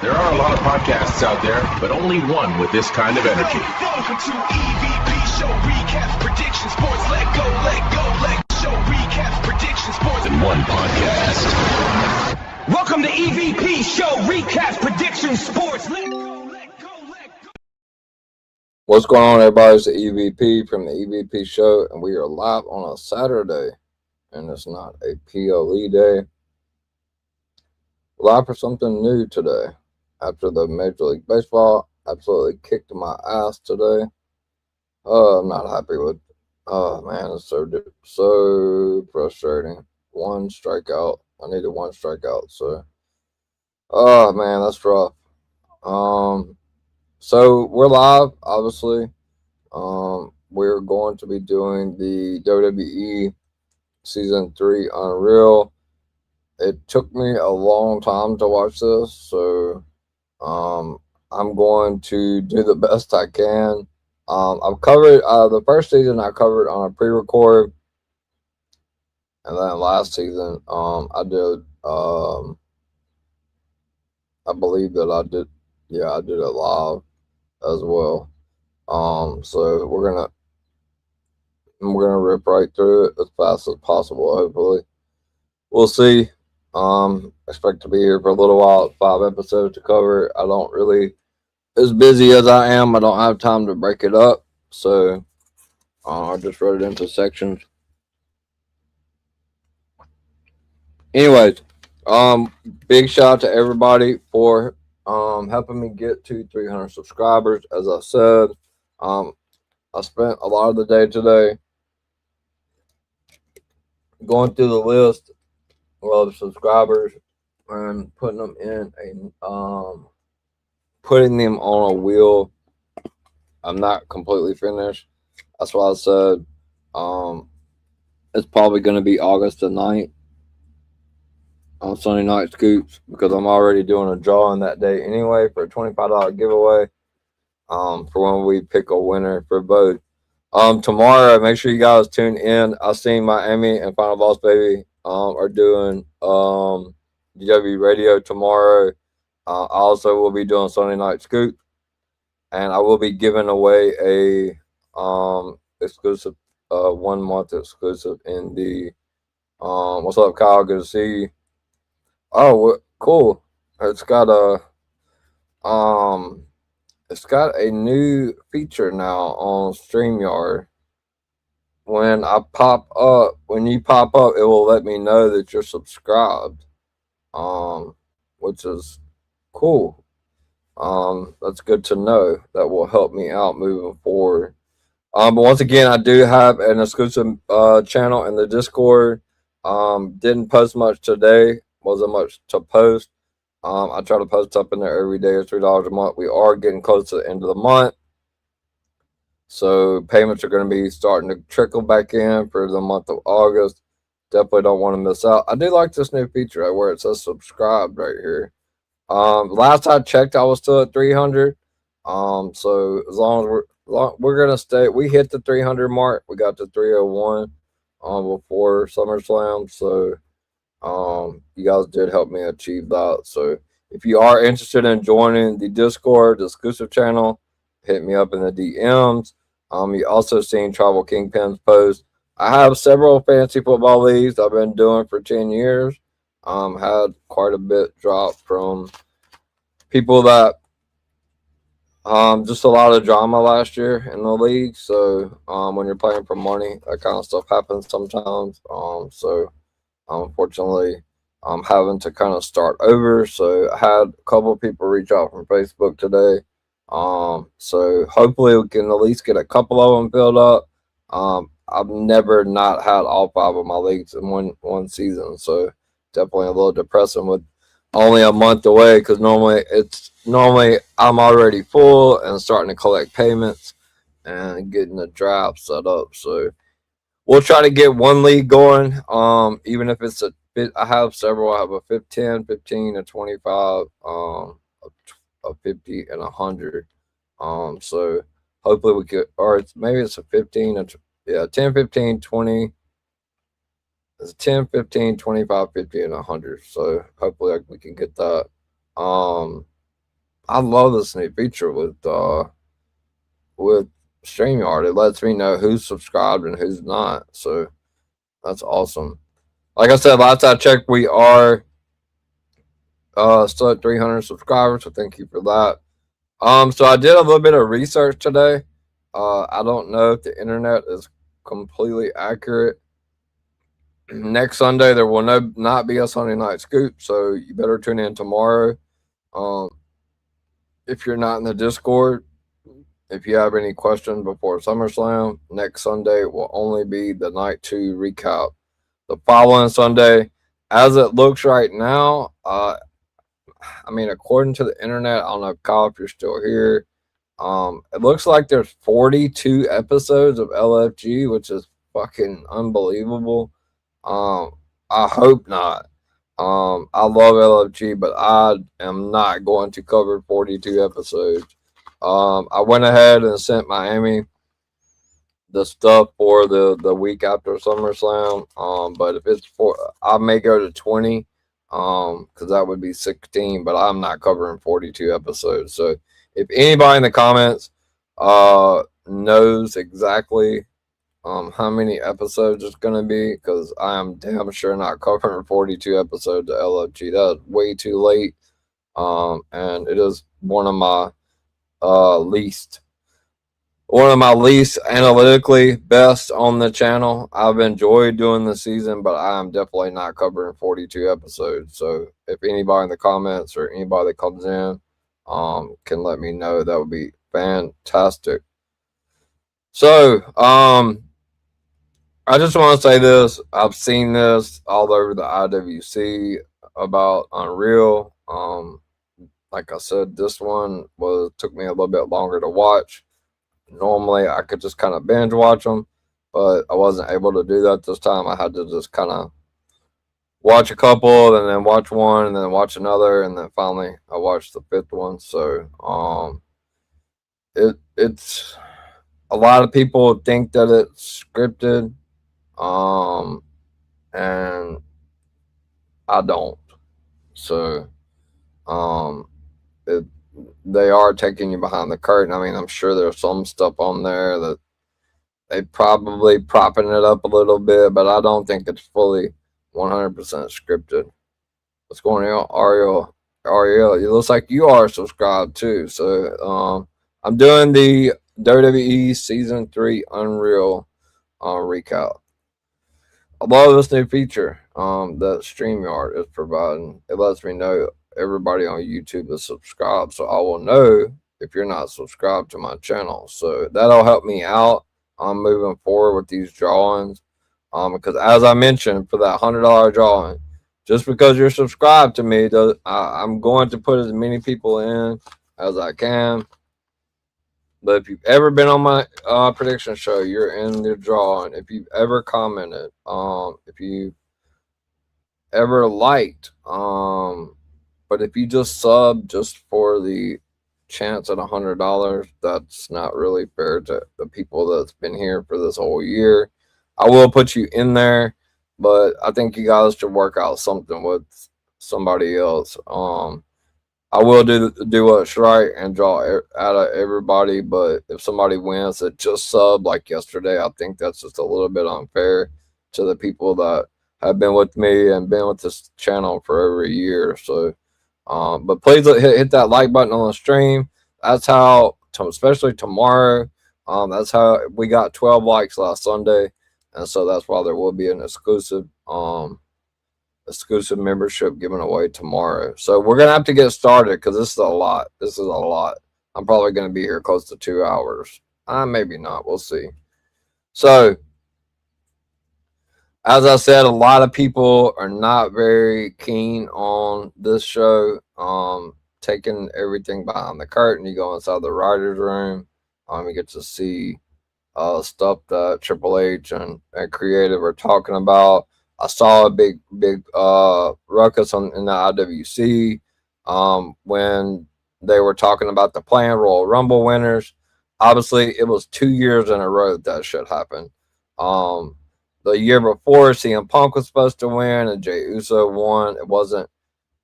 There are a lot of podcasts out there, but only one with this kind of energy. Welcome to EVP Show Recaps, Predictions, Sports. Let go, let show recaps, predictions, sports. In one podcast. Welcome to EVP Show Recaps, Predictions, Sports. Let go. What's going on, everybody? It's the EVP from the EVP Show, and we are live on a Saturday, and it's not a PLE day. Live for something new today. After the Major League Baseball absolutely kicked my ass today. I'm not happy with. Oh man, it's so frustrating. One strikeout. I needed one strikeout. So, oh man, that's rough. So we're live, obviously. We're going to be doing the WWE Season 3 Unreal. It took me a long time to watch this, so I'm going to do the best I can. I've covered the first season. I covered on a pre-record, and then last season, I did. I believe that I did. Yeah, I did it live as well. So we're gonna rip right through it as fast as possible. Hopefully, we'll see. Expect to be here for a little while. 5 episodes to cover. I don't really, as busy as I am, I don't have time to break it up. So I just wrote it into sections. Anyways, big shout out to everybody for helping me get to 300 subscribers. As I said, I spent a lot of the day today going through the list of subscribers and putting them in putting them on a wheel. I'm not completely finished. That's why I said it's probably going to be August the 9th on Sunday Night Scoops, because I'm already doing a drawing that day anyway for a $25 giveaway for when we pick a winner for both. Tomorrow, make sure you guys tune in. I seen Miami and Final Boss Baby are doing DW Radio tomorrow. I also will be doing Sunday Night Scoop, and I will be giving away a exclusive 1 month exclusive in the what's up, Kyle? Good to see you. Oh, cool! It's got a new feature now on StreamYard. When you pop up, it will let me know that you're subscribed, which is cool. That's good to know. That will help me out moving forward. But once again, I do have an exclusive channel in the Discord. Didn't post much today. Wasn't much to post. I try to post up in there every day at $3 a month. We are getting close to the end of the month, so payments are going to be starting to trickle back in for the month of August. Definitely don't want to miss out. I do like this new feature right where it says subscribe right here. Last I checked, I was still at 300. So as long as we're gonna stay, we hit the 300 mark. We got to 301 before SummerSlam. So you guys did help me achieve that. So if you are interested in joining the Discord, the exclusive channel, hit me up in the DMs. You also seen Travel Kingpin's post. I have several fantasy football leagues I've been doing for 10 years. Had quite a bit drop from people that just a lot of drama last year in the league. So when you're playing for money, that kind of stuff happens sometimes. So unfortunately, I'm having to kind of start over. So I had a couple of people reach out from Facebook today. So hopefully we can at least get a couple of them filled up. I've never not had all 5 of my leagues in one season. So definitely a little depressing with only a month away, because normally I'm already full and starting to collect payments and getting the draft set up. So we'll try to get one league going. Even if it's I have several. I have a 15, a 25, a 50, and 100. So hopefully we could, or maybe it's a 15, 10, 15, 20. It's 10, 15, 25, 50, and 100. So hopefully we can get that. I love this new feature with StreamYard. It lets me know who's subscribed and who's not. So that's awesome. Like I said, last I checked, we are still at 300 subscribers. So thank you for that. So I did a little bit of research today. I don't know if the internet is completely accurate. Next Sunday there will not be a Sunday night scoop, so you better tune in tomorrow. Um, if you're not in the Discord, if you have any questions before SummerSlam, next Sunday will only be the night 2 recap. The following Sunday, as it looks right now, I mean, according to the internet, I don't know, Kyle, if you're still here. It looks like there's 42 episodes of LFG, which is fucking unbelievable. I hope not. I love LFG, but I am not going to cover 42 episodes. I went ahead and sent Miami the stuff for the week after SummerSlam. But if it's I may go to 20. Because that would be 16, but I'm not covering 42 episodes. So if anybody in the comments knows exactly how many episodes it's gonna be, because I am damn sure not covering 42 episodes of LFG. That's way too late. And it is one of my least analytically best on the channel. I've enjoyed doing the season, but I am definitely not covering 42 episodes. So if anybody in the comments or anybody that comes in can let me know, that would be fantastic. So I just want to say this. I've seen this all over the IWC about Unreal. Like I said, this one took me a little bit longer to watch. Normally, I could just kind of binge watch them, but I wasn't able to do that this time. I had to just kind of watch a couple, and then watch one, and then watch another, and then finally I watched the 5th one. So, it's a lot of people think that it's scripted, and I don't. So, they are taking you behind the curtain. I mean, I'm sure there's some stuff on there that they probably propping it up a little bit, but I don't think it's fully 100% scripted. What's going on, Ariel? Ariel, it looks like you are subscribed too. So I'm doing the WWE Season 3 Unreal recap. I love this new feature that StreamYard is providing. It lets me know everybody on YouTube is subscribed, so I will know if you're not subscribed to my channel. So that'll help me out moving forward with these drawings. Because as I mentioned, for that $100 drawing, just because you're subscribed to me, I'm going to put as many people in as I can. But if you've ever been on my prediction show, you're in the drawing. If you've ever commented, if you ever liked, but if you just sub just for the chance at $100, that's not really fair to the people that's been here for this whole year. I will put you in there, but I think you guys should work out something with somebody else. I will do what's right and draw out of everybody, but if somebody wins that just sub like yesterday, I think that's just a little bit unfair to the people that have been with me and been with this channel for over a year. So, but please hit that like button on the stream. That's how, especially tomorrow, that's how we got 12 likes last Sunday, and so that's why there will be an exclusive membership given away tomorrow. So we're gonna have to get started because this is a lot. I'm probably gonna be here close to 2 hours. Maybe not. We'll see. So, as I said, a lot of people are not very keen on this show. Taking everything behind the curtain. You go inside the writer's room. You get to see stuff that Triple H and creative are talking about. I saw a big ruckus in the IWC when they were talking about the planned Royal Rumble winners. Obviously, it was 2 years in a row that shit happened. The year before, CM Punk was supposed to win and Jey Uso won. It wasn't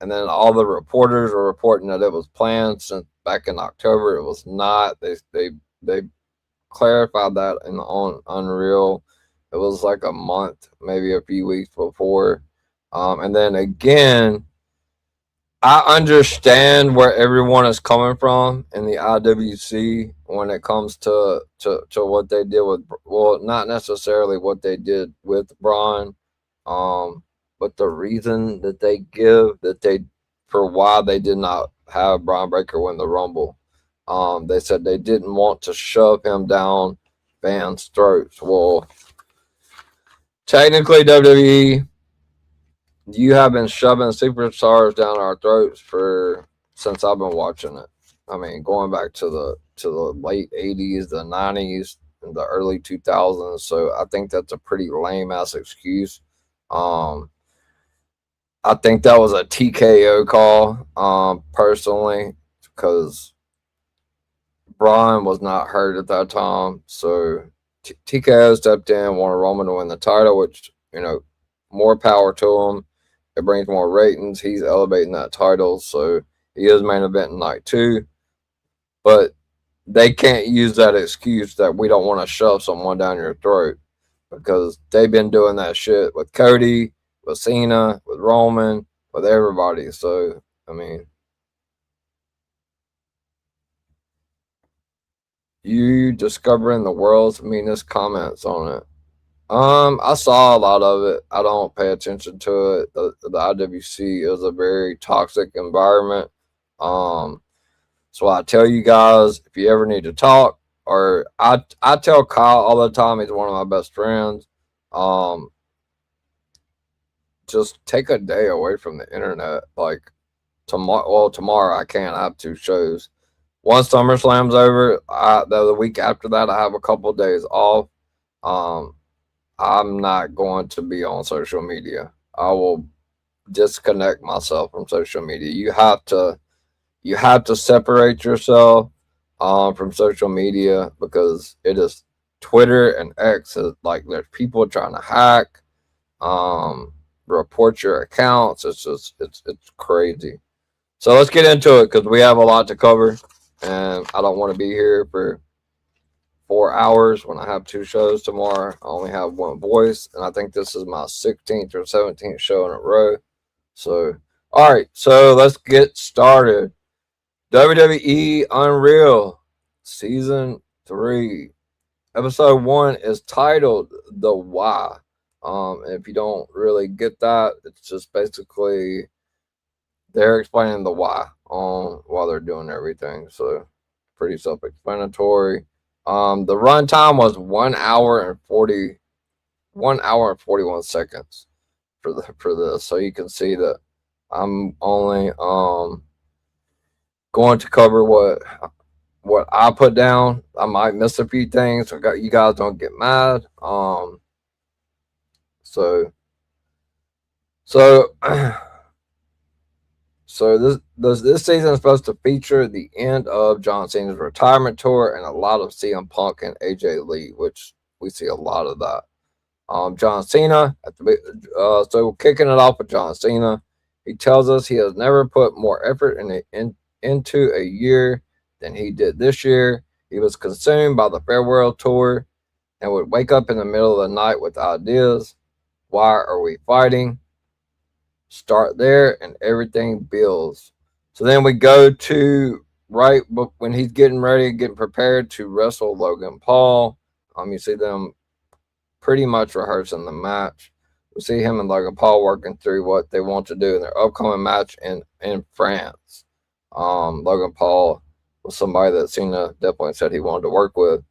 and then all the reporters were reporting that it was planned since back in October. It was not. They clarified that on Unreal. It was like a month, maybe a few weeks before. And then again, I understand where everyone is coming from in the IWC when it comes to what they did with, well, not necessarily what they did with Braun, but the reason that they give for why they did not have Braun Breaker win the Rumble. They said they didn't want to shove him down fans' throats. Well, technically, WWE, you have been shoving superstars down our throats since I've been watching it. I mean, going back to the late 80s, the 90s, and the early 2000s. So I think that's a pretty lame ass excuse. I think that was a TKO call, personally, because Braun was not hurt at that time. So TKO stepped in, wanted Roman to win the title, which, more power to him. It brings more ratings. He's elevating that title, so he is main event night 2. But they can't use that excuse that we don't want to shove someone down your throat, because they've been doing that shit with Cody, with Cena, with Roman, with everybody. So, I mean, you discovering the world's meanest comments on it. I saw a lot of it. I don't pay attention to it. The IWC is a very toxic environment. So I tell you guys, if you ever need to talk, or I tell Kyle all the time, he's one of my best friends. Just take a day away from the internet. Like tomorrow I can't. I have 2 shows. Once SummerSlam's over, the week after that, I have a couple of days off. I'm not going to be on social media. I will disconnect myself from social media. You have to separate yourself from social media, because it is Twitter and X is like there's people trying to hack, report your accounts. It's crazy. So let's get into it, because we have a lot to cover, and I don't want to be here for 4 hours when I have 2 shows tomorrow. I only have one voice, and I think this is my 16th or 17th show in a row. So, all right, so let's get started. WWE Unreal Season 3. Episode 1 is titled The Why. And if you don't really get that, it's just basically they're explaining the why while they're doing everything. So, pretty self-explanatory. The runtime was 1 hour and 41 seconds for this. So you can see that I'm only going to cover what I put down. I might miss a few things, so you guys don't get mad. So this season is supposed to feature the end of John Cena's retirement tour and a lot of CM Punk and AJ Lee, which we see a lot of that. John Cena, so kicking it off with John Cena, he tells us he has never put more effort into a year than he did this year. He was consumed by the farewell tour and would wake up in the middle of the night with ideas. Why are we fighting? Start there and everything builds. So then we go to right when he's getting prepared to wrestle Logan Paul. You see them pretty much rehearsing the match. We see him and Logan Paul working through what they want to do in their upcoming match in France. Logan Paul was somebody that Cena definitely said he wanted to work with.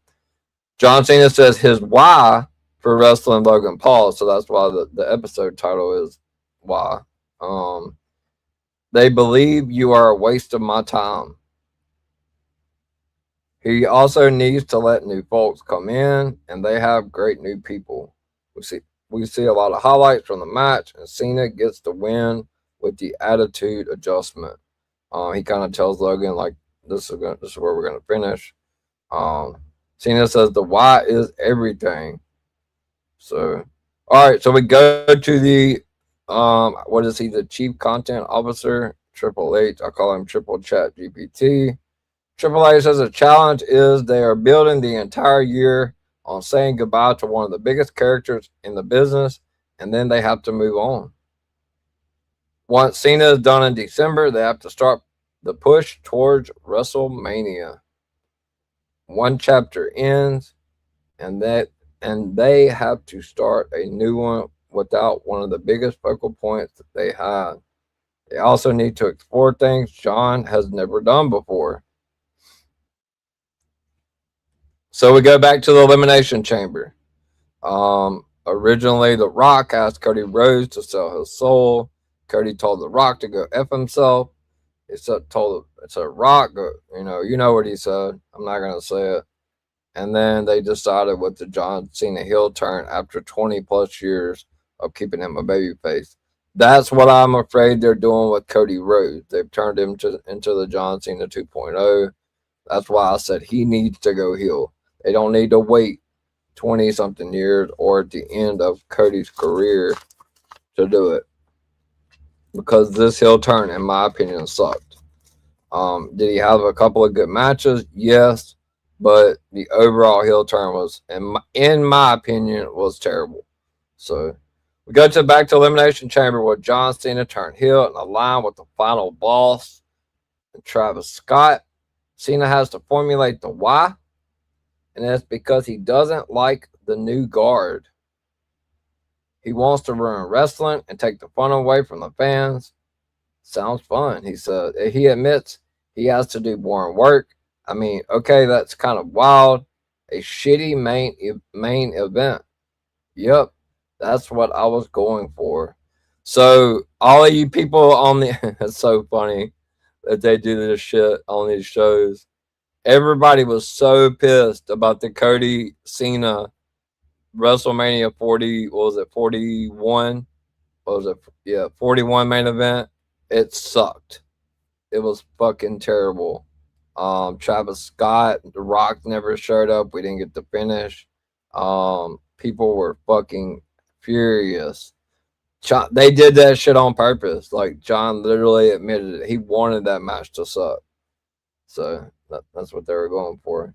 John Cena says his why for wrestling Logan Paul, so that's why the episode title is Why. They believe you are a waste of my time. He also needs to let new folks come in, and they have great new people. We see a lot of highlights from the match, and Cena gets the win with the attitude adjustment. He kind of tells Logan, like, this is where we're gonna finish. Cena says the why is everything. So, all right, so we go to the What is he? The chief content officer? Triple H. I call him Triple Chat GPT. Triple H says the challenge is they are building the entire year on saying goodbye to one of the biggest characters in the business, and then they have to move on. Once Cena is done in December, they have to start the push towards WrestleMania. One chapter ends, and they have to start a new one without one of the biggest focal points that they had. They also need to explore things John has never done before. So we go back to the Elimination Chamber. Originally, The Rock asked Cody Rhodes to sell his soul. Cody told The Rock to go F himself. He told Rock, you know what he said. I'm not going to say it. And then they decided with the John Cena heel turn after 20 plus years of keeping him a babyface. That's what I'm afraid they're doing with Cody Rhodes. They've turned him into the John Cena 2.0. That's why I said he needs to go heel. They don't need to wait 20-something years or at the end of Cody's career to do it. Because this heel turn, in my opinion, sucked. Did he have a couple of good matches? Yes. But the overall heel turn was, in my opinion, was terrible. So we go back to Elimination Chamber where John Cena turned heel and aligned with the final boss, Travis Scott. Cena has to formulate the why, and that's because he doesn't like the new guard. He wants to ruin wrestling and take the fun away from the fans. Sounds fun, he said. He admits he has to do boring work. I mean, okay, that's kind of wild. A shitty main event. Yep, that's what I was going for. So all of you people on the it's so funny that they do this shit on these shows. Everybody was so pissed about the Cody Cena WrestleMania 40. What was it, 41? What was it? Yeah, 41 main event. It sucked. It was fucking terrible. Travis Scott, The Rock never showed up. We didn't get the finish. People were fucking furious. They did that shit on purpose. Like, John literally admitted it. He wanted that match to suck. So that's what they were going for.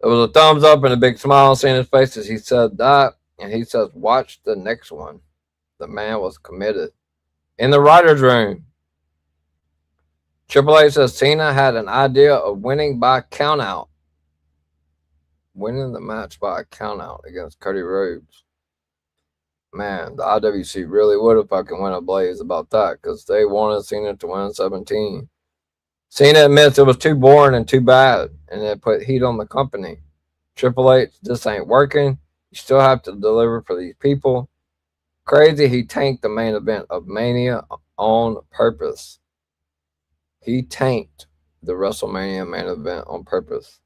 There was a thumbs up and a big smile on Cena's face as he said that. And he says, watch the next one. The man was committed. In the writer's room, Triple H says Cena had an idea of winning by countout. Winning the match by a countout against Cody Rhodes. Man, the IWC really would have fucking went ablaze about that because they wanted Cena to win 17. Cena admits it was too boring and too bad, and it put heat on the company. Triple H, this ain't working. You still have to deliver for these people. Crazy, he tanked the main event of Mania on purpose. He tanked the WrestleMania main event on purpose.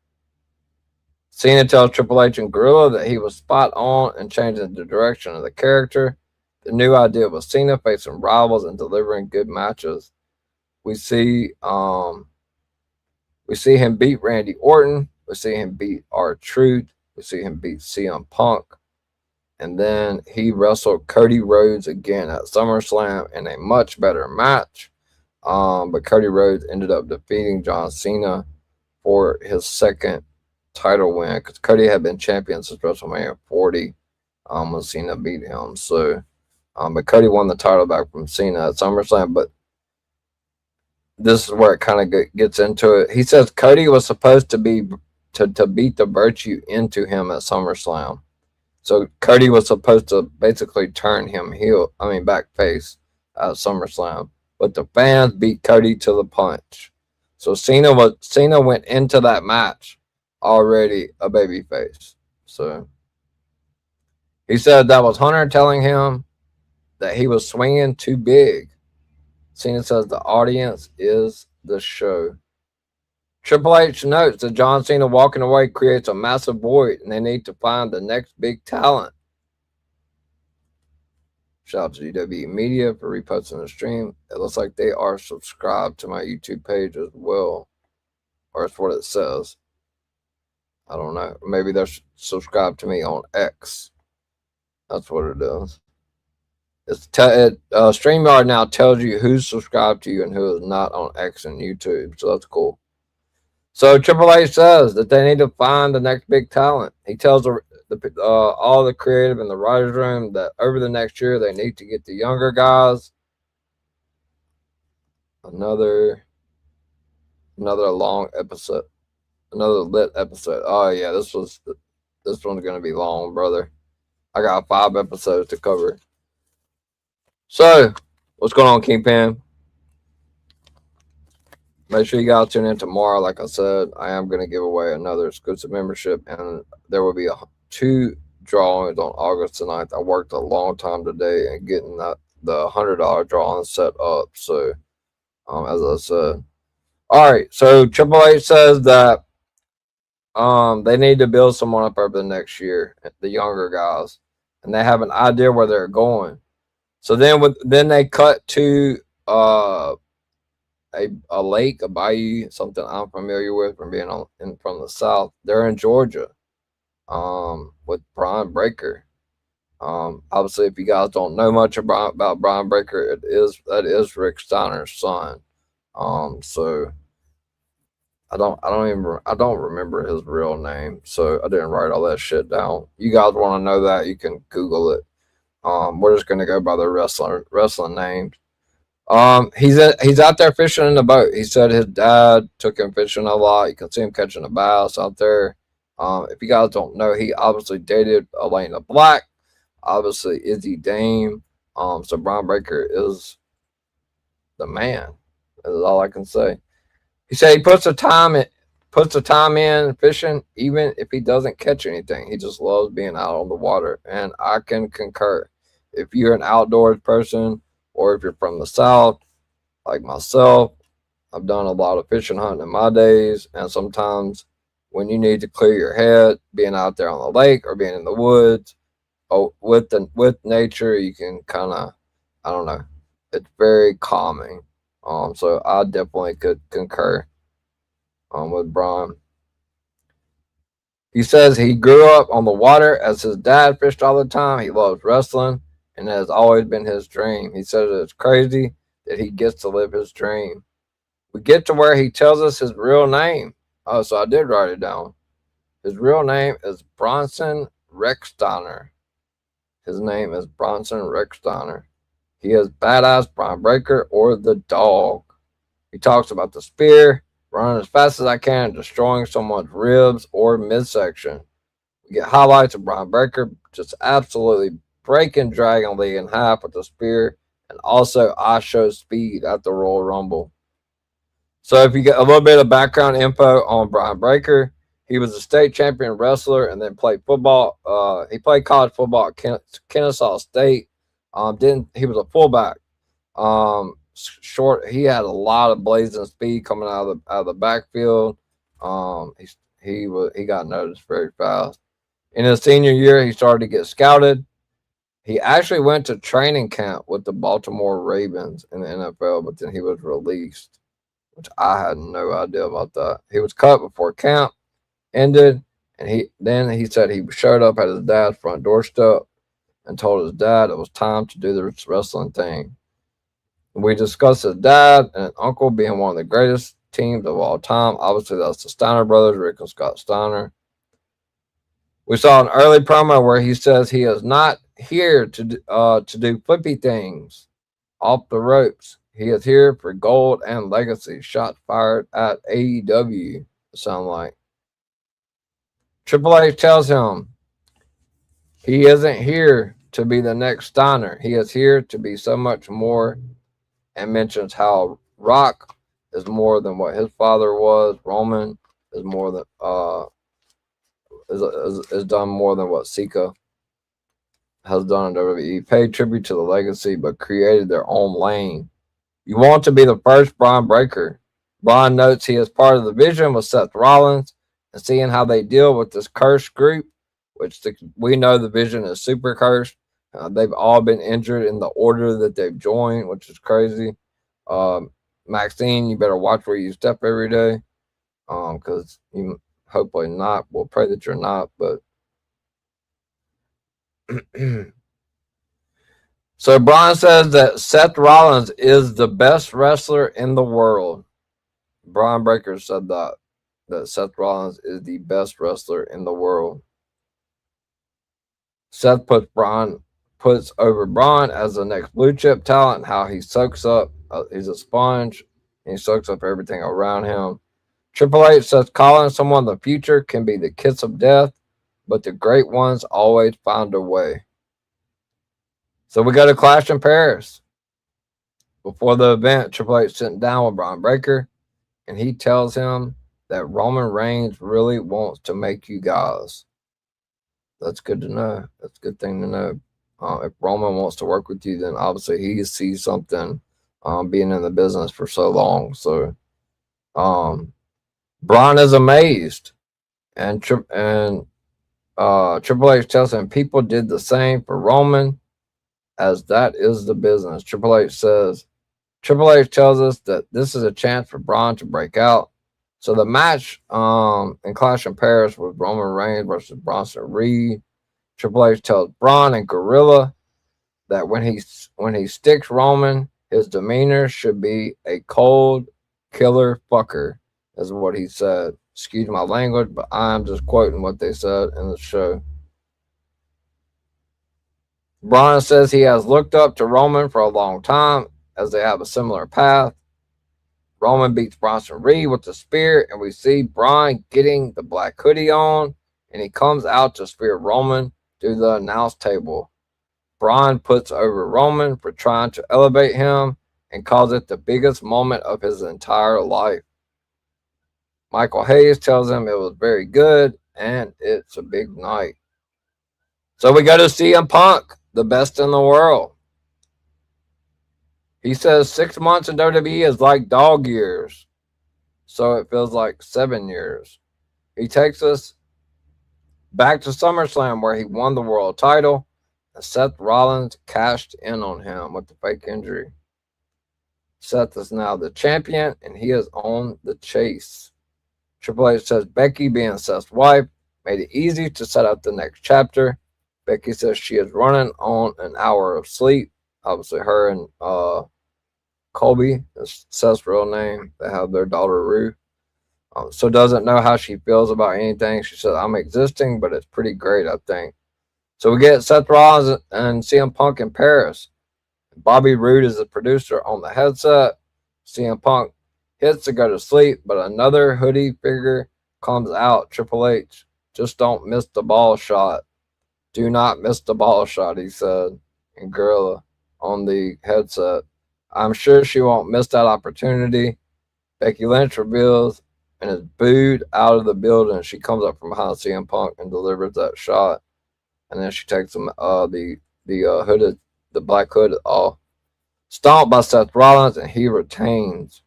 Cena tells Triple H and Gorilla that he was spot on in changing the direction of the character. The new idea was Cena facing rivals and delivering good matches. We see him beat Randy Orton. We see him beat R-Truth. We see him beat CM Punk. And then he wrestled Cody Rhodes again at SummerSlam in a much better match. But Cody Rhodes ended up defeating John Cena for his second title win because Cody had been champion since WrestleMania 40 when Cena beat him. So, but Cody won the title back from Cena at SummerSlam. But this is where it kind of gets into it. He says Cody was supposed to be to beat the Virtue into him at SummerSlam. So Cody was supposed to basically turn him back face at SummerSlam. But the fans beat Cody to the punch. So Cena went into that match already a babyface. So he said that was Hunter telling him that he was swinging too big. Cena says the audience is the show. Triple H notes that John Cena walking away creates a massive void and they need to find the next big talent. Shout out to GW Media for reposting the stream. It looks like they are subscribed to my YouTube page as well. Or that's what it says. I don't know. Maybe they're subscribed to me on X. That's what it is. StreamYard now tells you who's subscribed to you and who is not on X and YouTube, so that's cool. So Triple H says that they need to find the next big talent. He tells all the creative in the writers' room that over the next year they need to get the younger guys. Another long episode, another lit episode. Oh yeah, this one's gonna be long, brother. I got 5 episodes to cover. So, what's going on, Kingpin? Make sure you guys tune in tomorrow. Like I said, I am going to give away another exclusive membership, and there will be 2 drawings on August 9th. I worked a long time today and getting the $100 drawing set up. So, as I said, all right. So Triple H says that they need to build someone up over the next year, the younger guys, and they have an idea where they're going. So then they cut to a lake, a bayou, something I'm familiar with from being from the South. They're in Georgia, with Brian Breaker. Obviously, if you guys don't know much about Brian Breaker, that is Rick Steiner's son. So I don't remember his real name, so I didn't write all that shit down. You guys want to know that, you can Google it. We're just gonna go by the wrestling names. He's out there fishing in the boat. He said his dad took him fishing a lot. You can see him catching a bass out there. If you guys don't know, he obviously dated Elena Black, obviously Izzy Dame. So Brian Breaker is the man. That's all I can say. He said he puts the time in fishing, even if he doesn't catch anything. He just loves being out on the water, and I can concur. If you're an outdoors person, or if you're from the South, like myself, I've done a lot of fishing hunting in my days, and sometimes when you need to clear your head, being out there on the lake or being in the woods, with nature, you can kind of, I don't know, it's very calming. So I definitely could concur with Brian. He says he grew up on the water as his dad fished all the time. He loves wrestling, and it has always been his dream. He says it's crazy that he gets to live his dream. We get to where he tells us his real name. Oh, so I did write it down. His real name is Bronson Rechsteiner. His name is Bronson Rechsteiner. He is Badass Brian Breaker, or the Dog. He talks about the spear, running as fast as I can, and destroying someone's ribs or midsection. We get highlights of Brian Breaker just absolutely breaking Dragon Lee in half with the spear, and also I Show Speed at the Royal Rumble. So if you get a little bit of background info on Brian Breaker, he was a state champion wrestler and then played football. He played college football at Kennesaw State. He was a fullback. Short. He had a lot of blazing speed coming out of the backfield. He got noticed very fast. In his senior year, he started to get scouted. He actually went to training camp with the Baltimore Ravens in the NFL, but then he was released, which I had no idea about that. He was cut before camp ended, and he said he showed up at his dad's front doorstep and told his dad it was time to do the wrestling thing. We discussed his dad and uncle being one of the greatest teams of all time. Obviously, that's the Steiner brothers, Rick and Scott Steiner. We saw an early promo where he says he is not here to do flippy things off the ropes. He is here for gold and legacy. Shot fired at AEW, it sounds like. Triple H tells him he isn't here to be the next Steiner. He is here to be so much more, and mentions how Rock is more than what his father was. Roman is more than is done more than what Sika has done in WWE. Paid tribute to the legacy, but created their own lane. You want to be the first Brian Breaker. Brian notes he is part of the vision with Seth Rollins, and seeing how they deal with this cursed group, which we know the vision is super cursed. They've all been injured in the order that they've joined, which is crazy. Maxine, you better watch where you step every day, because you hopefully not. We'll pray that you're not, but So Braun says that Seth Rollins is the best wrestler in the world. Braun Breaker said that Seth Rollins is the best wrestler in the world. Seth puts over Braun as the next blue chip talent. How he soaks up, he's a sponge. And he soaks up everything around him. Triple H says calling someone the future can be the kiss of death, but the great ones always find a way. So we go to Clash in Paris. Before the event, Triple H sitting down with Braun Breaker, and he tells him that Roman Reigns really wants to make you guys. That's good to know. That's a good thing to know. If Roman wants to work with you, then obviously he sees something being in the business for so long. So Braun is amazed, and Triple H tells him people did the same for Roman, as that is the business. Triple H tells us that this is a chance for Braun to break out. So the match in Clash in Paris was Roman Reigns versus Bronson Reed. Triple H tells Braun and Gorilla that when he sticks Roman, his demeanor should be a cold killer fucker, is what he said. Excuse my language, but I'm just quoting what they said in the show. Braun says he has looked up to Roman for a long time, as they have a similar path. Roman beats Bronson Reed with the spear, and we see Braun getting the black hoodie on, and he comes out to spear Roman through the announce table. Braun puts over Roman for trying to elevate him and calls it the biggest moment of his entire life. Michael Hayes tells him it was very good, and it's a big night. So we go to CM Punk, the best in the world. He says 6 months in WWE is like dog years, so it feels like 7 years. He takes us back to SummerSlam, where he won the world title, and Seth Rollins cashed in on him with the fake injury. Seth is now the champion, and he is on the chase. Triple H says Becky, being Seth's wife, made it easy to set up the next chapter. Becky says she is running on an hour of sleep. Obviously, her and Colby, is Seth's real name. They have their daughter, Ruth. So doesn't know how she feels about anything. She said, I'm existing, but it's pretty great, I think. So we get Seth Rollins and CM Punk in Paris. Bobby Roode is the producer on the headset. CM Punk hits to go to sleep, but another hoodie figure comes out. Triple H, just don't miss the ball shot. Do not miss the ball shot, he said, in Gorilla on the headset. I'm sure she won't miss that opportunity. Becky Lynch reveals and is booed out of the building. She comes up from behind CM Punk and delivers that shot. And then she takes him the black hood off. Stomped by Seth Rollins, and he retains.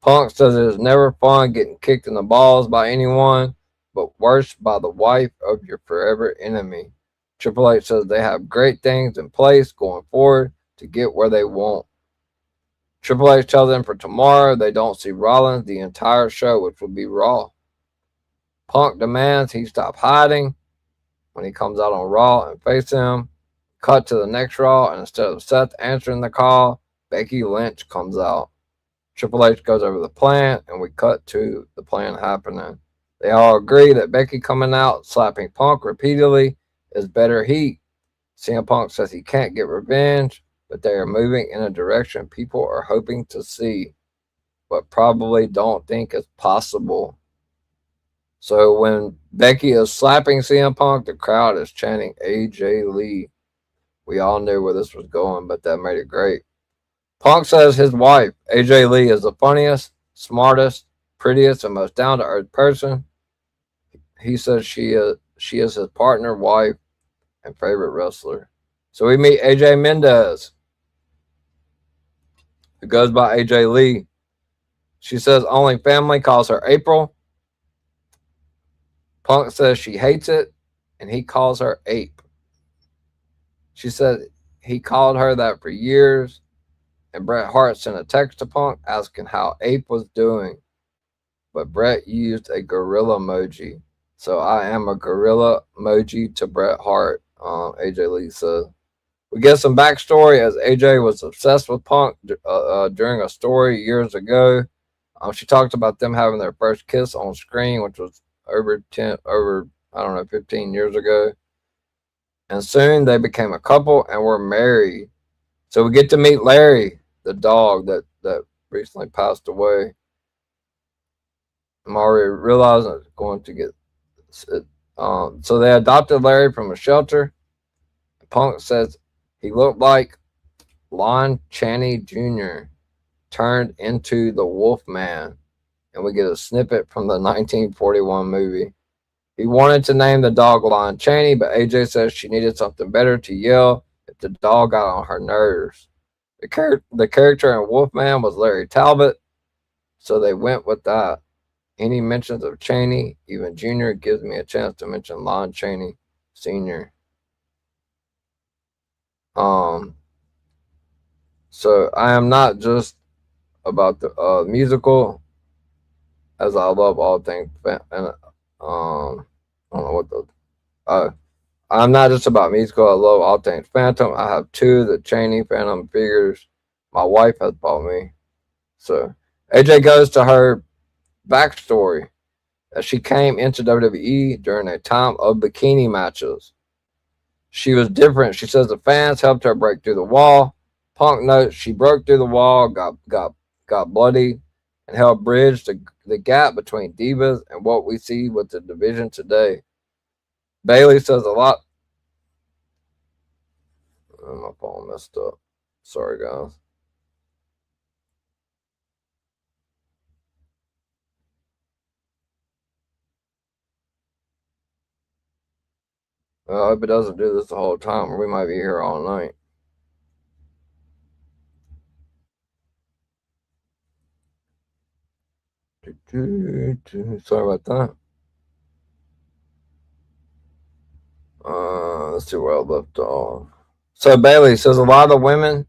Punk says it is never fun getting kicked in the balls by anyone, but worse by the wife of your forever enemy. Triple H says they have great things in place going forward to get where they want. Triple H tells them for tomorrow they don't see Rollins the entire show, which will be Raw. Punk demands he stop hiding when he comes out on Raw and face him. Cut to the next Raw, and instead of Seth answering the call, Becky Lynch comes out. Triple H goes over the plan, and we cut to the plan happening. They all agree that Becky coming out, slapping Punk repeatedly, is better heat. CM Punk says he can't get revenge, but they are moving in a direction people are hoping to see, but probably don't think is possible. So when Becky is slapping CM Punk, the crowd is chanting AJ Lee. We all knew where this was going, but that made it great. Punk says his wife, AJ Lee, is the funniest, smartest, prettiest, and most down-to-earth person. He says she is his partner, wife, and favorite wrestler. So we meet AJ Mendez, who goes by AJ Lee. She says only family calls her April. Punk says she hates it, and he calls her Ape. She said he called her that for years, and Bret Hart sent a text to Punk asking how Ape was doing, but Bret used a gorilla emoji. So I am a gorilla emoji to Bret Hart, AJ Lee said. We get some backstory as AJ was obsessed with Punk during a story years ago. She talked about them having their first kiss on screen, which was over I don't know 15 years ago, and soon they became a couple and were married. So we get to meet Larry, the dog that recently passed away. I'm already realizing it's going to get. So they adopted Larry from a shelter. Punk says he looked like Lon Chaney Jr. turned into the Wolfman, and we get a snippet from the 1941 movie. He wanted to name the dog Lon Chaney, but AJ says she needed something better to yell if the dog got on her nerves. The character in Wolfman was Larry Talbot, so they went with that. Any mentions of Chaney, even Jr., gives me a chance to mention Lon Chaney Sr. So I am not just about the musical, as I love all things, and I don't know what the I'm not just about musical. I love all things Phantom. I have two of the Chaney Phantom figures my wife has bought me. So AJ goes to her backstory as she came into WWE during a time of bikini matches. She was different. She says the fans helped her break through the wall. Punk notes she broke through the wall, got bloody, and helped bridge the gap between divas and what we see with the division today. Bayley says a lot. Oh, my phone messed up. Sorry, guys. I hope it doesn't do this the whole time, or we might be here all night. Sorry about that. Let's see where I left off. So Bayley says a lot of women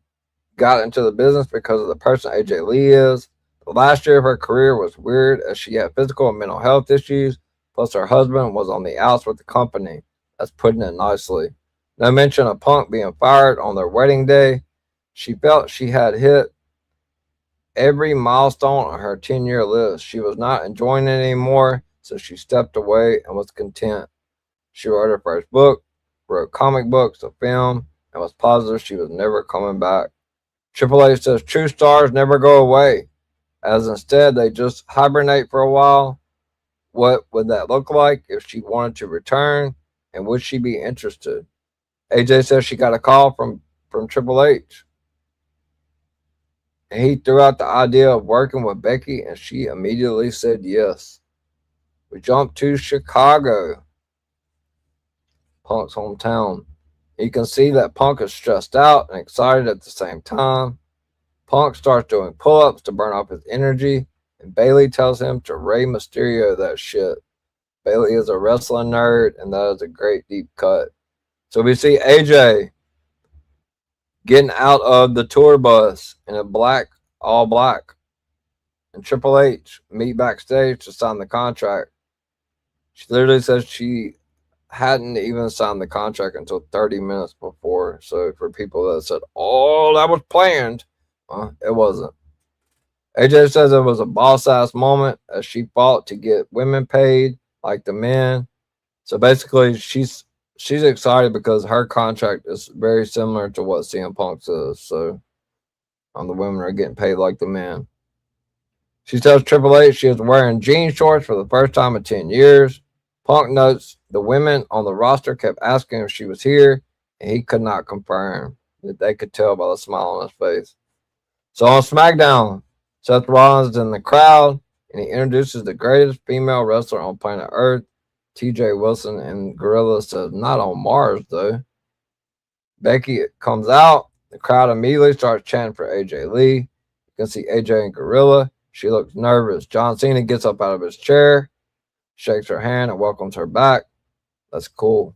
got into the business because of the person AJ Lee is. The last year of her career was weird as she had physical and mental health issues, plus her husband was on the outs with the company. That's putting it nicely. No mention of Punk being fired on their wedding day. She felt she had hit every milestone on her 10-year list. She was not enjoying it anymore, so she stepped away and was content. She wrote her first book, wrote comic books, a film, and was positive she was never coming back. Triple H says true stars never go away, as instead they just hibernate for a while. What would that look like if she wanted to return, and would she be interested? AJ says she got a call from Triple H, and he threw out the idea of working with Becky, and she immediately said yes. We jump to Chicago, Punk's hometown. You can see that Punk is stressed out and excited at the same time. Punk starts doing pull-ups to burn off his energy, and Bayley tells him to Rey Mysterio that shit. Bayley is a wrestling nerd, and that is a great deep cut. So we see AJ getting out of the tour bus in a all black, and Triple H meet backstage to sign the contract. She literally says she hadn't even signed the contract until 30 minutes before. So for people that said, "Oh, that was planned," it wasn't. AJ says it was a boss-ass moment as she fought to get women paid like the men. So basically, she's excited because her contract is very similar to what CM Punk says. So the women are getting paid like the men. She tells Triple H she is wearing jean shorts for the first time in 10 years. Punk notes the women on the roster kept asking if she was here, and he could not confirm. They could tell by the smile on his face. So on SmackDown, Seth Rollins is in the crowd, and he introduces the greatest female wrestler on planet Earth, TJ Wilson, and Gorilla says, not on Mars, though. Becky comes out. The crowd immediately starts chanting for AJ Lee. You can see AJ and Gorilla. She looks nervous. John Cena gets up out of his chair, shakes her hand, and welcomes her back. That's cool.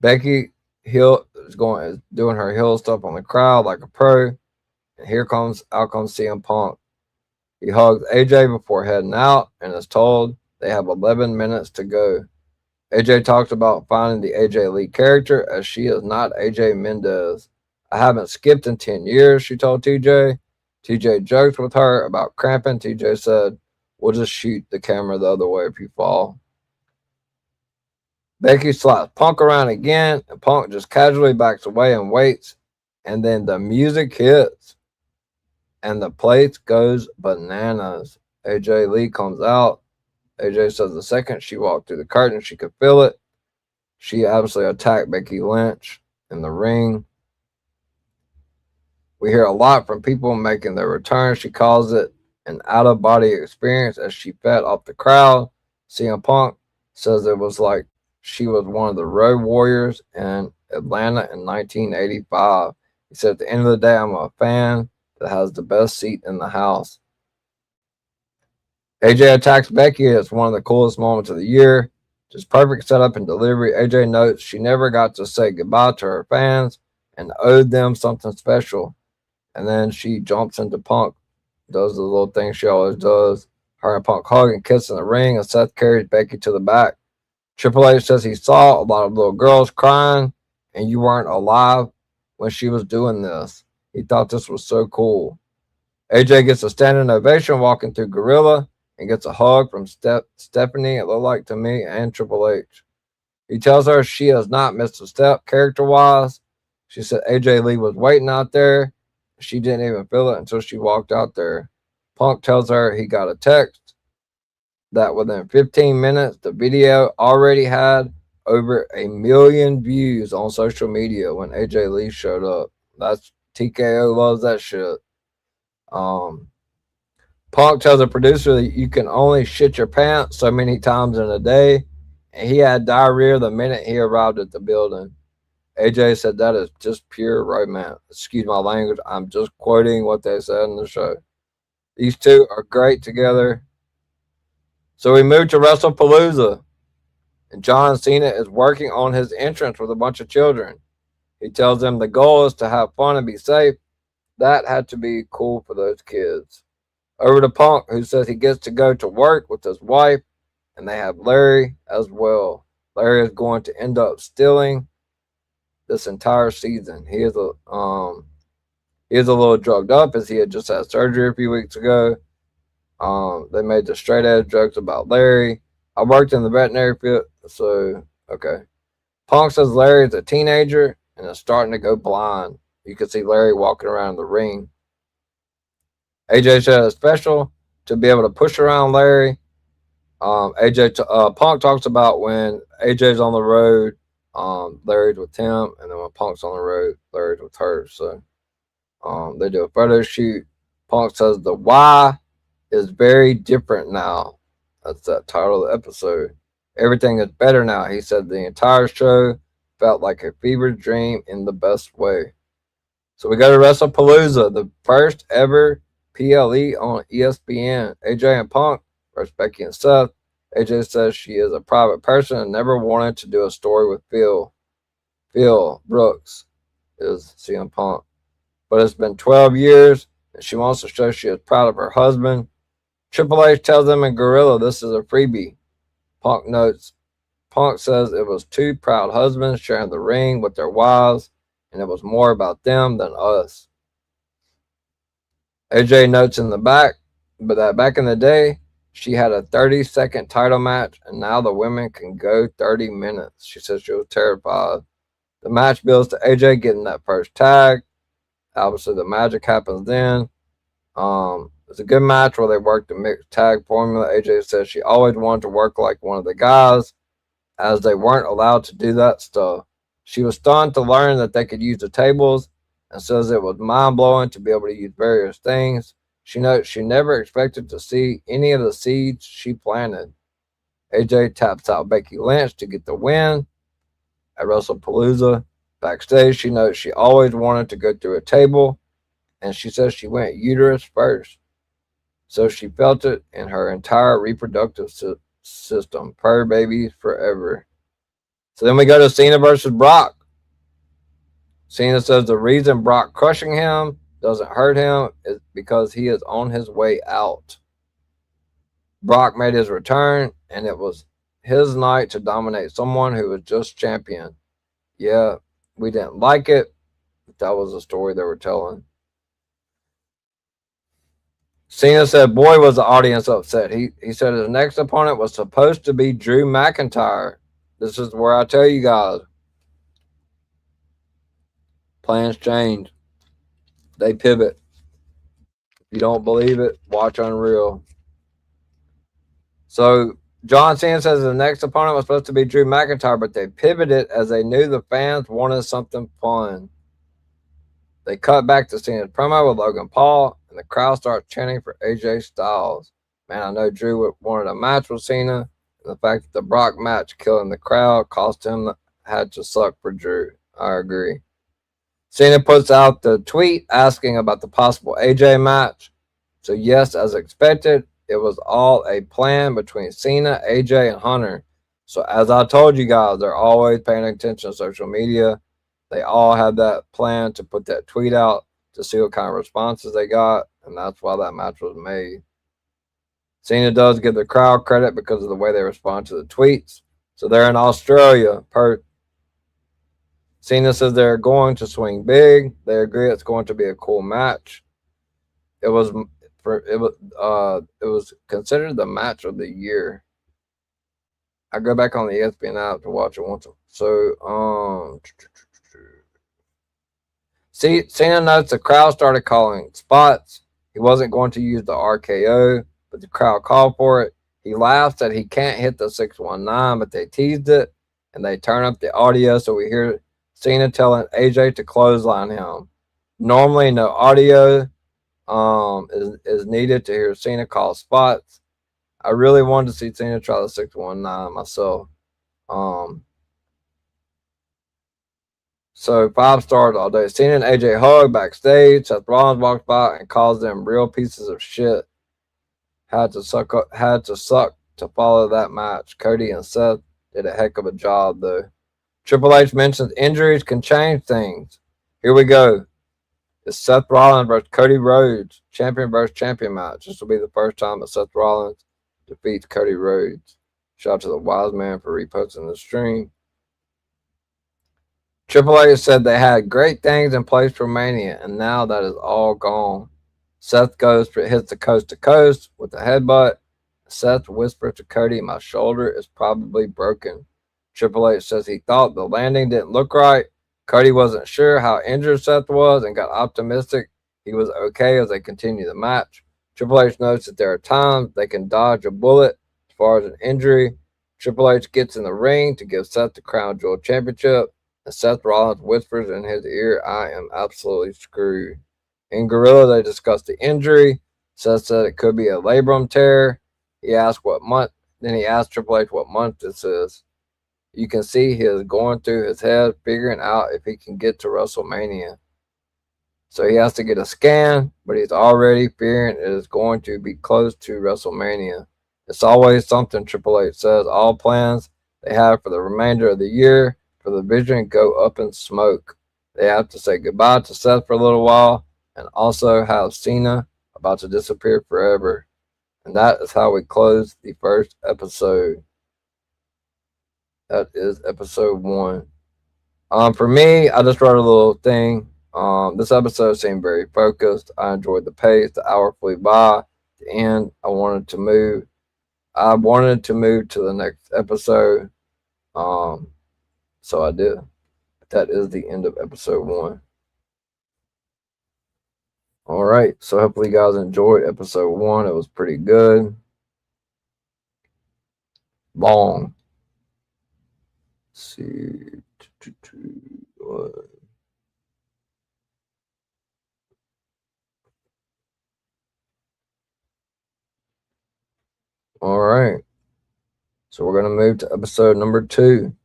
Becky is doing her heel stuff on the crowd like a pro. And out comes CM Punk. He hugs AJ before heading out and is told they have 11 minutes to go. AJ talks about finding the AJ Lee character as she is not AJ Mendez. I haven't skipped in 10 years, she told TJ. TJ joked with her about cramping. TJ said, we'll just shoot the camera the other way if you fall. Becky slaps Punk around again, and Punk just casually backs away and waits. And then the music hits, and the place goes bananas. AJ Lee comes out. AJ says the second she walked through the curtain, she could feel it. She absolutely attacked Becky Lynch in the ring. We hear a lot from people making their return. She calls it an out-of-body experience as she fed off the crowd. CM Punk says it was like she was one of the Road Warriors in Atlanta in 1985. He said, at the end of the day, I'm a fan that has the best seat in the house. AJ attacks Becky. It's one of the coolest moments of the year. Just perfect setup and delivery. AJ notes she never got to say goodbye to her fans and owed them something special. And then she jumps into Punk, does the little thing she always does. Her and Punk hug and kiss in the ring, and Seth carries Becky to the back. Triple H says he saw a lot of little girls crying, and you weren't alive when she was doing this. He thought this was so cool. AJ gets a standing ovation walking through Gorilla and gets a hug from Stephanie, it looked like to me, and Triple H. He tells her she has not missed a step character-wise. She said AJ Lee was waiting out there. She didn't even feel it until she walked out there. Punk tells her he got a text that within 15 minutes, the video already had over 1 million views on social media when AJ Lee showed up. That's TKO loves that shit. Punk tells the producer that you can only shit your pants so many times in a day, and he had diarrhea the minute he arrived at the building. AJ said that is just pure romance. Excuse my language. I'm just quoting what they said in the show. These two are great together. So we move to WrestlePalooza, and John Cena is working on his entrance with a bunch of children. He tells them the goal is to have fun and be safe. That had to be cool for those kids. Over to Punk, who says he gets to go to work with his wife, and they have Larry as well. Larry is going to end up stealing this entire season. He is a little drugged up as he had just had surgery a few weeks ago. They made the straight edge jokes about Larry. I worked in the veterinary field, so okay. Punk says Larry is a teenager and is starting to go blind. You can see Larry walking around the ring. AJ said it's special to be able to push around Larry. Punk talks about when AJ's on the road, Larry's with him, and then when Punk's on the road, Larry's with her. So they do a photo shoot. Punk says the why is very different now. That's the title of the episode. Everything is better now. He said the entire show felt like a fever dream in the best way. So we go to WrestlePalooza, the first ever PLE on ESPN. AJ and Punk versus Becky and Seth. AJ says she is a private person and never wanted to do a story with Phil. Phil Brooks is CM Punk. But it's been 12 years, and she wants to show she is proud of her husband. Triple H tells them in Gorilla this is a freebie. Punk notes, Punk says it was two proud husbands sharing the ring with their wives, and it was more about them than us. AJ notes in the back, but that back in the day, she had a 30-second title match, and now the women can go 30 minutes. She says she was terrified. The match builds to AJ getting that first tag. Obviously, the magic happens then. It's a good match where they work the mixed tag formula. AJ says she always wanted to work like one of the guys, as they weren't allowed to do that stuff. She was stunned to learn that they could use the tables, and says it was mind-blowing to be able to use various things. She notes she never expected to see any of the seeds she planted. AJ taps out Becky Lynch to get the win at WrestlePalooza. Backstage, she notes she always wanted to go through a table, and she says she went uterus first. So she felt it in her entire reproductive system. Purr babies forever. So then we go to Cena versus Brock. Cena says the reason Brock crushing him doesn't hurt him is because he is on his way out. Brock made his return, and it was his night to dominate someone who was just champion. Yeah, we didn't like it. But that was the story they were telling. Cena said, boy, was the audience upset. He said his next opponent was supposed to be Drew McIntyre. This is where I tell you guys. Plans change. They pivot. If you don't believe it, watch Unreal. So John Cena says the next opponent was supposed to be Drew McIntyre, but they pivoted as they knew the fans wanted something fun. They cut back to Cena's promo with Logan Paul, and the crowd starts chanting for AJ Styles. Man, I know Drew wanted a match with Cena, and the fact that the Brock match killing the crowd cost him had to suck for Drew. I agree. Cena puts out the tweet asking about the possible AJ match. So yes, as expected, it was all a plan between Cena, AJ, and Hunter. So as I told you guys, they're always paying attention to social media. They all had that plan to put that tweet out to see what kind of responses they got, and that's why that match was made. Cena does give the crowd credit because of the way they respond to the tweets. So they're in Australia. Cena says they're going to swing big. They agree it's going to be a cool match. It was considered the match of the year. I go back on the ESPN app to watch it once. So Cena notes the crowd started calling spots. He wasn't going to use the RKO, but the crowd called for it. He laughs that he can't hit the 619, but they teased it, and they turn up the audio so we hear Cena telling AJ to clothesline him. Normally, no audio is needed to hear Cena call spots. I really wanted to see Cena try the 619 myself. So 5 stars all day. Cena and AJ hug backstage. Seth Rollins walks by and calls them real pieces of shit. Had to suck to follow that match. Cody and Seth did a heck of a job though. Triple H mentions injuries can change things. Here we go. It's Seth Rollins versus Cody Rhodes, champion versus champion match. This will be the first time that Seth Rollins defeats Cody Rhodes. Shout out to the Wise Man for reposting the stream. Triple H said they had great things in place for Mania, and now that is all gone. Seth hits the coast to coast with a headbutt. Seth whispers to Cody, my shoulder is probably broken. Triple H says he thought the landing didn't look right. Cody wasn't sure how injured Seth was and got optimistic he was okay as they continue the match. Triple H notes that there are times they can dodge a bullet as far as an injury. Triple H gets in the ring to give Seth the Crown Jewel Championship, and Seth Rollins whispers in his ear, I am absolutely screwed. In Gorilla, they discussed the injury. Seth said it could be a labrum tear. He asked what month. Then he asked Triple H what month this is. You can see he is going through his head, figuring out if he can get to WrestleMania. So he has to get a scan, but he's already fearing it is going to be close to WrestleMania. It's always something, Triple H says. All plans they have for the remainder of the year for the Vision go up in smoke. They have to say goodbye to Seth for a little while and also have Cena about to disappear forever. And that is how we close the first episode. That is episode 1. For me, I just wrote a little thing. This episode seemed very focused. I enjoyed the pace. The hour flew by. At the end, I wanted to move to the next episode. So I did. That is the end of episode 1. All right. So hopefully you guys enjoyed episode 1. It was pretty good. Long. Let's see. All right. So we're going to move to episode number 2.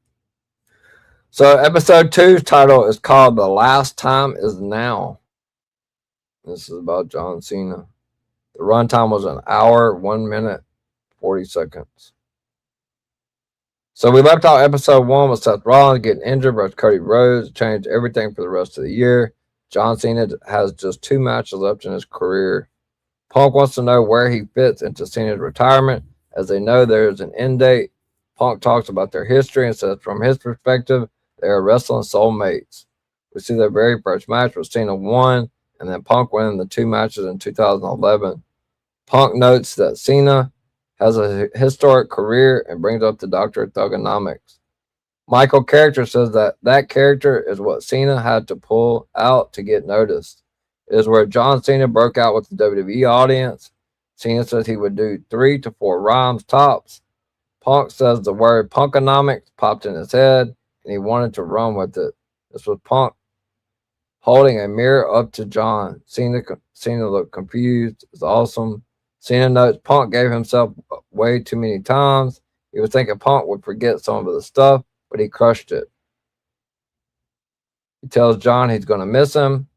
So episode 2's title is called The Last Time Is Now. This is about John Cena. The runtime was an hour, 1 minute, 40 seconds. So we left out episode 1 with Seth Rollins getting injured versus Cody Rhodes. Changed everything for the rest of the year. John Cena has just 2 matches left in his career. Punk wants to know where he fits into Cena's retirement, as they know there is an end date. Punk talks about their history and says from his perspective, they are wrestling soulmates. We see their very first match was Cena won, and then Punk winning the 2 matches in 2011. Punk notes that Cena has a historic career and brings up the Doctor of Thugonomics. Michael Character says that character is what Cena had to pull out to get noticed. It is where John Cena broke out with the WWE audience. Cena says he would do 3 to 4 rhymes tops. Punk says the word punkonomics popped in his head and he wanted to run with it. This was Punk holding a mirror up to John. Cena looked confused. It's awesome. Cena notes Punk gave himself way too many times. He was thinking Punk would forget some of the stuff, but he crushed it. He tells John he's going to miss him.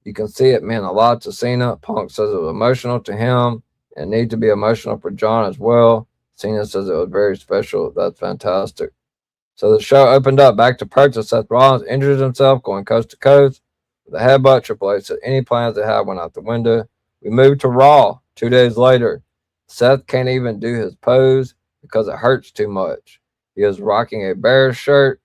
You can see it meant a lot to Cena. Punk says it was emotional to him and need to be emotional for John as well. Cena says it was very special. That's fantastic. So the show opened up back to purchase. Seth Rollins injured himself going coast to coast with a headbutt. Triple H said any plans they had went out the window. We moved to Raw 2 days later. Seth can't even do his pose because it hurts too much. He is rocking a Bears shirt.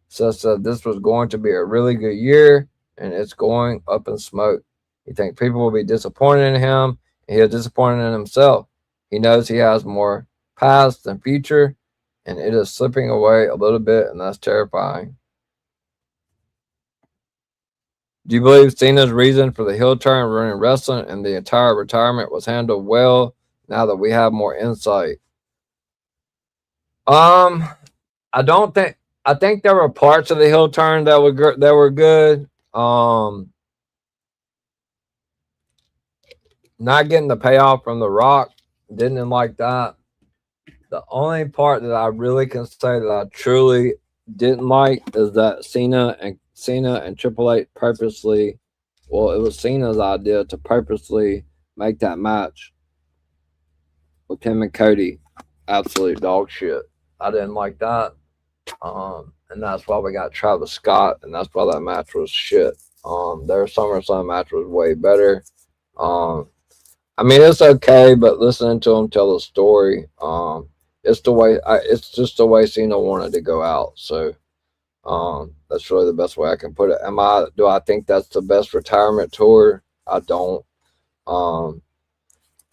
Seth said this was going to be a really good year, and it's going up in smoke. He thinks people will be disappointed in him, and he is disappointed in himself. He knows he has more past than future, and it is slipping away a little bit, and that's terrifying. Do you believe Cena's reason for the heel turn running wrestling and the entire retirement was handled well now that we have more insight? I don't think. I think there were parts of the heel turn that were good. Not getting the payoff from The Rock, didn't like that. The only part that I really can say that I truly didn't like is that Cena and Triple H purposely, well, it was Cena's idea to purposely make that match with him and Cody absolute dog shit. I didn't like that. And that's why we got Travis Scott, and that's why that match was shit. Their SummerSlam match was way better. I mean, it's okay, but listening to him tell the story, it's the way. It's just the way Cena wanted to go out. So, that's really the best way I can put it. Do I think that's the best retirement tour? I don't.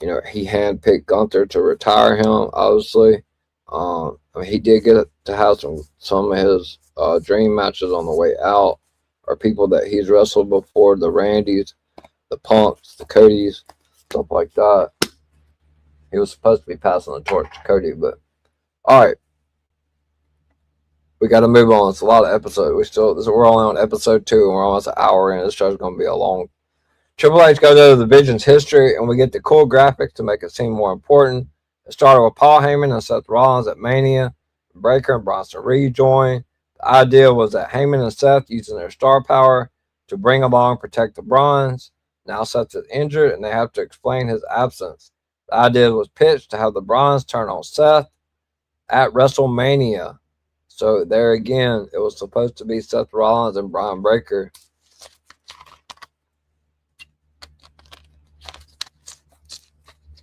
He handpicked Gunther to retire him. Obviously, I mean, he did get to have some of his dream matches on the way out, or people that he's wrestled before, the Randys, the Punks, the Codys, stuff like that. He was supposed to be passing the torch to Cody, but all right, we got to move on. It's a lot of episodes. We're only on episode 2, and we're almost an hour in. This show's going to be a long. Triple H goes over the Division's history, and we get the cool graphics to make it seem more important. It started with Paul Heyman and Seth Rollins at Mania. Breaker and Bronson Reed joined. The idea was that Heyman and Seth using their star power to bring along Protect the Bronze. Now Seth is injured, and they have to explain his absence. The idea was pitched to have the Bronze turn on Seth at WrestleMania. So there again, it was supposed to be Seth Rollins and Brian Breaker.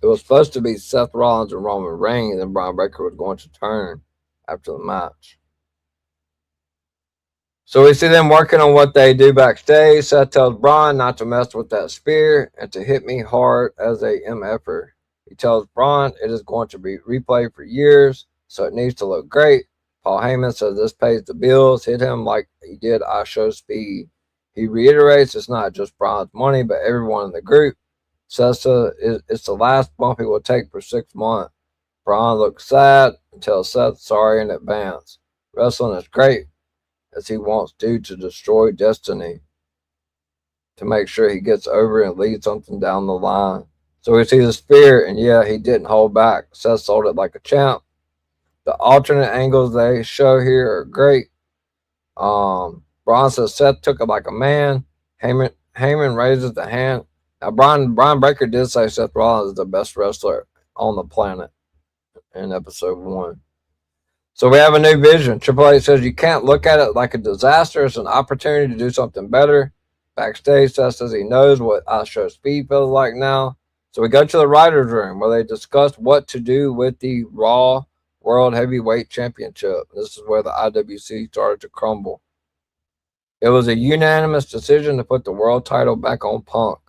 It was supposed to be Seth Rollins and Roman Reigns, and Brian Breaker was going to turn after the match. So we see them working on what they do backstage. Seth tells Braun not to mess with that spear and to hit me hard as a MFer. He tells Braun it is going to be replayed for years, so it needs to look great. Paul Heyman says this pays the bills. Hit him like he did I Show Speed. He reiterates it's not just Braun's money, but everyone in the group. Seth says it's the last bump he will take for 6 months. Braun looks sad and tells Seth sorry in advance. Wrestling is great, as he wants dude to destroy destiny to make sure he gets over and leads something down the line. So we see the spear, and yeah, he didn't hold back. Seth sold it like a champ. The alternate angles they show here are great. Braun says Seth took it like a man. Heyman raises the hand. Now, Brian Breaker did say Seth Rollins is the best wrestler on the planet in episode 1. So we have a new vision. Triple H says you can't look at it like a disaster. It's an opportunity to do something better. Backstage, Seth says he knows what I Show Speed feels like now. So we go to the writer's room where they discuss what to do with the Raw World Heavyweight Championship. This is where the IWC started to crumble. It was a unanimous decision to put the world title back on Punk.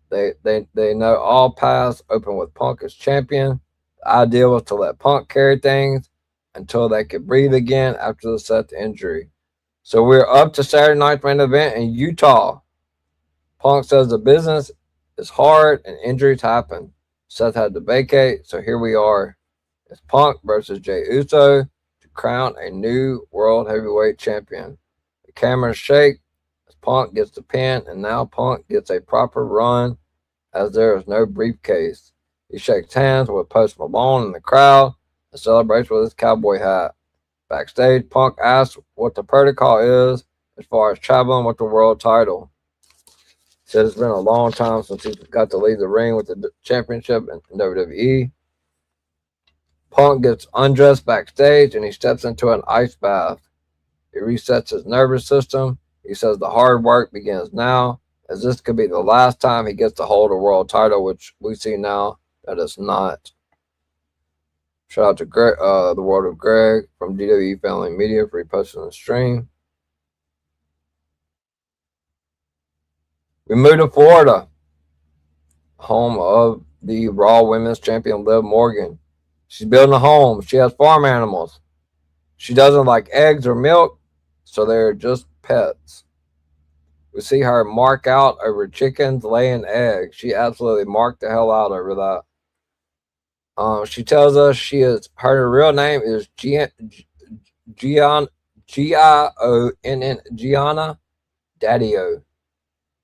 They know all paths open with Punk as champion. The idea was to let Punk carry things until they could breathe again after the Seth injury. So we're up to Saturday night's main event in Utah. Punk says the business is hard and injuries happen. Seth had to vacate, so here we are. It's Punk versus Jey Uso to crown a new World Heavyweight Champion. The cameras shake as Punk gets the pin, and now Punk gets a proper run as there is no briefcase. He shakes hands with Post Malone in the crowd and celebrates with his cowboy hat. Backstage, Punk asks what the protocol is as far as traveling with the world title. He says it's been a long time since he got to leave the ring with the championship in WWE. Punk gets undressed backstage and he steps into an ice bath. He resets his nervous system. He says the hard work begins now, as this could be the last time he gets to hold a world title, which we see now that it's not. Shout out to Greg, the World of Greg from DWE Family Media for reposting the stream. We move to Florida, home of the Raw Women's Champion Liv Morgan. She's building a home. She has farm animals. She doesn't like eggs or milk, so they're just pets. We see her mark out over chickens laying eggs. She absolutely marked the hell out over that. She tells us her real name is Gianna Daddio.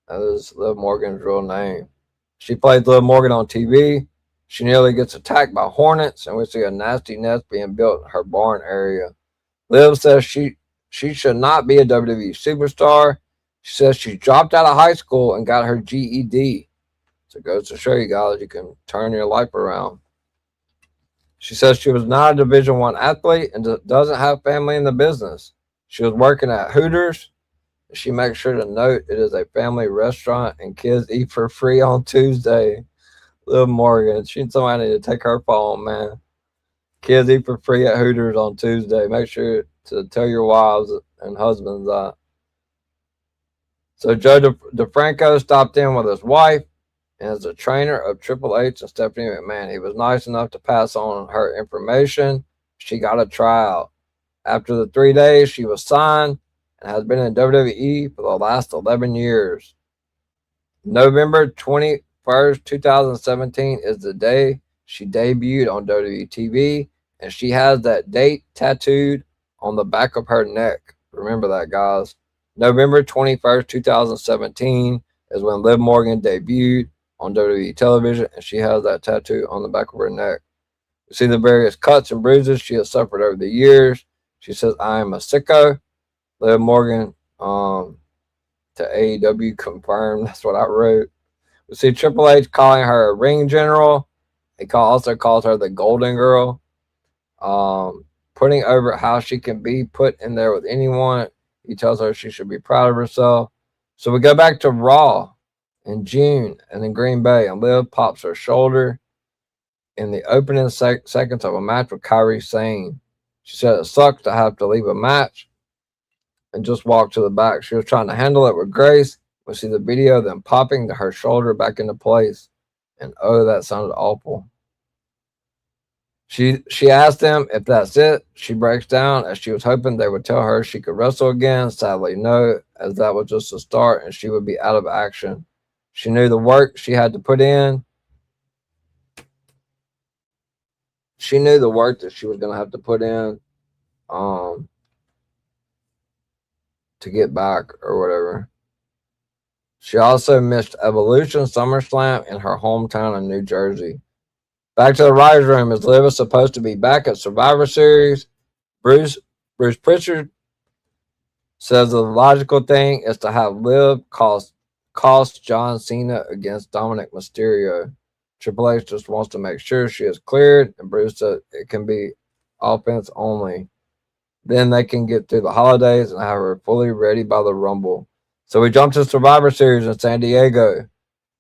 That is Liv Morgan's real name. She plays Liv Morgan on TV. She nearly gets attacked by hornets, and we see a nasty nest being built in her barn area. Liv says she should not be a WWE superstar. She says she dropped out of high school and got her GED. So it goes to show you guys you can turn your life around. She says she was not a Division I athlete and doesn't have family in the business. She was working at Hooters. She makes sure to note it is a family restaurant and kids eat for free on Tuesday. Liv Morgan, she needs somebody to take her phone, man. Kids eat for free at Hooters on Tuesday. Make sure to tell your wives and husbands that. So Joe DeFranco stopped in with his wife and is a trainer of Triple H and Stephanie McMahon. He was nice enough to pass on her information. She got a tryout. After the 3 days, she was signed and has been in WWE for the last 11 years. November 21st, 2017 is the day she debuted on WWE TV, and she has that date tattooed on the back of her neck. Remember that, guys. November 21st, 2017 is when Liv Morgan debuted on WWE television, and she has that tattoo on the back of her neck. You see the various cuts and bruises she has suffered over the years. She says, "I am a sicko." Liv Morgan to AEW confirmed. That's what I wrote. We see Triple H calling her a ring general. He also calls her the Golden Girl. Putting over how she can be put in there with anyone. He tells her she should be proud of herself. So we go back to Raw in June and in Green Bay, and Liv pops her shoulder in the opening seconds of a match with Kairi Sane. She said it sucks to have to leave a match and just walk to the back. She was trying to handle it with grace. We see the video, then popping her shoulder back into place. And oh, that sounded awful. She asked them if that's it. She breaks down as she was hoping they would tell her she could wrestle again. Sadly, no, as that was just a start and she would be out of action. She knew the work she had to put in. She knew the work that she was going to have to put in to get back or whatever. She also missed Evolution SummerSlam in her hometown in New Jersey. Back to the writer's room as Liv is supposed to be back at Survivor Series. Bruce Pritchard says the logical thing is to have Liv cost John Cena against Dominic Mysterio. Triple H just wants to make sure she is cleared, and Bruce said it can be offense only. Then they can get through the holidays and have her fully ready by the Rumble. So we jump to Survivor Series in San Diego.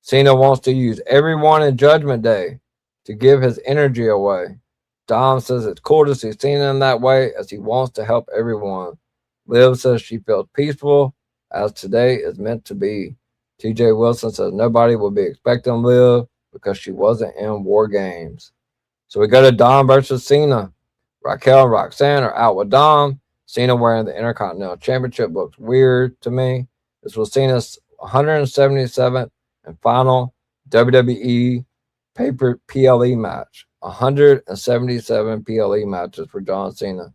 Cena wants to use everyone in Judgment Day to give his energy away. Dom says it's cool to see Cena in that way as he wants to help everyone. Liv says she feels peaceful as today is meant to be. TJ Wilson says nobody will be expecting Liv because she wasn't in War Games. So we go to Dom versus Cena. Raquel and Roxanne are out with Dom. Cena wearing the Intercontinental Championship looks weird to me. This was Cena's 177th and final WWE paper PLE match. 177 PLE matches for John Cena.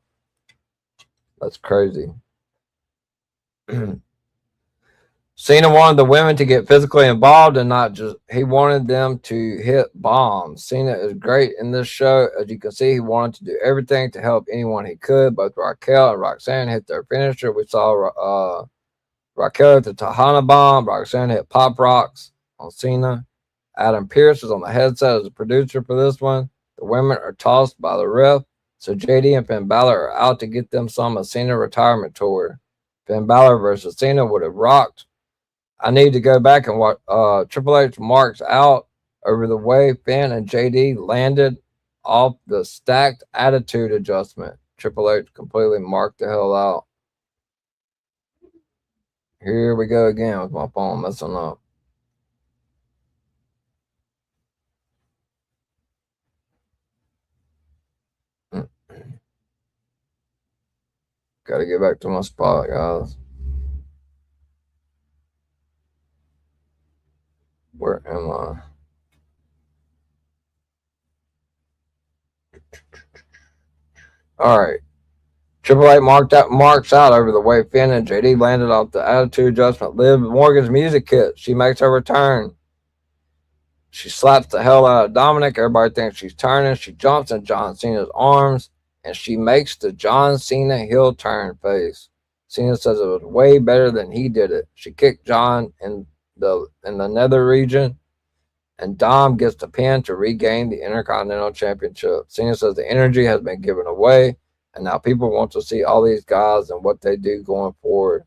That's crazy. Cena wanted the women to get physically involved and not just, he wanted them to hit bombs. Cena is great in this show. As you can see, he wanted to do everything to help anyone he could. Both Raquel and Roxanne hit their finisher. We saw Raquel hit the Tahana Bomb. Roxanne hit Pop Rocks on Cena. Adam Pearce is on the headset as a producer for this one. The women are tossed by the ref. So JD and Finn Balor are out to get them some of Cena retirement tour. Finn Balor versus Cena would have rocked. I need to go back and watch Triple H marks out over the way Finn and JD landed off the stacked attitude adjustment. Triple H completely marked the hell out. Here we go again with my phone messing up. Gotta get back to my spot, guys. Where am I? All right. Triple H marks out over the way Finn and JD landed off the attitude adjustment. Liv Morgan's music hit. She makes her return. She slaps the hell out of Dominic. Everybody thinks she's turning. She jumps in John Cena's arms, and she makes the John Cena heel turn face. Cena says it was way better than he did it. She kicked John in the nether region, and Dom gets the pin to regain the Intercontinental Championship. Cena says the energy has been given away, and now people want to see all these guys and what they do going forward.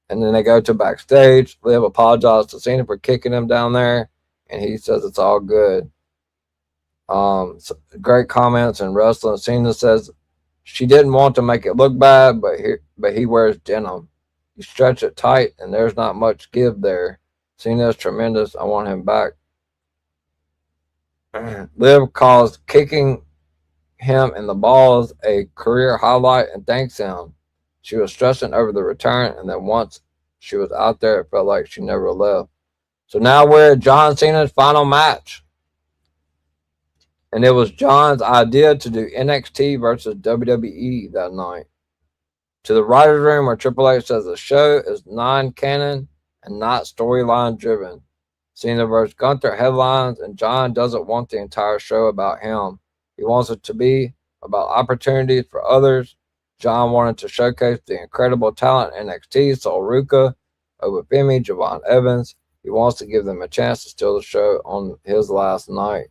And then they go to backstage. Liv apologizes to Cena for kicking him down there, and he says it's all good. So great comments in wrestling. Cena says she didn't want to make it look bad, but he wears denim. You stretch it tight, and there's not much give there. Cena's tremendous. I want him back. Liv calls kicking him in the balls a career highlight and thanks him. She was stressing over the return, and then once she was out there, it felt like she never left. So now we're at John Cena's final match. And it was John's idea to do NXT versus WWE that night. To the writer's room where Triple H says the show is non-canon and not storyline driven. Cena versus Gunther headlines, and John doesn't want the entire show about him. He wants it to be about opportunities for others. John wanted to showcase the incredible talent in NXT, Sol Ruca, Obafemi, Javon Evans. He wants to give them a chance to steal the show on his last night.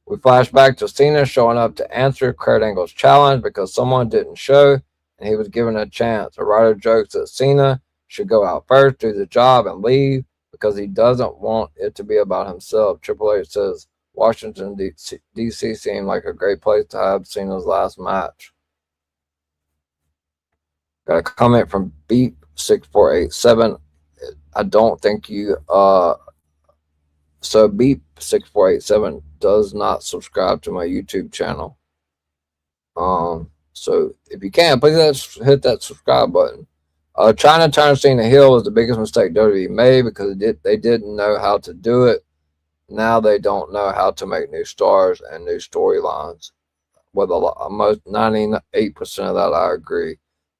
We flash back to Cena showing up to answer Kurt Angle's challenge because someone didn't show and he was given a chance. A writer jokes that Cena should go out first, do the job, and leave because he doesn't want it to be about himself. Triple H says Washington, D.C. seemed like a great place to have Cena's last match. Got a comment from Beep6487. I don't think you so Beep6487 does not subscribe to my YouTube channel. So if you can, please hit that subscribe button. Trying to turn Cena heel was the biggest mistake WWE made because they didn't know how to do it. Now they don't know how to make new stars and new storylines. With most 98% of that, I agree.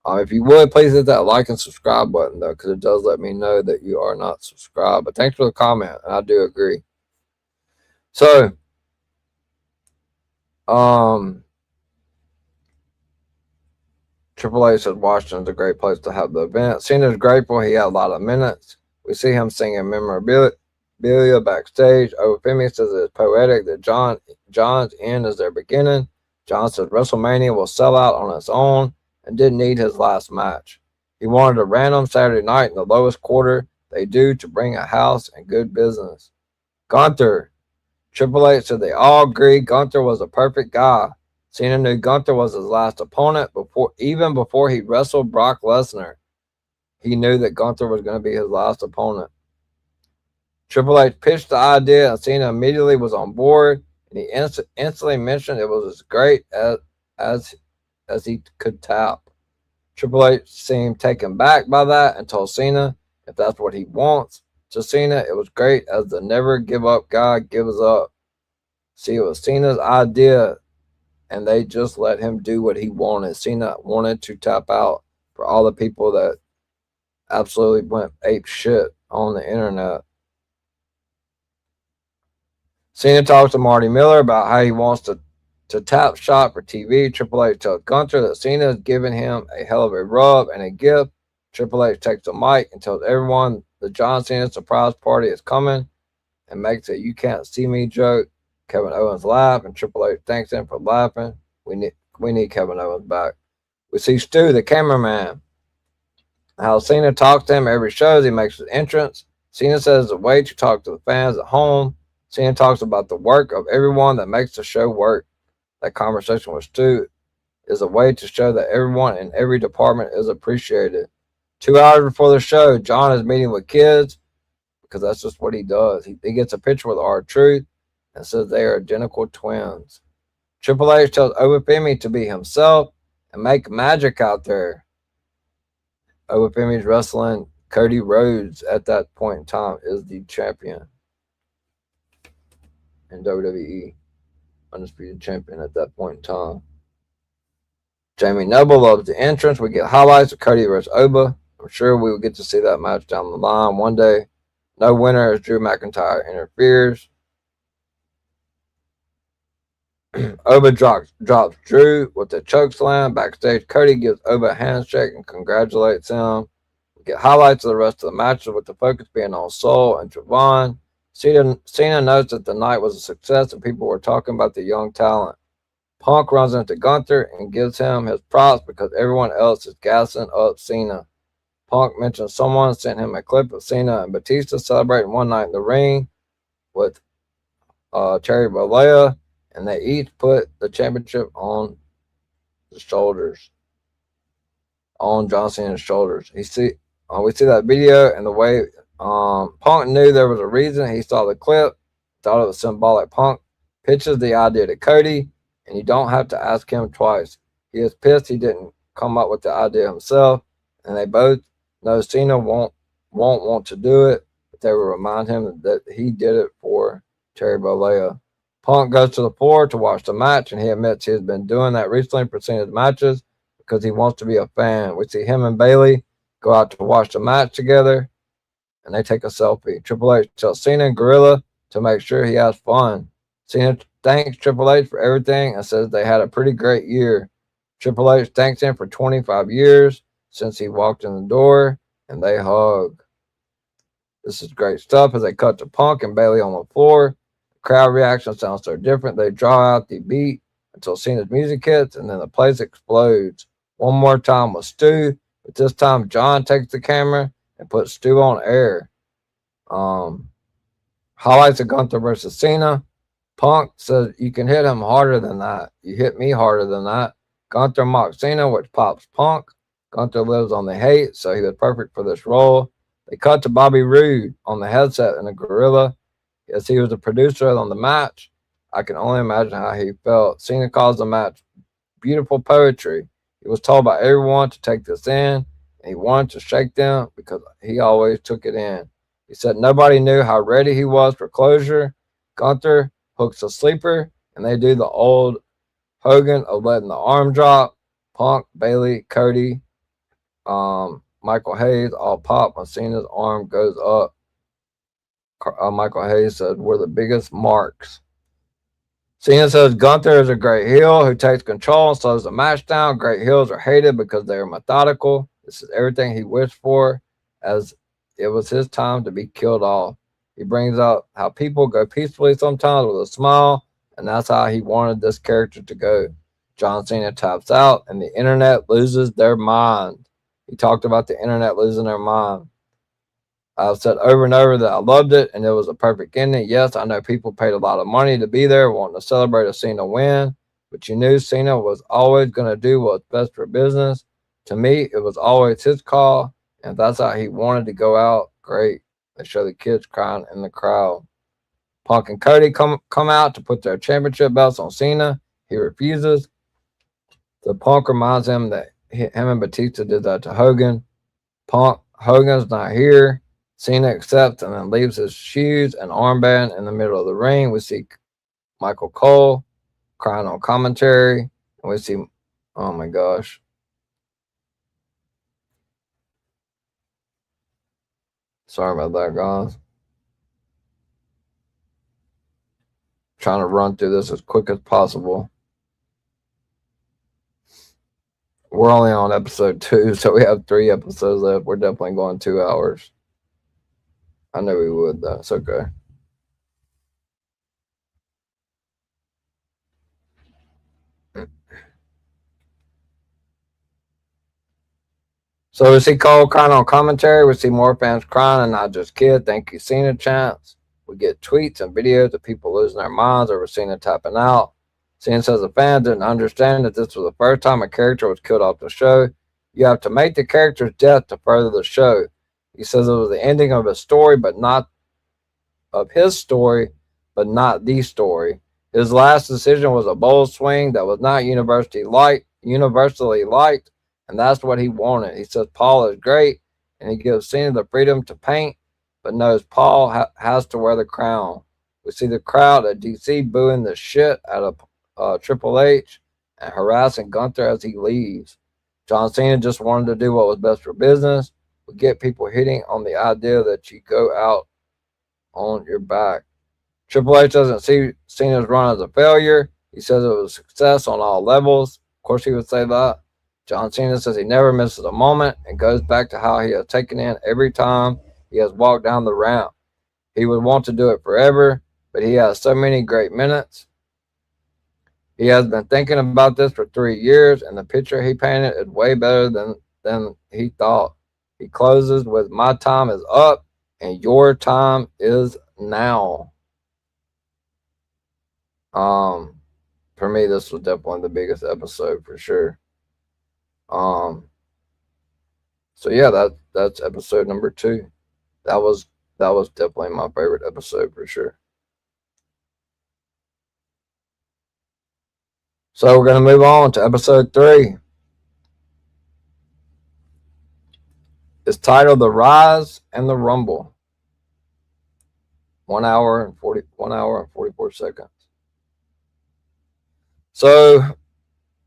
If you would, please hit that like and subscribe button, though, because it does let me know that you are not subscribed. But thanks for the comment, and I do agree. So, Triple H says Washington's a great place to have the event. Cena's grateful he had a lot of minutes. We see him singing memorabilia backstage. Obafemi says it's poetic that John's end is their beginning. John says WrestleMania will sell out on its own and didn't need his last match. He wanted a random Saturday night in the lowest quarter they do to bring a house and good business. Gunther, Triple H said they all agreed Gunther was a perfect guy. Cena knew Gunther was his last opponent even before he wrestled Brock Lesnar. He knew that Gunther was going to be his last opponent. Triple H pitched the idea, and Cena immediately was on board, and he instantly mentioned it was as great as he could tap. Triple H seemed taken back by that and told Cena if that's what he wants. To Cena, it was great as the never give up guy gives up. See, it was Cena's idea, and they just let him do what he wanted. Cena wanted to tap out for all the people that absolutely went ape shit on the internet. Cena talks to Marty Miller about how he wants to tap shot for TV. Triple H tells Gunther that Cena is giving him a hell of a rub and a gift. Triple H takes the mic and tells everyone the John Cena surprise party is coming and makes a "you can't see me" joke. Kevin Owens laughs, and Triple H thanks him for laughing. We need Kevin Owens back. We see Stu, the cameraman. How Cena talks to him every show as he makes his entrance. Cena says it's a way to talk to the fans at home. Cena talks about the work of everyone that makes the show work. That conversation with Stu is a way to show that everyone in every department is appreciated. 2 hours before the show, John is meeting with kids because that's just what he does. He gets a picture with R-Truth and says they are identical twins. Triple H tells Obafemi to be himself and make magic out there. Obafemi's wrestling Cody Rhodes at that point in time is the champion in WWE. Undisputed champion at that point in time. Jamie Noble loves the entrance. We get highlights of Cody versus Oba. I'm sure we will get to see that match down the line one day. No winner as Drew McIntyre interferes. Oba drops Drew with a choke slam. Backstage, Cody gives Oba a handshake and congratulates him. We get highlights of the rest of the matches with the focus being on Soul and Javon. Cena notes that the night was a success and people were talking about the young talent. Punk runs into Gunther and gives him his props because everyone else is gassing up Cena. Punk mentions someone sent him a clip of Cena and Batista celebrating one night in the ring with Terry Bollea, and they each put the championship on the shoulders, on John Cena's shoulders. We see that video, and the way Punk knew there was a reason. He saw the clip, thought it was symbolic. Punk pitches the idea to Cody, and you don't have to ask him twice. He is pissed he didn't come up with the idea himself, and they both know Cena won't want to do it, but they will remind him that he did it for Terry Bollea. Punk goes to the floor to watch the match, and he admits he has been doing that recently for Cena's matches because he wants to be a fan. We see him and Bayley go out to watch the match together, and they take a selfie. Triple H tells Cena and Gorilla to make sure he has fun. Cena thanks Triple H for everything and says they had a pretty great year. Triple H thanks him for 25 years since he walked in the door, and they hug. This is great stuff as they cut to Punk and Bayley on the floor. The crowd reaction sounds so different. They draw out the beat until Cena's music hits, and then the place explodes. One more time with Stu, but this time John takes the camera and puts Stu on air. Highlights of Gunther versus Cena. Punk says, "You can hit him harder than that. You hit me harder than that." Gunther mocks Cena, which pops Punk. Gunther lives on the hate, so he was perfect for this role. They cut to Bobby Roode on the headset in a gorilla. As he was the producer on the match, I can only imagine how he felt. Cena calls the match beautiful poetry. He was told by everyone to take this in, and he wanted to shake them because he always took it in. He said nobody knew how ready he was for closure. Gunther hooks a sleeper, and they do the old Hogan of letting the arm drop. Punk, Bayley, Cody, Michael Hayes all pop when Cena's arm goes up. Michael Hayes said, "We're the biggest marks." Cena says Gunther is a great heel who takes control and slows the match down. Great heels are hated because they are methodical. This is everything he wished for, as it was his time to be killed off. He brings up how people go peacefully sometimes with a smile, and that's how he wanted this character to go. John Cena taps out, and the internet loses their mind. He talked about the internet losing their mind. I've said over and over that I loved it and it was a perfect ending. Yes, I know people paid a lot of money to be there, wanting to celebrate a Cena win, but you knew Cena was always going to do what's best for business. To me, it was always his call, and if that's how he wanted to go out, great. They show the kids crying in the crowd. Punk and Cody come out to put their championship belts on Cena. He refuses. The Punk reminds him that him and Batista did that to Hogan. Hogan's not here. Cena accepts and then leaves his shoes and armband in the middle of the ring. We see Michael Cole crying on commentary. And we see, oh my gosh. Sorry about that, guys. Trying to run through this as quick as possible. We're only on episode 2, so we have 3 episodes left. We're definitely going 2 hours. I know we would, though. It's okay. So we see Cole crying on commentary. We see more fans crying and not just kids. Thank you, Cena chants. We get tweets and videos of people losing their minds over Cena tapping out. Cena says the fans didn't understand that this was the first time a character was killed off the show. You have to make the character's death to further the show. He says it was the ending of his story, but not of his story, but not the story. His last decision was a bold swing that was not universally liked, and that's what he wanted. He says Paul is great, and he gives Cena the freedom to paint, but knows Paul has to wear the crown. We see the crowd at DC booing the shit out of Triple H and harassing Gunther as he leaves. John Cena just wanted to do what was best for business. We get people hitting on the idea that you go out on your back. Triple H doesn't see Cena's run as a failure. He says it was a success on all levels. Of course, he would say that. John Cena says he never misses a moment and goes back to how he has taken in every time he has walked down the ramp. He would want to do it forever, but he has so many great minutes. He has been thinking about this for 3 years, and the picture he painted is way better than he thought. He closes with, "My time is up, and your time is now." For me, this was definitely the biggest episode for sure. So yeah, that's episode number 2. That was definitely my favorite episode for sure. So we're going to move on to episode 3. It's titled The Rise and the Rumble. 1 hour and 44 seconds. So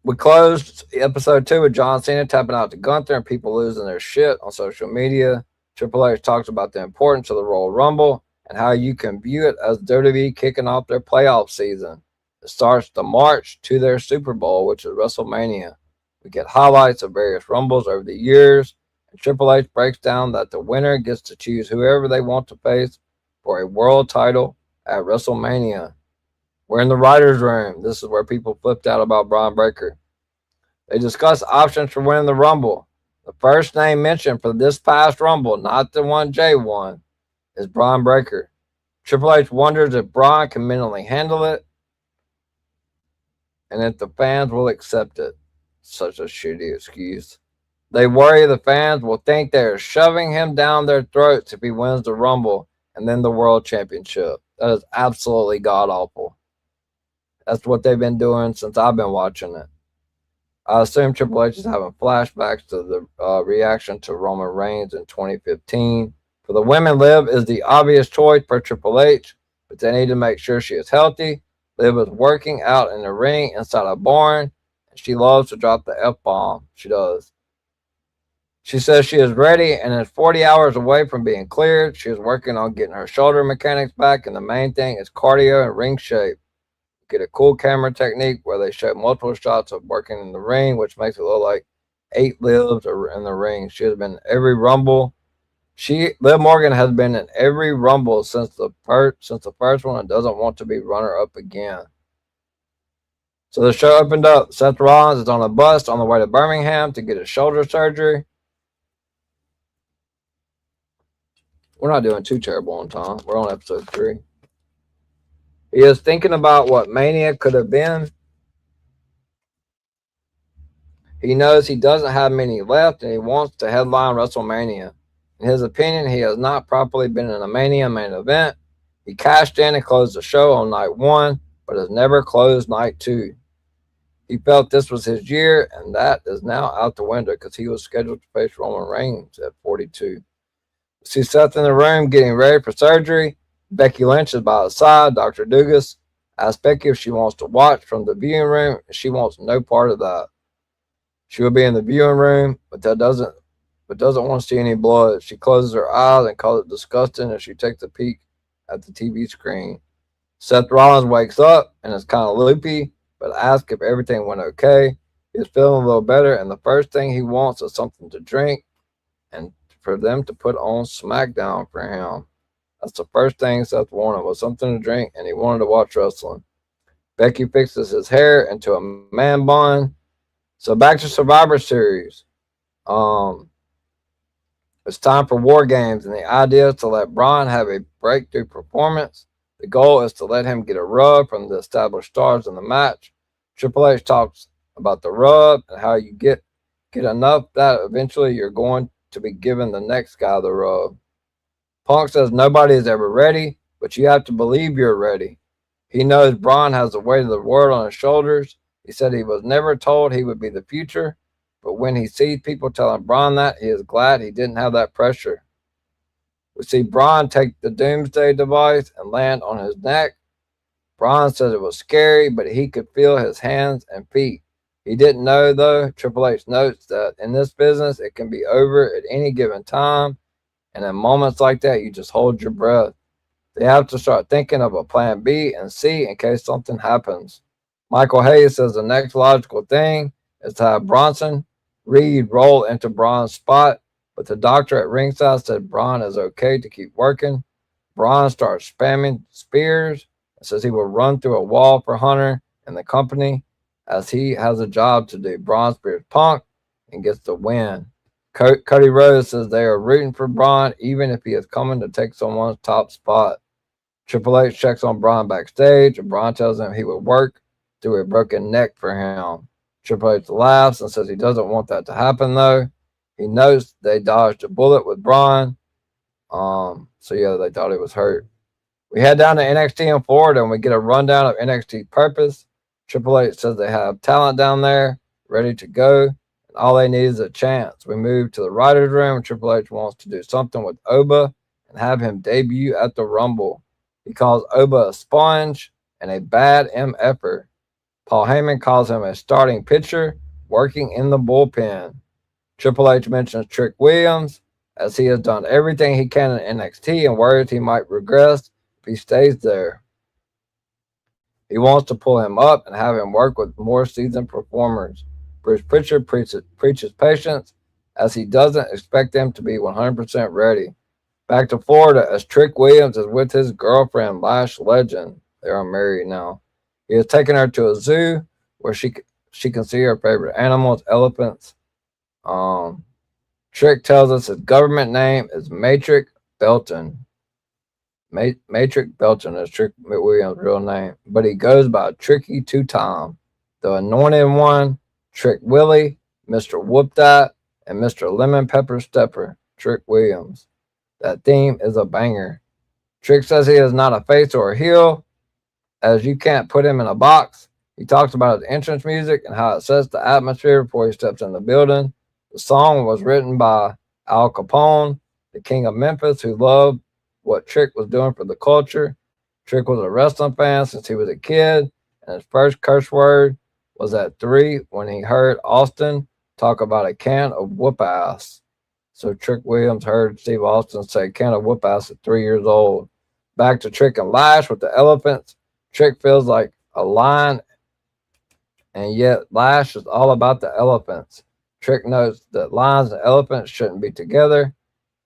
we closed episode 2 with John Cena tapping out to Gunther and people losing their shit on social media. Triple H talks about the importance of the Royal Rumble and how you can view it as WWE kicking off their playoff season. It starts the march to their Super Bowl, which is WrestleMania. We get highlights of various Rumbles over the years, and Triple H breaks down that the winner gets to choose whoever they want to face for a world title at WrestleMania. We're in the writer's room. This is where people flipped out about Bron Breakker. They discuss options for winning the Rumble. The first name mentioned for this past Rumble, not the one Jay won, is Bron Breakker. Triple H wonders if Bron can mentally handle it and if the fans will accept it. Such a shitty excuse. They worry the fans will think they are shoving him down their throats if he wins the Rumble and then the World Championship. That is absolutely god-awful. That's what they've been doing since I've been watching it. I assume Triple H is having flashbacks to the reaction to Roman Reigns in 2015. For the women, Liv is the obvious choice for Triple H, but they need to make sure she is healthy. Liv is working out in the ring inside a barn, and she loves to drop the F-bomb. She does. She says she is ready and is 40 hours away from being cleared. She is working on getting her shoulder mechanics back, and the main thing is cardio and ring shape. Get a cool camera technique where they show multiple shots of working in the ring, which makes it look like 8 Livs are in the ring. She has been in every Rumble. Liv Morgan has been in every Rumble since the first one and doesn't want to be runner-up again. So the show opened up. Seth Rollins is on a bus on the way to Birmingham to get his shoulder surgery. We're not doing too terrible on time. We're on episode 3. He is thinking about what Mania could have been. He knows he doesn't have many left, and he wants to headline WrestleMania. In his opinion, he has not properly been in a Mania main event. He cashed in and closed the show on night 1, but has never closed night 2. He felt this was his year, and that is now out the window because he was scheduled to face Roman Reigns at 42. See Seth in the room getting ready for surgery. Becky Lynch is by his side. Dr. Dugas asks Becky if she wants to watch from the viewing room, and she wants no part of that. She will be in the viewing room, but doesn't want to see any blood. She closes her eyes and calls it disgusting as she takes a peek at the TV screen. Seth Rollins wakes up and is kind of loopy, but asks if everything went okay. He's feeling a little better, and the first thing he wants is something to drink and for them to put on SmackDown for him. That's the first thing Seth wanted, was something to drink, and he wanted to watch wrestling. Becky fixes his hair into a man bun. So back to Survivor Series. It's time for War Games, and the idea is to let Braun have a breakthrough performance. The goal is to let him get a rub from the established stars in the match. Triple H talks about the rub and how you get enough that eventually you're going to be giving the next guy the rub. Punk says nobody is ever ready, but you have to believe you're ready. He knows Braun has the weight of the world on his shoulders. He said he was never told he would be the future, but when he sees people telling Braun that, he is glad he didn't have that pressure. We see Braun take the Doomsday device and land on his neck. Braun says it was scary, but he could feel his hands and feet. He didn't know, though. Triple H notes that in this business, it can be over at any given time, and in moments like that, you just hold your breath. They have to start thinking of a plan B and C in case something happens. Michael Hayes says the next logical thing is to have Bronson Reed roll into Braun's spot, but the doctor at ringside said Braun is okay to keep working. Braun starts spamming spears and says he will run through a wall for Hunter and the company as he has a job to do. Braun spears Punk and gets the win. Cody Rhodes says they are rooting for Braun even if he is coming to take someone's top spot. Triple H checks on Braun backstage, and Braun tells him he would work through a broken neck for him. Triple H laughs and says he doesn't want that to happen, though. He knows they dodged a bullet with Braun. So yeah, they thought he was hurt. We head down to NXT in Florida, and we get a rundown of NXT Purpose. Triple H says they have talent down there, ready to go, and all they need is a chance. We move to the writer's room, and Triple H wants to do something with Oba and have him debut at the Rumble. He calls Oba a sponge and a bad MFer. Paul Heyman calls him a starting pitcher working in the bullpen. Triple H mentions Trick Williams as he has done everything he can in NXT and worries he might regress if he stays there. He wants to pull him up and have him work with more seasoned performers. Bruce Pritchard preaches patience as he doesn't expect them to be 100% ready. Back to Florida as Trick Williams is with his girlfriend, Lash Legend. They are married now. He has taken her to a zoo where she can see her favorite animals, elephants. Trick tells us his government name is Matrix Belton. Matrix Belton is Trick Williams' real name, but he goes by Tricky 2-time. The Anointed One, Trick Willie, Mr. Whoop That, and Mr. Lemon Pepper Stepper, Trick Williams. That theme is a banger. Trick says he is not a face or a heel, as you can't put him in a box. He talks about his entrance music and how it sets the atmosphere before he steps in the building. The song was written by Al Capone, the king of Memphis, who loved what Trick was doing for the culture. Trick was a wrestling fan since he was a kid, and his first curse word was at 3 when he heard Austin talk about a can of whoop ass. So Trick Williams heard Steve Austin say can of whoop ass at 3 years old. Back to Trick and Lash with the elephants. Trick feels like a lion, and yet Lash is all about the elephants. Trick notes that lions and elephants shouldn't be together.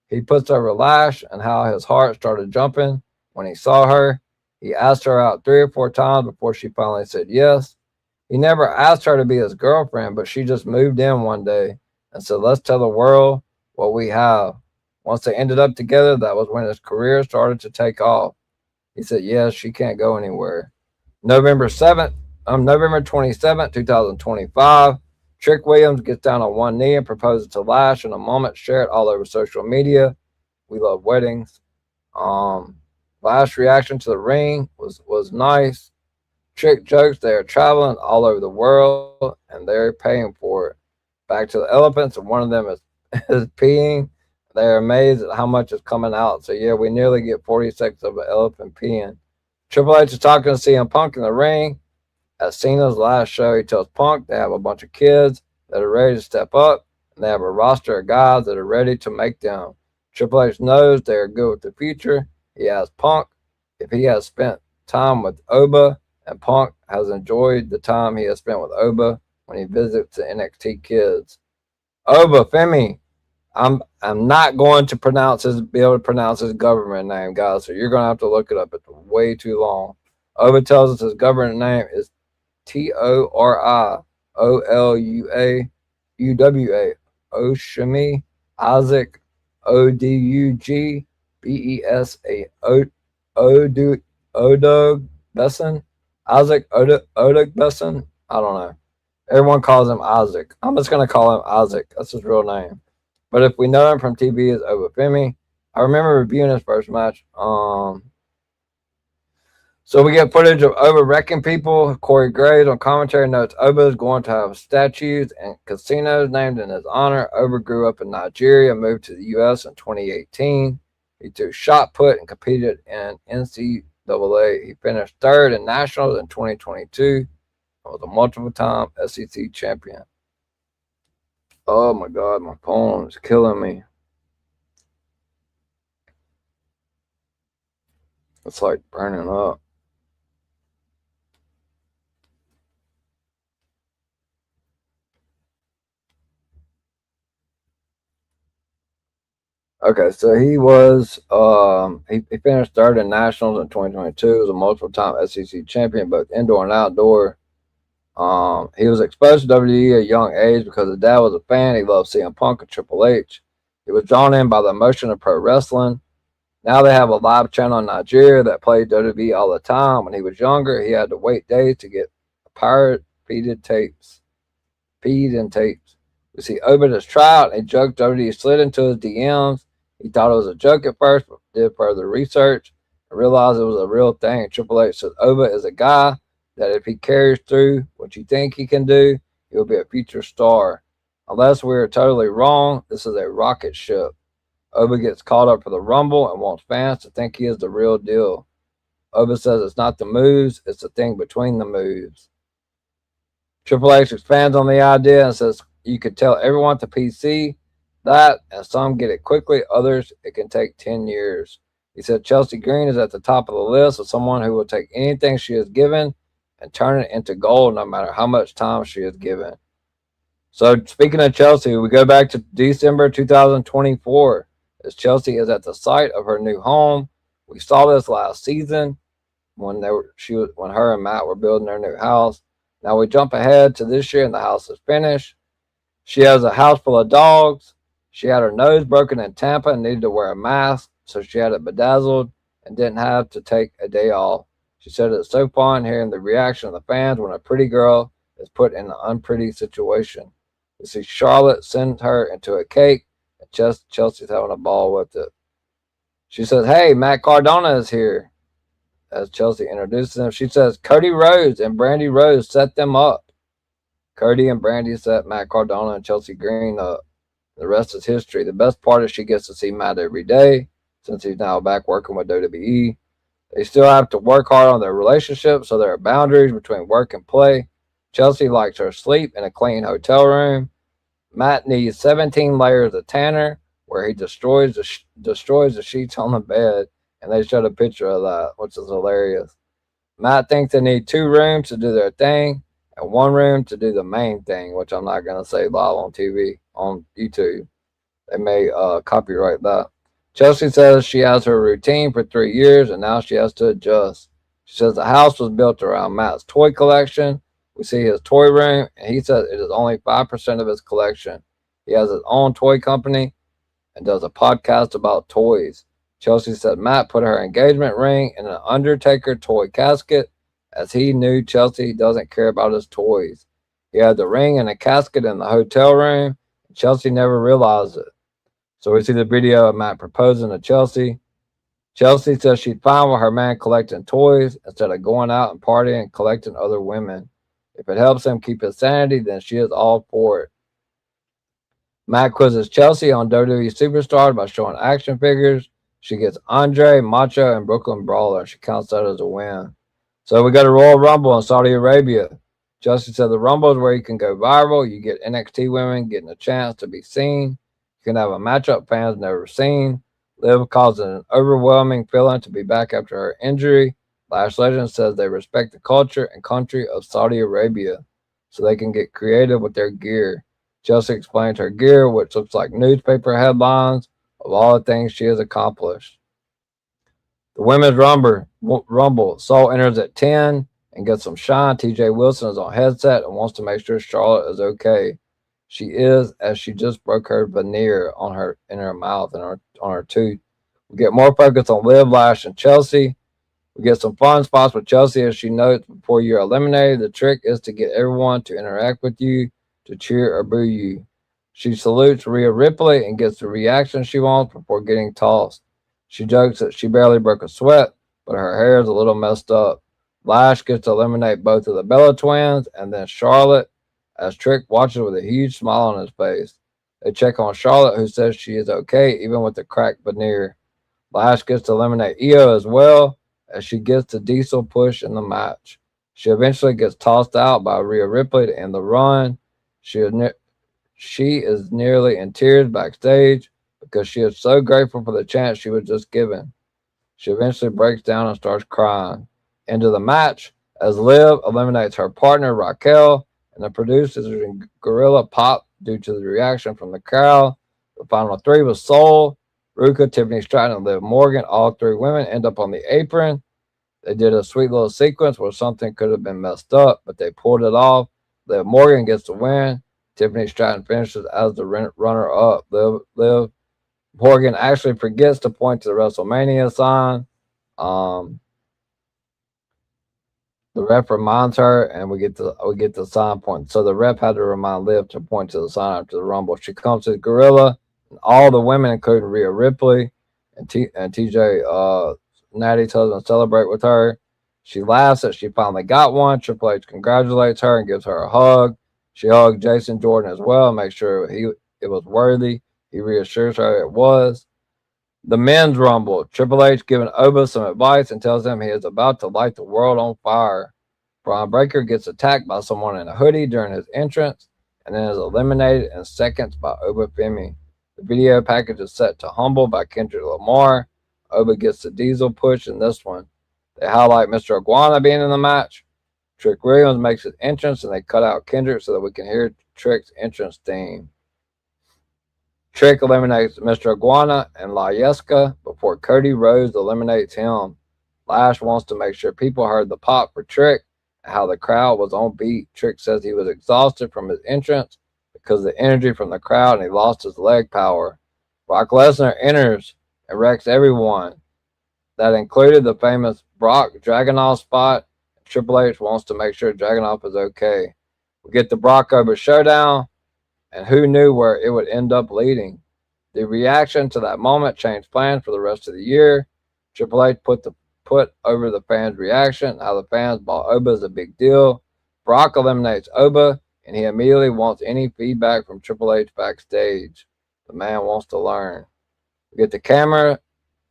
He puts over Lash and how his heart started jumping when he saw her. He asked her out 3 or 4 times before she finally said yes. He never asked her to be his girlfriend, but she just moved in one day and said, let's tell the world what we have. Once they ended up together, that was when his career started to take off. He said, yes, she can't go anywhere. November 27th, 2025, Trick Williams gets down on one knee and proposes to Lash in a moment shared all over social media. We love weddings. Lash reaction to the ring was nice. Trick jokes they are traveling all over the world and they're paying for it. Back to the elephants, and one of them is peeing. They're amazed at how much is coming out. So yeah, we nearly get 40 seconds of an elephant peeing. Triple H is talking to CM Punk in the ring. At Cena's last show, he tells Punk they have a bunch of kids that are ready to step up, and they have a roster of guys that are ready to make them. Triple H knows they are good with the future. He asks Punk if he has spent time with Oba, and Punk has enjoyed the time he has spent with Oba when he visits the NXT kids. Oba Femi. I'm not going to be able to pronounce his government name, guys. So you're gonna have to look it up. It's way too long. Oba tells us his government name is Torioluwa Oshimi Isaac Odug Besa Odug Besson. Isaac Odug Besson. I don't know. Everyone calls him Isaac. I'm just gonna call him Isaac. That's his real name. But if we know him from TV as Obafemi, I remember reviewing his first match. So we get footage of Oba wrecking people. Corey Graves on commentary notes Oba is going to have statues and casinos named in his honor. Oba grew up in Nigeria, moved to the U.S. in 2018. He threw shot put and competed in NCAA. He finished third in nationals in 2022 and was a multiple-time SEC champion. Oh my God, my phone is killing me. It's like burning up. Okay, so he was he finished third in nationals in 2022. Was a multiple-time SEC champion, both indoor and outdoor. He was exposed to WWE at a young age because his dad was a fan. He loved CM Punk and Triple H. He was drawn in by the emotion of pro wrestling. Now they have a live channel in Nigeria that played WWE all the time. When he was younger, he had to wait days to get pirate-feeded tapes. We see Oba just try out. A joke WWE slid into his DMs. He thought it was a joke at first, but did further research and realized it was a real thing. Triple H said Oba is a guy that if he carries through what you think he can do, he'll be a future star. Unless we're totally wrong, this is a rocket ship. Oba gets caught up for the Rumble and wants fans to think he is the real deal. Oba says it's not the moves, it's the thing between the moves. Triple H expands on the idea and says you could tell everyone at the PC that, and some get it quickly, others it can take 10 years. He said Chelsea Green is at the top of the list of someone who will take anything she is given and turn it into gold no matter how much time she is given. So speaking of Chelsea, we go back to December 2024 as Chelsea is at the site of her new home. We saw this last season when her and Matt were building their new house. Now we jump ahead to this year and the house is finished. She has a house full of dogs. She had her nose broken in Tampa and needed to wear a mask, so she had it bedazzled and didn't have to take a day off. She said it's so fun hearing the reaction of the fans when a pretty girl is put in an unpretty situation. We see Charlotte send her into a cake, and Chelsea's having a ball with it. She says, hey, Matt Cardona is here. As Chelsea introduces him, she says, Cody Rhodes and Brandy Rose set them up. Cody and Brandy set Matt Cardona and Chelsea Green up. The rest is history. The best part is she gets to see Matt every day since he's now back working with WWE. They still have to work hard on their relationship, so there are boundaries between work and play. Chelsea likes her sleep in a clean hotel room. Matt needs 17 layers of tanner, where he destroys the sheets on the bed, and they showed a picture of that, which is hilarious. Matt thinks they need 2 rooms to do their thing and 1 room to do the main thing, which I'm not going to say live on TV, on YouTube. They may copyright that. Chelsea says she has her routine for 3 years and now she has to adjust. She says the house was built around Matt's toy collection. We see his toy room, and he says it is only 5% of his collection. He has his own toy company, and does a podcast about toys. Chelsea said Matt put her engagement ring in an Undertaker toy casket as he knew Chelsea doesn't care about his toys. He had the ring in a casket in the hotel room, and Chelsea never realized it. So we see the video of Matt proposing to Chelsea. Chelsea says she'd fine with her man collecting toys instead of going out and partying and collecting other women. If it helps him keep his sanity, then she is all for it. Matt quizzes Chelsea on WWE Superstar by showing action figures. She gets Andre, Macho, and Brooklyn Brawler, and she counts that as a win. So we got a Royal Rumble in Saudi Arabia. Chelsea said the Rumble is where you can go viral. You get NXT women getting a chance to be seen. You can have a matchup fans never seen. Liv caused an overwhelming feeling to be back after her injury. Lash Legend says they respect the culture and country of Saudi Arabia, so they can get creative with their gear. Chelsea explained her gear, which looks like newspaper headlines of all the things she has accomplished. The Women's Rumble. Saul enters at 10 and gets some shine. TJ Wilson is on headset and wants to make sure Charlotte is okay. She is, as she just broke her veneer in her mouth and on her tooth. We get more focus on Liv, Lash, and Chelsea. We get some fun spots with Chelsea as she notes before you're eliminated, the trick is to get everyone to interact with you, to cheer or boo you. She salutes Rhea Ripley and gets the reaction she wants before getting tossed. She jokes that she barely broke a sweat, but her hair is a little messed up. Lash gets to eliminate both of the Bella twins and then Charlotte, as Trick watches with a huge smile on his face. They check on Charlotte, who says she is okay even with the cracked veneer. Lash gets to eliminate Io as well, as she gets the Diesel push in the match. She eventually gets tossed out by Rhea Ripley to end the run. She is nearly in tears backstage because she is so grateful for the chance she was just given. She eventually breaks down and starts crying. Into the match, as Liv eliminates her partner Raquel, and the producers and Gorilla pop due to the reaction from the crowd. The final three was Soul, Ruka, Tiffany Stratton, and Liv Morgan. All three women end up on the apron. They did a sweet little sequence where something could have been messed up, but they pulled it off. Liv Morgan gets the win. Tiffany Stratton finishes as the runner-up. Liv Morgan actually forgets to point to the WrestleMania sign. The ref reminds her, and we get the sign point. So the ref had to remind Liv to point to the sign after the Rumble. She comes to the Gorilla, and all the women, including Rhea Ripley and TJ Natty, tells them to celebrate with her. She laughs that she finally got one. Triple H congratulates her and gives her a hug. She hugs Jason Jordan as well and makes sure it was worthy. He reassures her it was. The Men's Rumble. Triple H giving Oba some advice and tells him he is about to light the world on fire. Braun Breaker gets attacked by someone in a hoodie during his entrance and then is eliminated in seconds by Oba Femi. The video package is set to Humble by Kendrick Lamar. Oba gets the Diesel push in this one. They highlight Mr. Iguana being in the match. Trick Williams makes his entrance and they cut out Kendrick so that we can hear Trick's entrance theme. Trick eliminates Mr. Iguana and La Yesca before Cody Rhodes eliminates him. Lash wants to make sure people heard the pop for Trick and how the crowd was on beat. Trick says he was exhausted from his entrance because of the energy from the crowd and he lost his leg power. Brock Lesnar enters and wrecks everyone. That included the famous Brock Dragunov spot. Triple H wants to make sure Dragunov is okay. We get the Brock over showdown, and who knew where it would end up leading? The reaction to that moment changed plans for the rest of the year. Triple H put over the fans' reaction. How the fans bought Oba is a big deal. Brock eliminates Oba, and he immediately wants any feedback from Triple H backstage. The man wants to learn. We get the camera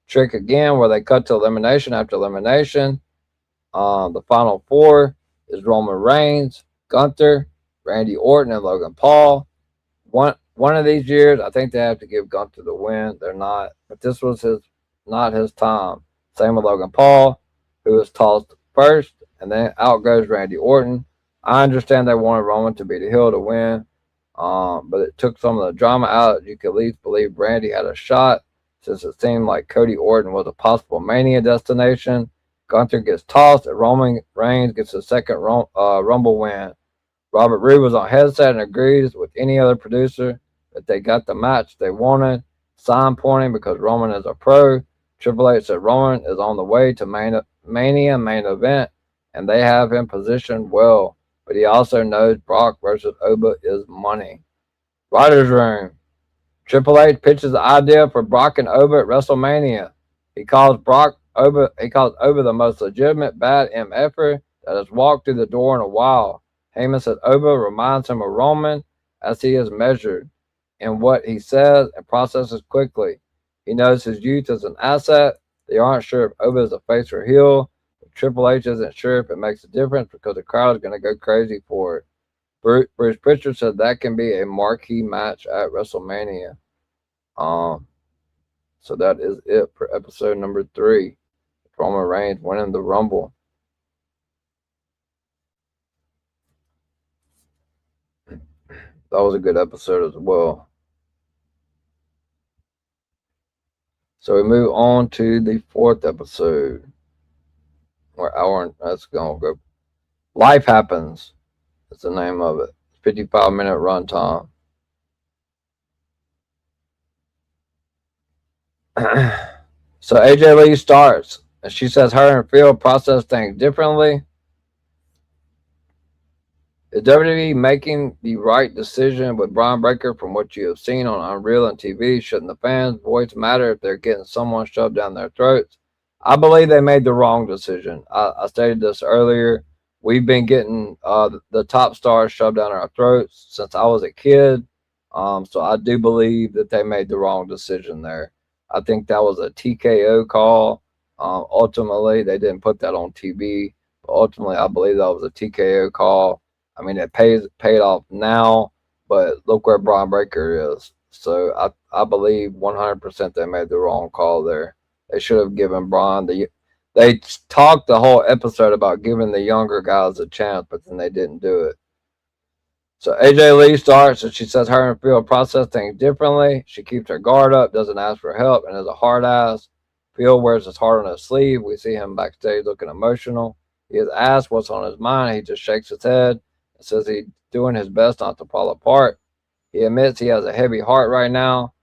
trick again where they cut to elimination after elimination. The final four is Roman Reigns, Gunther, Randy Orton, and Logan Paul. One of these years, I think they have to give Gunther the win. They're not, but this was not his time. Same with Logan Paul, who was tossed first, and then out goes Randy Orton. I understand they wanted Roman to be the heel to win, but it took some of the drama out. You could at least believe Randy had a shot, since it seemed like Cody Orton was a possible Mania destination. Gunther gets tossed, and Roman Reigns gets his second Rumble win. Robert Roode was on headset and agrees with any other producer that they got the match they wanted. sign pointing because Roman is a pro. Triple H said Roman is on the way to Mania main event, and they have him positioned well. But he also knows Brock versus Oba is money. Writer's Room. Triple H pitches the idea for Brock and Oba at WrestleMania. He calls Oba the most legitimate bad MFer that has walked through the door in a while. Heyman said Oba reminds him of Roman as he is measured in what he says and processes quickly. He knows his youth is an asset. They aren't sure if Oba is a face or heel. But Triple H isn't sure if it makes a difference because the crowd is going to go crazy for it. Bruce Prichard said that can be a marquee match at WrestleMania. So that is it for episode number 3. Roman Reigns winning the Rumble. That was a good episode as well. So we move on to the 4th episode. That's going to go. Life Happens. That's the name of it. 55-minute runtime. So AJ Lee starts, and she says her and Phil process things differently. Is WWE making the right decision with Bron Breakker from what you have seen on Unreal and TV? Shouldn't the fans' voice matter if they're getting someone shoved down their throats? I believe they made the wrong decision. I stated this earlier. We've been getting the top stars shoved down our throats since I was a kid. So I do believe that they made the wrong decision there. I think that was a TKO call. Ultimately, they didn't put that on TV. But ultimately, I believe that was a TKO call. I mean, it paid off now, but look where Bron Breakker is. So I believe 100% they made the wrong call there. They should have given Bron they talked the whole episode about giving the younger guys a chance, but then they didn't do it. So AJ Lee starts, and she says her and Phil process things differently. She keeps her guard up, doesn't ask for help, and is a hard ass. Phil wears his heart on his sleeve. We see him backstage looking emotional. He is asked what's on his mind. He just shakes his head and says he's doing his best not to fall apart. He admits he has a heavy heart right now.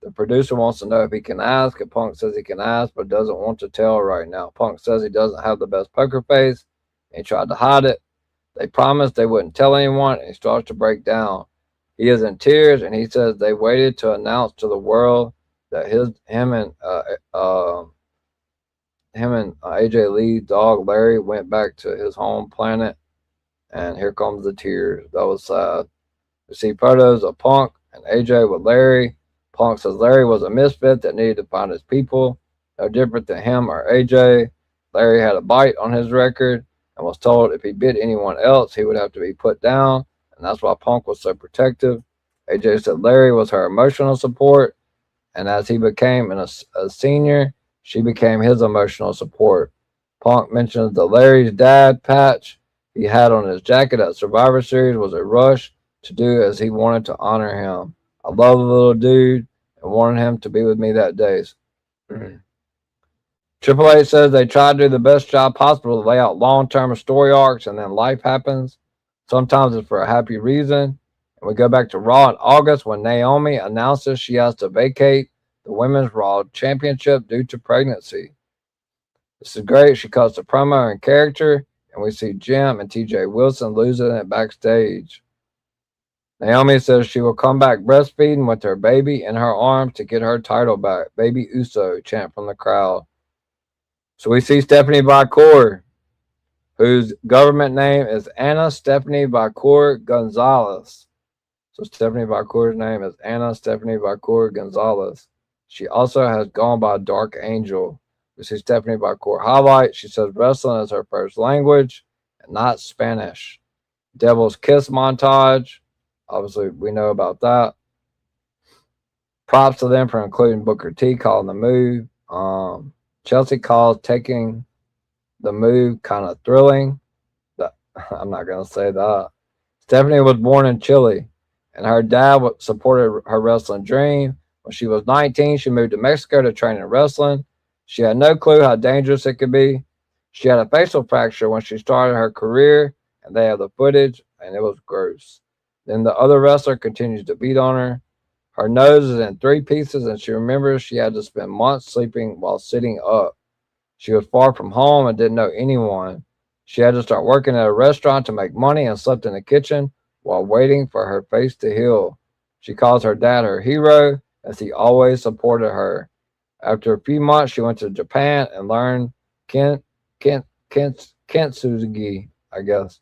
The producer wants to know if he can ask, and Punk says he can ask, but doesn't want to tell right now. Punk says he doesn't have the best poker face, and he tried to hide it. They promised they wouldn't tell anyone, and he starts to break down. He is in tears, and he says they waited to announce to the world that him and AJ Lee's dog Larry went back to his home planet, and here comes the tears. That was sad. We see photos of Punk and AJ with Larry. Punk says Larry was a misfit that needed to find his people, no different than him or AJ. Larry had a bite on his record and was told if he bit anyone else, he would have to be put down, and that's why Punk was so protective. AJ said Larry was her emotional support, and as he became a senior, she became his emotional support. Punk mentions that Larry's dad patch he had on his jacket at Survivor Series was a rush to do as he wanted to honor him. I love the little dude and wanted him to be with me that day. Triple H says they try to do the best job possible to lay out long-term story arcs, and then life happens. Sometimes it's for a happy reason. And we go back to Raw in August when Naomi announces she has to vacate the Women's Raw Championship due to pregnancy. This is great. She cuts the promo in character, and we see Jim and TJ Wilson losing it backstage. Naomi says she will come back breastfeeding with her baby in her arms to get her title back. Baby Uso chant from the crowd. So we see Stephanie Bacour, whose government name is Anna Stephanie Bacour Gonzalez. So Stephanie Bacour's name is Anna Stephanie Bacour Gonzalez. She also has gone by Dark Angel. We see Stephanie Bacour highlight. She says wrestling is her first language and not Spanish. Devil's Kiss montage. Obviously, we know about that. Props to them for including Booker T calling the move. Chelsea calls taking the move kind of thrilling. I'm not going to say that. Stephanie was born in Chile, and her dad supported her wrestling dream. When she was 19, she moved to Mexico to train in wrestling. She had no clue how dangerous it could be. She had a facial fracture when she started her career, and they have the footage, and it was gross. Then the other wrestler continues to beat on her. Her nose is in three pieces, and she remembers she had to spend months sleeping while sitting up. She was far from home and didn't know anyone. She had to start working at a restaurant to make money and slept in the kitchen while waiting for her face to heal. She calls her dad her hero, as he always supported her. After a few months, she went to Japan and learned kintsugi, I guess.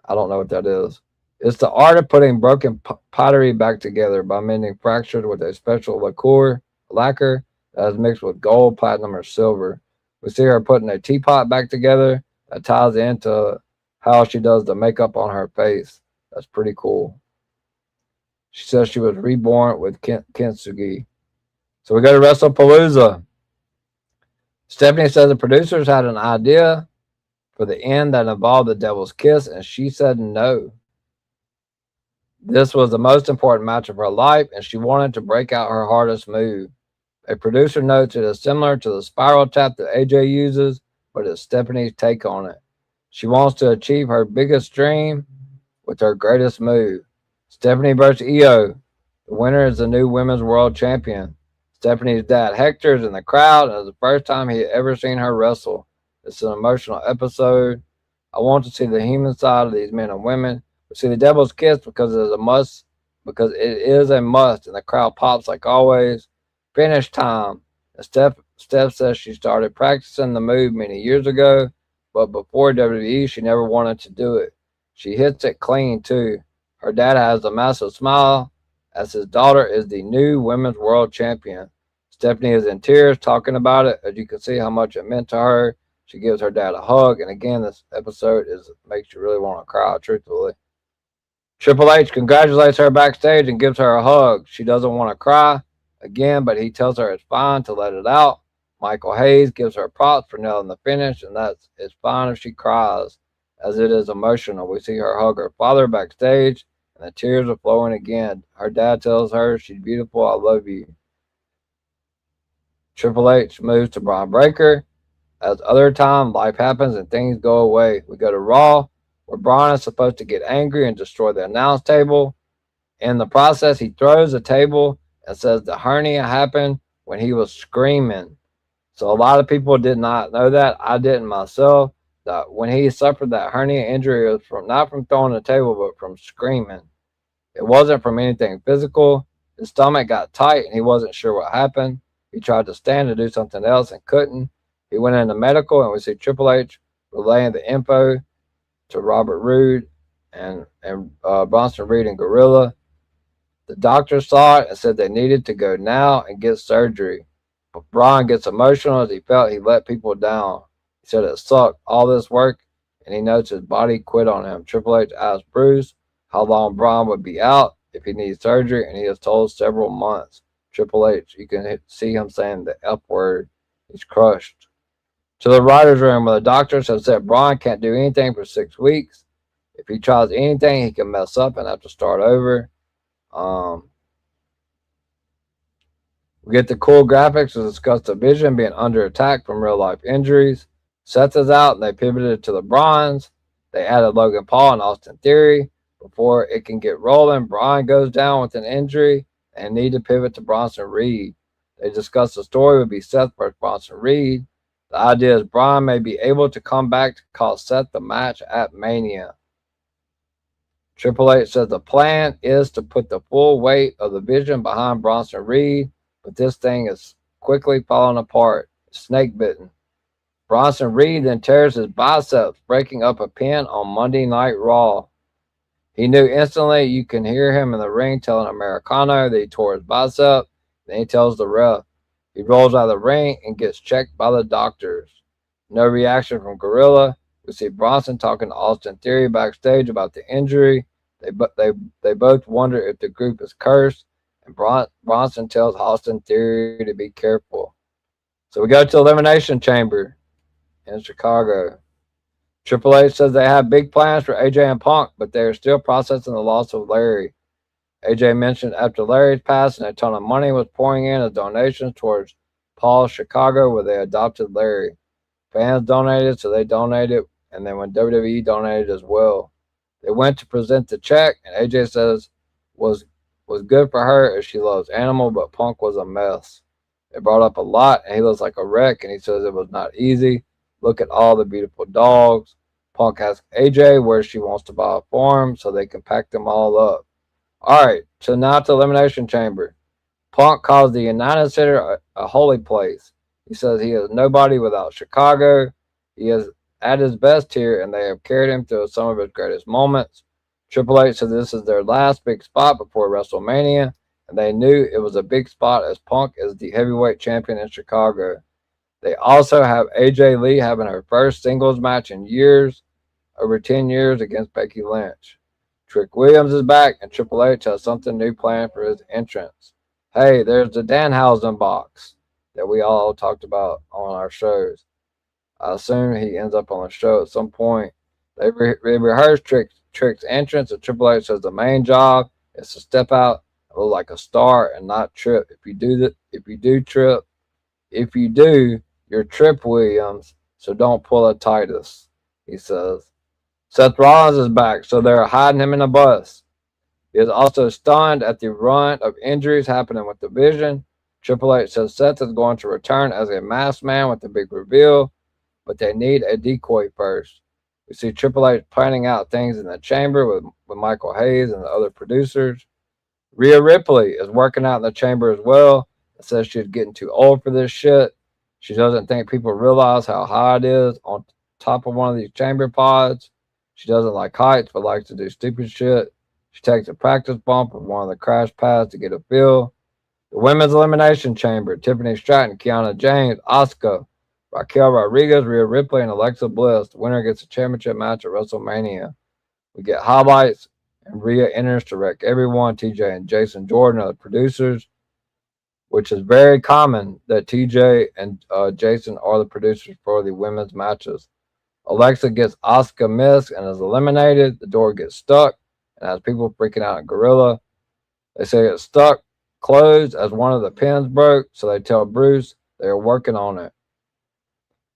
I don't know what that is. It's the art of putting broken pottery back together by mending fractures with a special lacquer that is mixed with gold, platinum, or silver. We see her putting a teapot back together that ties into how she does the makeup on her face. That's pretty cool. She says she was reborn with kintsugi. So we go to WrestlePalooza. Stephanie says the producers had an idea for the end that involved the Devil's Kiss, and she said no. This was the most important match of her life, and she wanted to break out her hardest move. A producer notes it is similar to the spiral tap that AJ uses, but it's Stephanie's take on it. She wants to achieve her biggest dream with her greatest move. Stephanie versus Io. The winner is the new women's world champion. Stephanie's dad Hector is in the crowd, and it's the first time he had ever seen her wrestle. It's an emotional episode. I want to see the human side of these men and women. We see the Devil's Kiss because it is a must, and the crowd pops like always. Finish time. And Steph says she started practicing the move many years ago, but before WWE, she never wanted to do it. She hits it clean, too. Her dad has a massive smile, as his daughter is the new women's world champion. Stephanie is in tears talking about it, as you can see how much it meant to her. She gives her dad a hug, and again, this episode makes you really want to cry, truthfully. Triple H congratulates her backstage and gives her a hug. She doesn't want to cry again, but he tells her it's fine to let it out. Michael Hayes gives her props for nailing the finish, and that it's fine if she cries, as it is emotional. We see her hug her father backstage, and the tears are flowing again. Her dad tells her, "She's beautiful, I love you." Triple H moves to Braun Breaker. As other time, life happens and things go away. We go to Raw, where Braun is supposed to get angry and destroy the announce table. In the process, he throws the table and says the hernia happened when he was screaming. So a lot of people did not know that. I didn't myself. That when he suffered that hernia injury, it was not from throwing the table, but from screaming. It wasn't from anything physical. His stomach got tight and he wasn't sure what happened. He tried to stand to do something else and couldn't. He went into medical, and we see Triple H relaying the info to Robert Roode and Bronson Reed and Gorilla. The doctors saw it and said they needed to go now and get surgery. But Braun gets emotional as he felt he let people down. He said it sucked, all this work, and he notes his body quit on him. Triple H asked Bruce how long Braun would be out if he needs surgery, and he is told several months. Triple H, you can see him saying the F word. He's crushed. To the writer's room, where the doctors have said Braun can't do anything for 6 weeks. If he tries anything, he can mess up and have to start over. We get the cool graphics to discuss the Vision being under attack from real-life injuries. Seth is out, and they pivoted to the Bronze. They added Logan Paul and Austin Theory. Before it can get rolling, Braun goes down with an injury and need to pivot to Bronson Reed. They discussed the story would be Seth versus Bronson Reed. The idea is Braun may be able to come back to cost Seth the match at Mania. Triple H says the plan is to put the full weight of the Vision behind Bronson Reed, but this thing is quickly falling apart. Snake bitten. Bronson Reed then tears his biceps, breaking up a pin on Monday Night Raw. He knew instantly. You can hear him in the ring telling Americano that he tore his bicep. Then he tells the ref. He rolls out of the ring and gets checked by the doctors. No reaction from Gorilla. We see Bronson talking to Austin Theory backstage about the injury. They both wonder if the group is cursed, and Bronson tells Austin Theory to be careful. So we go to Elimination Chamber in Chicago. Triple H says they have big plans for AJ and Punk, but they are still processing the loss of Larry. AJ mentioned after Larry's passing, a ton of money was pouring in as donations towards Paul's Chicago, where they adopted Larry. Fans donated, so they donated, and then when WWE donated as well. They went to present the check, and AJ says was was good for her as she loves Animal, but Punk was a mess. It brought up a lot, and he looks like a wreck, and he says it was not easy. Look at all the beautiful dogs. Punk asks AJ where she wants to buy a farm so they can pack them all up. All right, so now to Elimination Chamber. Punk calls the United Center a holy place. He says he is nobody without Chicago. He is at his best here, and they have carried him through some of his greatest moments. Triple H said this is their last big spot before WrestleMania, and they knew it was a big spot as Punk is the heavyweight champion in Chicago. They also have AJ Lee having her first singles match in years, over 10 years, against Becky Lynch. Trick Williams is back, and Triple H has something new planned for his entrance. Hey, there's the Danhausen box that we all talked about on our shows. I assume he ends up on the show at some point. They rehearsed Trick's entrance, and Triple H says the main job is to step out and look like a star and not trip. If you do, you're Trip Williams, so don't pull a Titus, he says. Seth Rollins is back, so they're hiding him in a bus. He is also stunned at the run of injuries happening with the Vision. Triple H says Seth is going to return as a masked man with the big reveal, but they need a decoy first. We see Triple H planning out things in the chamber with Michael Hayes and the other producers. Rhea Ripley is working out in the chamber as well and says she's getting too old for this shit. She doesn't think people realize how high it is on top of one of these chamber pods. She doesn't like heights but likes to do stupid shit. She takes a practice bump with one of the crash pads to get a feel. The Women's Elimination Chamber, Tiffany Stratton, Kiana James, Asuka, Raquel Rodriguez, Rhea Ripley, and Alexa Bliss. The winner gets a championship match at WrestleMania. We get highlights, and Rhea enters to wreck everyone. TJ and Jason Jordan are the producers, which is very common that TJ and Jason are the producers for the women's matches. Alexa gets Asuka missed and is eliminated. The door gets stuck and has people freaking out in Gorilla. They say it's stuck closed as one of the pins broke, so they tell Bruce they are working on it.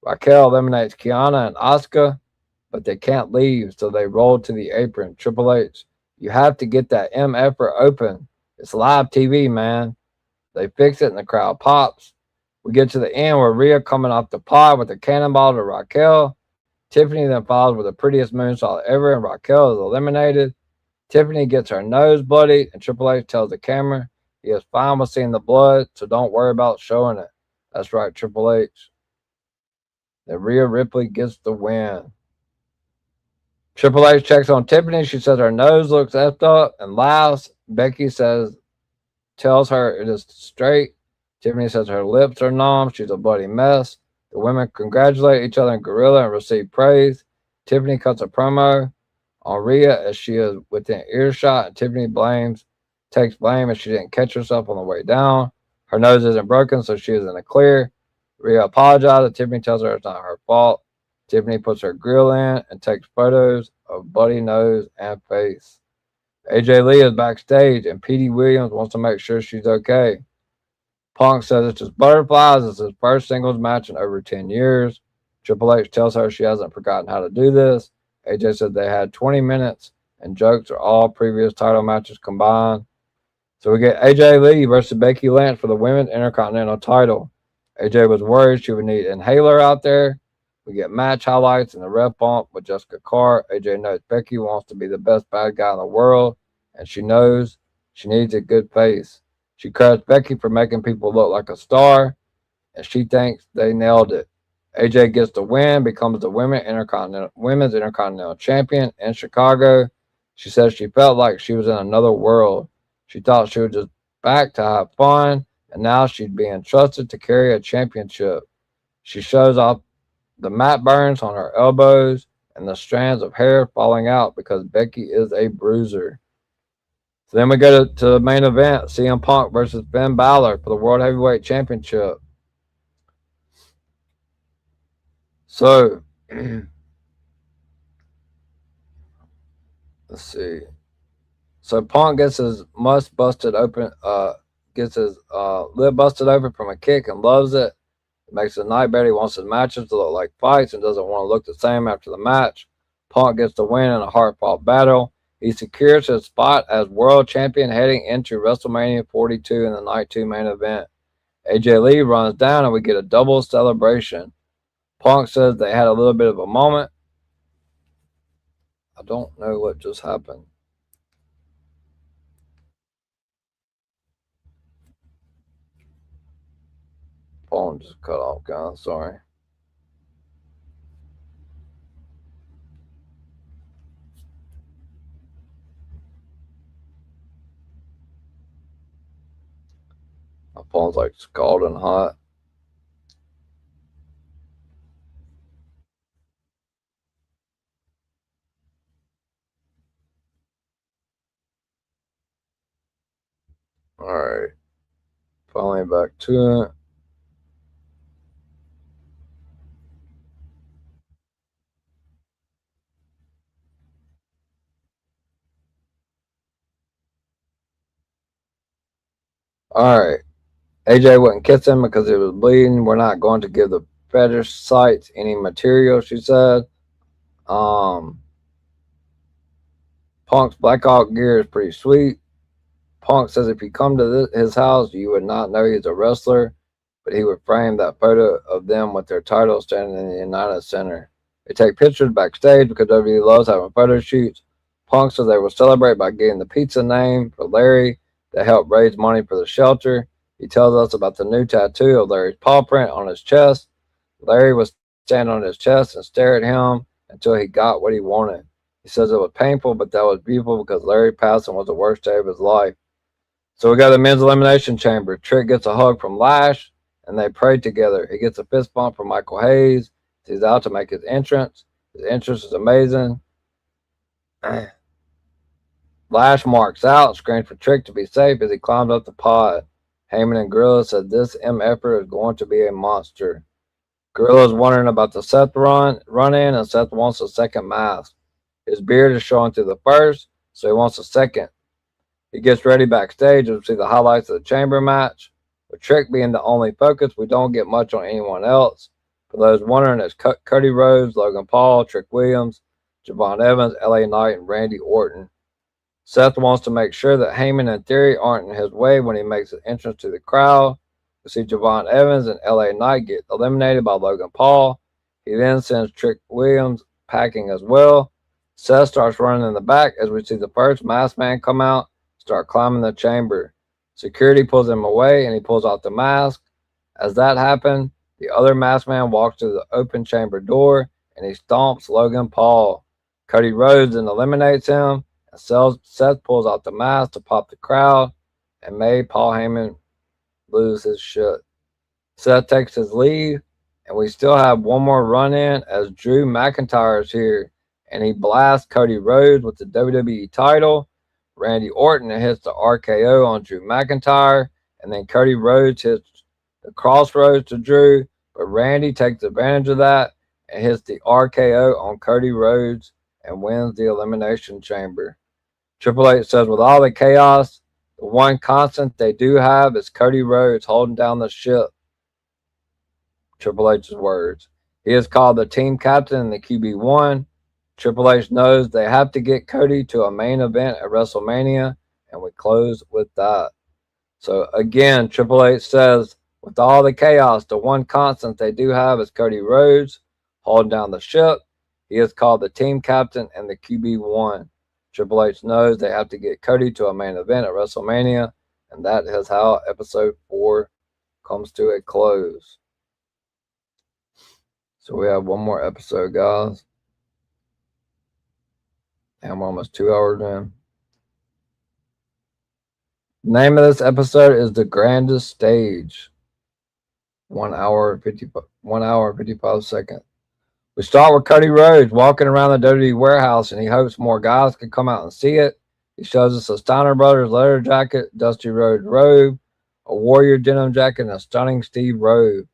Raquel eliminates Kiana and Asuka, but they can't leave, so they roll to the apron. Triple H, you have to get that MFer open. It's live TV, man. They fix it and the crowd pops. We get to the end where Rhea coming off the pod with a cannonball to Raquel. Tiffany then follows with the prettiest moonsault ever, and Raquel is eliminated. Tiffany gets her nose bloodied, and Triple H tells the camera he is fine with seeing the blood, so don't worry about showing it. That's right, Triple H. Then Rhea Ripley gets the win. Triple H checks on Tiffany. She says her nose looks effed up and laughs. Becky tells her it is straight. Tiffany says her lips are numb. She's a bloody mess. The women congratulate each other in Gorilla and receive praise. Tiffany cuts a promo on Rhea as she is within earshot, and Tiffany takes blame as she didn't catch herself on the way down. Her nose isn't broken, so she is in the clear. Rhea apologizes. Tiffany tells her it's not her fault. Tiffany puts her grill in and takes photos of bloody nose and face. AJ Lee is backstage, and Petey Williams wants to make sure she's okay. Punk says it's just butterflies. It's his first singles match in over 10 years. Triple H tells her she hasn't forgotten how to do this. AJ said they had 20 minutes, and jokes are all previous title matches combined. So we get AJ Lee versus Becky Lynch for the Women's Intercontinental title. AJ was worried she would need Inhaler out there. We get match highlights and the ref bump with Jessica Carr. AJ knows Becky wants to be the best bad guy in the world, and she knows she needs a good face. She credits Becky for making people look like a star, and she thinks they nailed it. AJ gets the win, becomes the Women's Intercontinental Champion in Chicago. She says she felt like she was in another world. She thought she was just back to have fun, and now she's being trusted to carry a championship. She shows off the mat burns on her elbows and the strands of hair falling out because Becky is a bruiser. So then we go to the main event, CM Punk versus Finn Balor for the World Heavyweight Championship. So, let's see. So Punk gets his lip busted open from a kick and loves it. It makes it night better. He wants his matches to look like fights and doesn't want to look the same after the match. Punk gets the win in a hard-fought battle. He secures his spot as world champion heading into WrestleMania 42 in the Night 2 main event. AJ Lee runs down and we get a double celebration. Punk says they had a little bit of a moment. I don't know what just happened. Phone just cut off, guys. Sorry. My phone's like scalding hot. Alright. Finally back to it. Alright. AJ wouldn't kiss him because he was bleeding. We're not going to give the fetish sites any material, she said. Punk's Blackhawk gear is pretty sweet. Punk says if you come to his house, you would not know he's a wrestler, but he would frame that photo of them with their titles standing in the United Center. They take pictures backstage because WWE loves having photo shoots. Punk says they will celebrate by getting the pizza name for Larry that helped raise money for the shelter. He tells us about the new tattoo of Larry's paw print on his chest. Larry would stand on his chest and stare at him until he got what he wanted. He says it was painful, but that was beautiful because Larry passing was the worst day of his life. So we got the men's elimination chamber. Trick gets a hug from Lash, and they pray together. He gets a fist bump from Michael Hayes. He's out to make his entrance. His entrance is amazing. Lash marks out and screams for Trick to be safe as he climbs up the pod. Heyman and Gorilla said this MFer is going to be a monster. Gorilla's wondering about the Seth run in, and Seth wants a second mask. His beard is showing through the first, so he wants a second. He gets ready backstage and we see the highlights of the chamber match. With Trick being the only focus, we don't get much on anyone else. For those wondering, it's Cody Rhodes, Logan Paul, Trick Williams, Javon Evans, LA Knight, and Randy Orton. Seth wants to make sure that Heyman and Theory aren't in his way when he makes his entrance to the crowd. We see Javon Evans and LA Knight get eliminated by Logan Paul. He then sends Trick Williams packing as well. Seth starts running in the back as we see the first masked man come out, start climbing the chamber. Security pulls him away and he pulls out the mask. As that happens, the other masked man walks through the open chamber door and he stomps Logan Paul. Cody Rhodes then eliminates him, and Seth pulls out the mask to pop the crowd and made Paul Heyman lose his shit. Seth takes his leave, and we still have one more run-in as Drew McIntyre is here, and he blasts Cody Rhodes with the WWE title. Randy Orton hits the RKO on Drew McIntyre, and then Cody Rhodes hits the crossroads to Drew, but Randy takes advantage of that and hits the RKO on Cody Rhodes and wins the Elimination Chamber. Triple H says with all the chaos, the one constant they do have is Cody Rhodes holding down the ship. Triple H's words. He is called the team captain in the QB1. Triple H knows they have to get Cody to a main event at WrestleMania, and we close with that. So again, Triple H says, with all the chaos, the one constant they do have is Cody Rhodes holding down the ship. He is called the team captain and the QB1. Triple H knows they have to get Cody to a main event at WrestleMania, and that is how episode 4 comes to a close. So we have one more episode, guys. And we're almost 2 hours in. The name of this episode is The Grandest Stage. 1 hour 55 seconds. We start with Cody Rhodes walking around the WWE warehouse, and he hopes more guys can come out and see it. He shows us a Steiner Brothers leather jacket, Dusty Rhodes robe, a Warrior denim jacket, and a stunning Steve robe.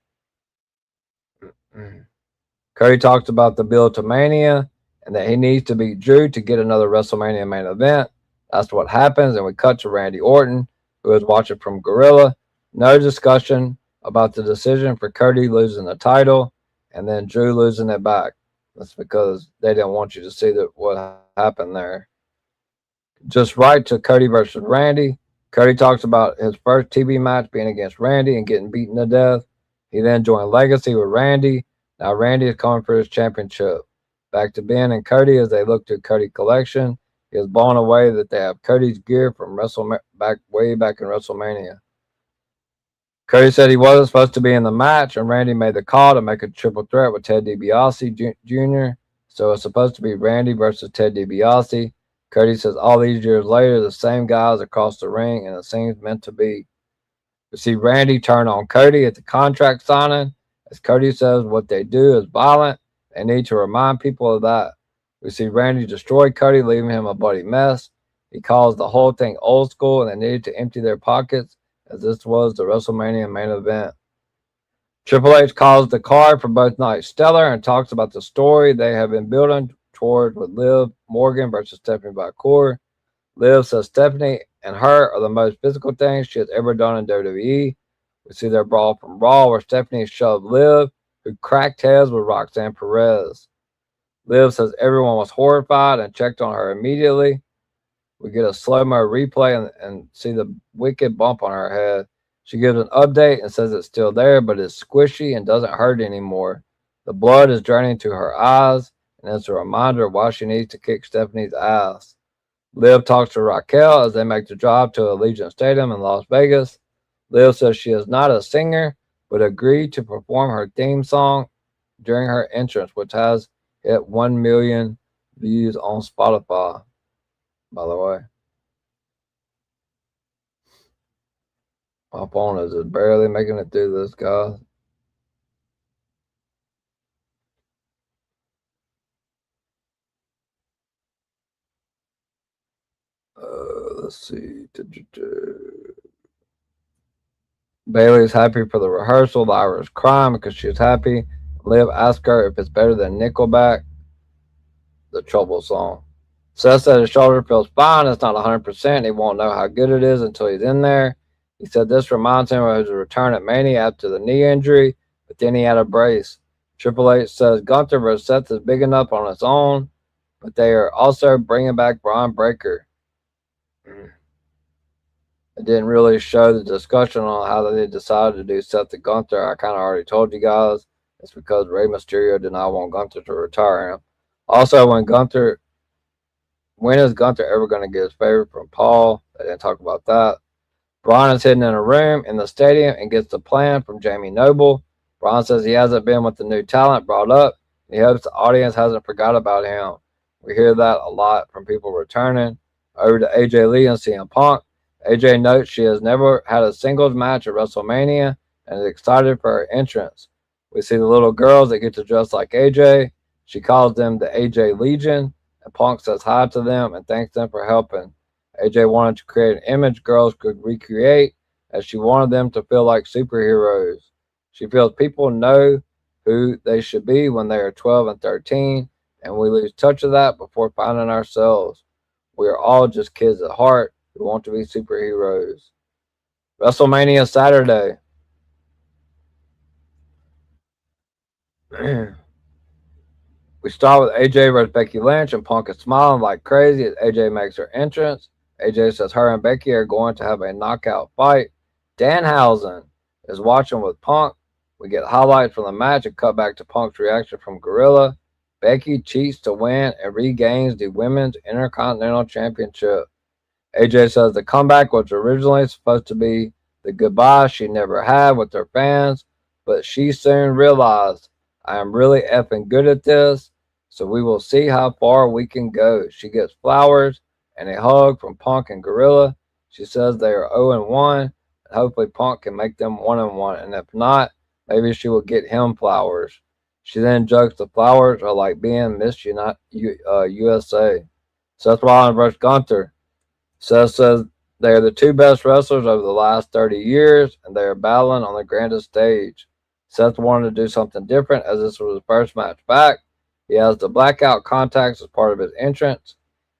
Cody talks about the build to Mania and that he needs to beat Drew to get another WrestleMania main event. That's what happens, and we cut to Randy Orton, who is watching from Gorilla. No discussion about the decision for Cody losing the title and then Drew losing it back. That's because they didn't want you to see what happened there. just right to Cody versus Randy. Cody talks about his first TV match being against Randy and getting beaten to death. He then joined Legacy with Randy. Now Randy is coming for his championship. Back to Ben and Cody as they look to Cody collection. He is blown away that they have Cody's gear from way back in WrestleMania. Cody said he wasn't supposed to be in the match, and Randy made the call to make a triple threat with Ted DiBiase Jr. So it's supposed to be Randy versus Ted DiBiase. Cody says all these years later, the same guys across the ring, and it seems meant to be. We see Randy turn on Cody at the contract signing. As Cody says, what they do is violent. They need to remind people of that. We see Randy destroy Cody, leaving him a bloody mess. He calls the whole thing old school, and they needed to empty their pockets, as this was the WrestleMania main event. Triple H calls the card for both nights stellar and talks about the story they have been building toward with Liv Morgan versus Stephanie McMahon. Liv says Stephanie and her are the most physical things she has ever done in WWE. We see their brawl from Raw where Stephanie shoved Liv, who cracked heads with Roxanne Perez. Liv says everyone was horrified and checked on her immediately. We get a slow-mo replay and see the wicked bump on her head. She gives an update and says it's still there, but it's squishy and doesn't hurt anymore. The blood is draining to her eyes, and it's a reminder of why she needs to kick Stephanie's ass. Liv talks to Raquel as they make the drive to Allegiant Stadium in Las Vegas. Liv says she is not a singer, but agreed to perform her theme song during her entrance, which has hit 1 million views on Spotify, by the way. My phone is just barely making it through this, guys. Let's see. Bailey is happy for the rehearsal. Lyra is crying because she is happy. Liv asks her if it's better than Nickelback, the Trouble song. Seth said his shoulder feels fine. It's not 100%. He won't know how good it is until he's in there. He said this reminds him of his return at Mania after the knee injury, but then he had a brace. Triple H says Gunther versus Seth is big enough on its own, but they are also bringing back Braun Breaker. It didn't really show the discussion on how they decided to do Seth to Gunther. I kind of already told you guys. It's because Rey Mysterio did not want Gunther to retire him. Also, when is Gunther ever going to get his favor from Paul? They didn't talk about that. Braun is hidden in a room in the stadium and gets the plan from Jamie Noble. Braun says he hasn't been with the new talent brought up. He hopes the audience hasn't forgot about him. We hear that a lot from people returning. Over to AJ Lee and CM Punk. AJ notes she has never had a singles match at WrestleMania and is excited for her entrance. We see the little girls that get to dress like AJ. She calls them the AJ Legion, and Punk says hi to them and thanks them for helping. AJ wanted to create an image girls could recreate, as she wanted them to feel like superheroes. She feels people know who they should be when they are 12 and 13, and we lose touch of that before finding ourselves. We are all just kids at heart who want to be superheroes. WrestleMania Saturday. We start with AJ versus Becky Lynch, and Punk is smiling like crazy as AJ makes her entrance. AJ says her and Becky are going to have a knockout fight. Danhausen is watching with Punk. We get highlights from the match and cut back to Punk's reaction from Gorilla. Becky cheats to win and regains the Women's Intercontinental Championship. AJ says the comeback was originally supposed to be the goodbye she never had with her fans, but she soon realized, I am really effing good at this, so we will see how far we can go. She gets flowers and a hug from Punk and Gorilla. She says they are 0-1, and hopefully Punk can make them 1-1, and if not, maybe she will get him flowers. She then jokes the flowers are like being Miss USA. Seth Rollins versus Gunther. Seth says they are the two best wrestlers over the last 30 years, and they are battling on the grandest stage. Seth wanted to do something different as this was his first match back. He has the blackout contacts as part of his entrance.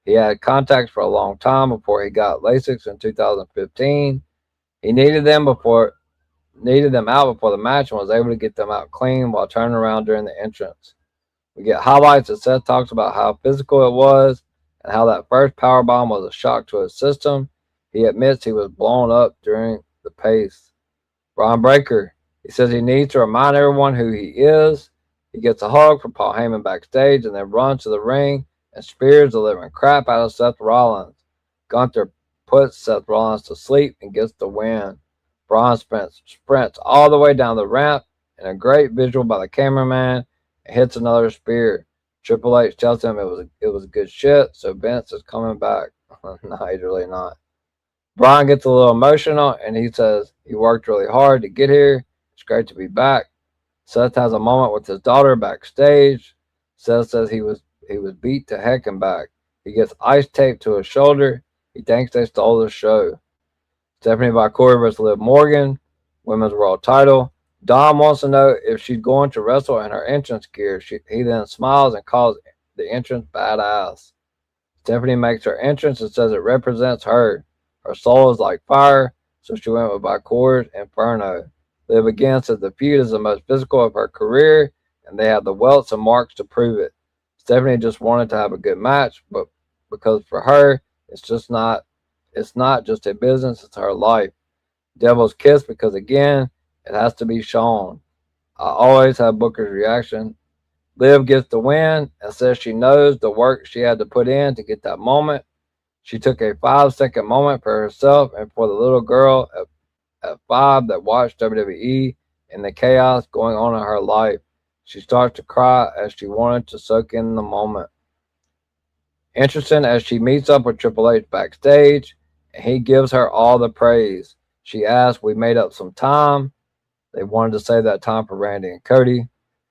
He had contacts for a long time before he got LASIK in 2015. He needed them out before the match and was able to get them out clean while turning around during the entrance. We get highlights as Seth talks about how physical it was and how that first powerbomb was a shock to his system. He admits he was blown up during the pace. Bron Breakker, he says he needs to remind everyone who he is. He gets a hug from Paul Heyman backstage and then runs to the ring and spears the living crap out of Seth Rollins. Gunther puts Seth Rollins to sleep and gets the win. Braun sprints all the way down the ramp in a great visual by the cameraman and hits another spear. Triple H tells him it was good shit, so Vince is coming back. No, he's really not. Braun gets a little emotional and he says he worked really hard to get here. It's great to be back. Seth has a moment with his daughter backstage. Seth says he was beat to heck and back. He gets ice tape to his shoulder. He thinks they stole the show. Stephanie Bakura versus Liv Morgan, women's world title. Dom wants to know if she's going to wrestle in her entrance gear. He then smiles and calls the entrance badass. Stephanie makes her entrance and says it represents her. Her soul is like fire, so she went with Bakura's Inferno. Liv again says the feud is the most physical of her career, and they have the welts and marks to prove it. Stephanie just wanted to have a good match, but because for her, it's not just a business, it's her life. Devil's kiss because again, it has to be shown. I always have Booker's reaction. Liv gets the win and says she knows the work she had to put in to get that moment. She took a 5-second moment for herself and for the little girl at 5 that watched WWE and the chaos going on in her life. She starts to cry as she wanted to soak in the moment. Interesting as she meets up with Triple H backstage, and he gives her all the praise. She asks, "We made up some time." They wanted to save that time for Randy and Cody.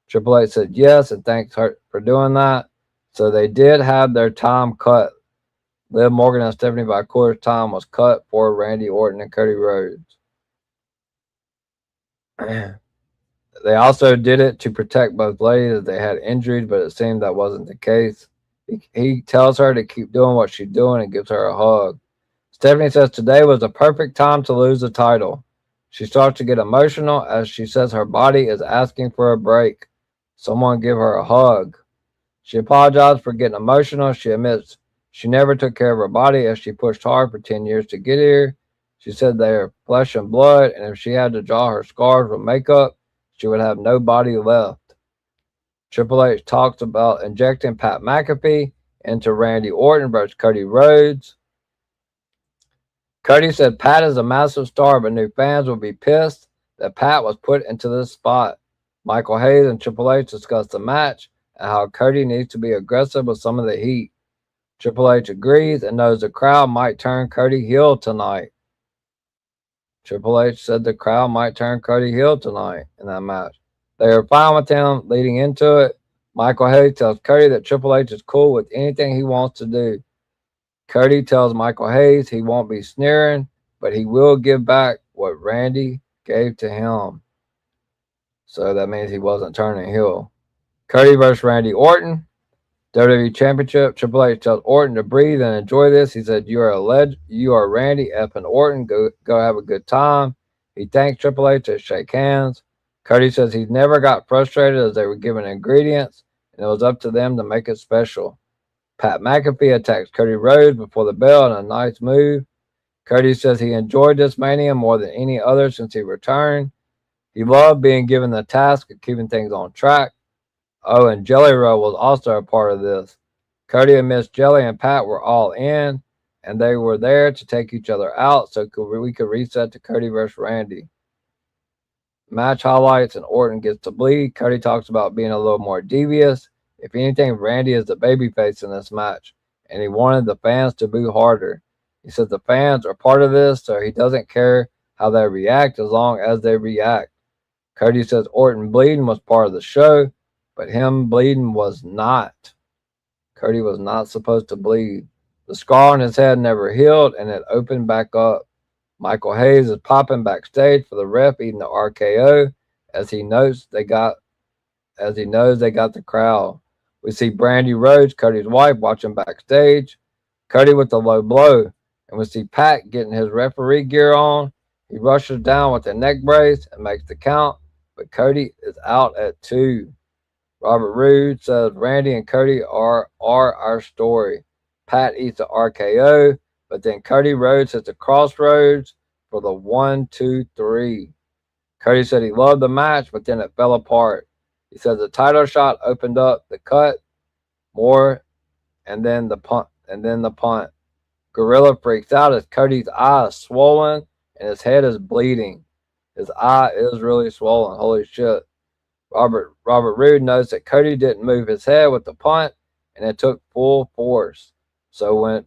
Triple H said yes and thanks her for doing that. So they did have their time cut. Liv Morgan and Stephanie Bakura's time was cut for Randy Orton and Cody Rhodes. They also did it to protect both ladies as they had injuries, but it seemed that wasn't the case. He tells her to keep doing what she's doing and gives her a hug. Stephanie says today was the perfect time to lose the title. She starts to get emotional as she says her body is asking for a break. Someone give her a hug. She apologized for getting emotional. She admits she never took care of her body as she pushed hard for 10 years to get here. She said they are flesh and blood, and if she had to draw her scars with makeup, she would have no body left. Triple H talks about injecting Pat McAfee into Randy Orton versus Cody Rhodes. Cody said Pat is a massive star, but new fans will be pissed that Pat was put into this spot. Michael Hayes and Triple H discussed the match and how Cody needs to be aggressive with some of the heat. Triple H agrees and knows the crowd might turn Cody heel tonight. Triple H said the crowd might turn Cody heel tonight in that match. They are fine with him leading into it. Michael Hayes tells Cody that Triple H is cool with anything he wants to do. Cody tells Michael Hayes he won't be sneering, but he will give back what Randy gave to him. So that means he wasn't turning heel. Cody versus Randy Orton. WWE Championship. Triple H tells Orton to breathe and enjoy this. He said, "You are a legend. You are Randy effing Orton. Go have a good time." He thanks Triple H to shake hands. Cody says he never got frustrated as they were given ingredients, and it was up to them to make it special. Pat McAfee attacks Cody Rhodes before the bell in a nice move. Cody says he enjoyed this Mania more than any other since he returned. He loved being given the task of keeping things on track. Oh, and Jelly Roll was also a part of this. Cody and Miss Jelly and Pat were all in, and they were there to take each other out so we could reset to Cody versus Randy. Match highlights and Orton gets to bleed. Cody talks about being a little more devious. If anything, Randy is the babyface in this match, and he wanted the fans to boo harder. He said the fans are part of this, so he doesn't care how they react as long as they react. Cody says Orton bleeding was part of the show, but him bleeding was not. Cody was not supposed to bleed. The scar on his head never healed, and it opened back up. Michael Hayes is popping backstage for the ref eating the RKO as he knows they got the crowd. We see Brandy Rhodes, Cody's wife, watching backstage. Cody with the low blow, and we see Pat getting his referee gear on. He rushes down with a neck brace and makes the count, but Cody is out at 2. Robert Roode says Randy and Cody are our story. Pat eats the RKO, but then Cody Rhodes hits the crossroads for the 1-2-3. Cody said he loved the match, but then it fell apart. He said the title shot opened up the cut more, and then the punt. Gorilla freaks out as Cody's eye is swollen and his head is bleeding. His eye is really swollen. Holy shit. Robert Roode knows that Cody didn't move his head with the punt, and it took full force. So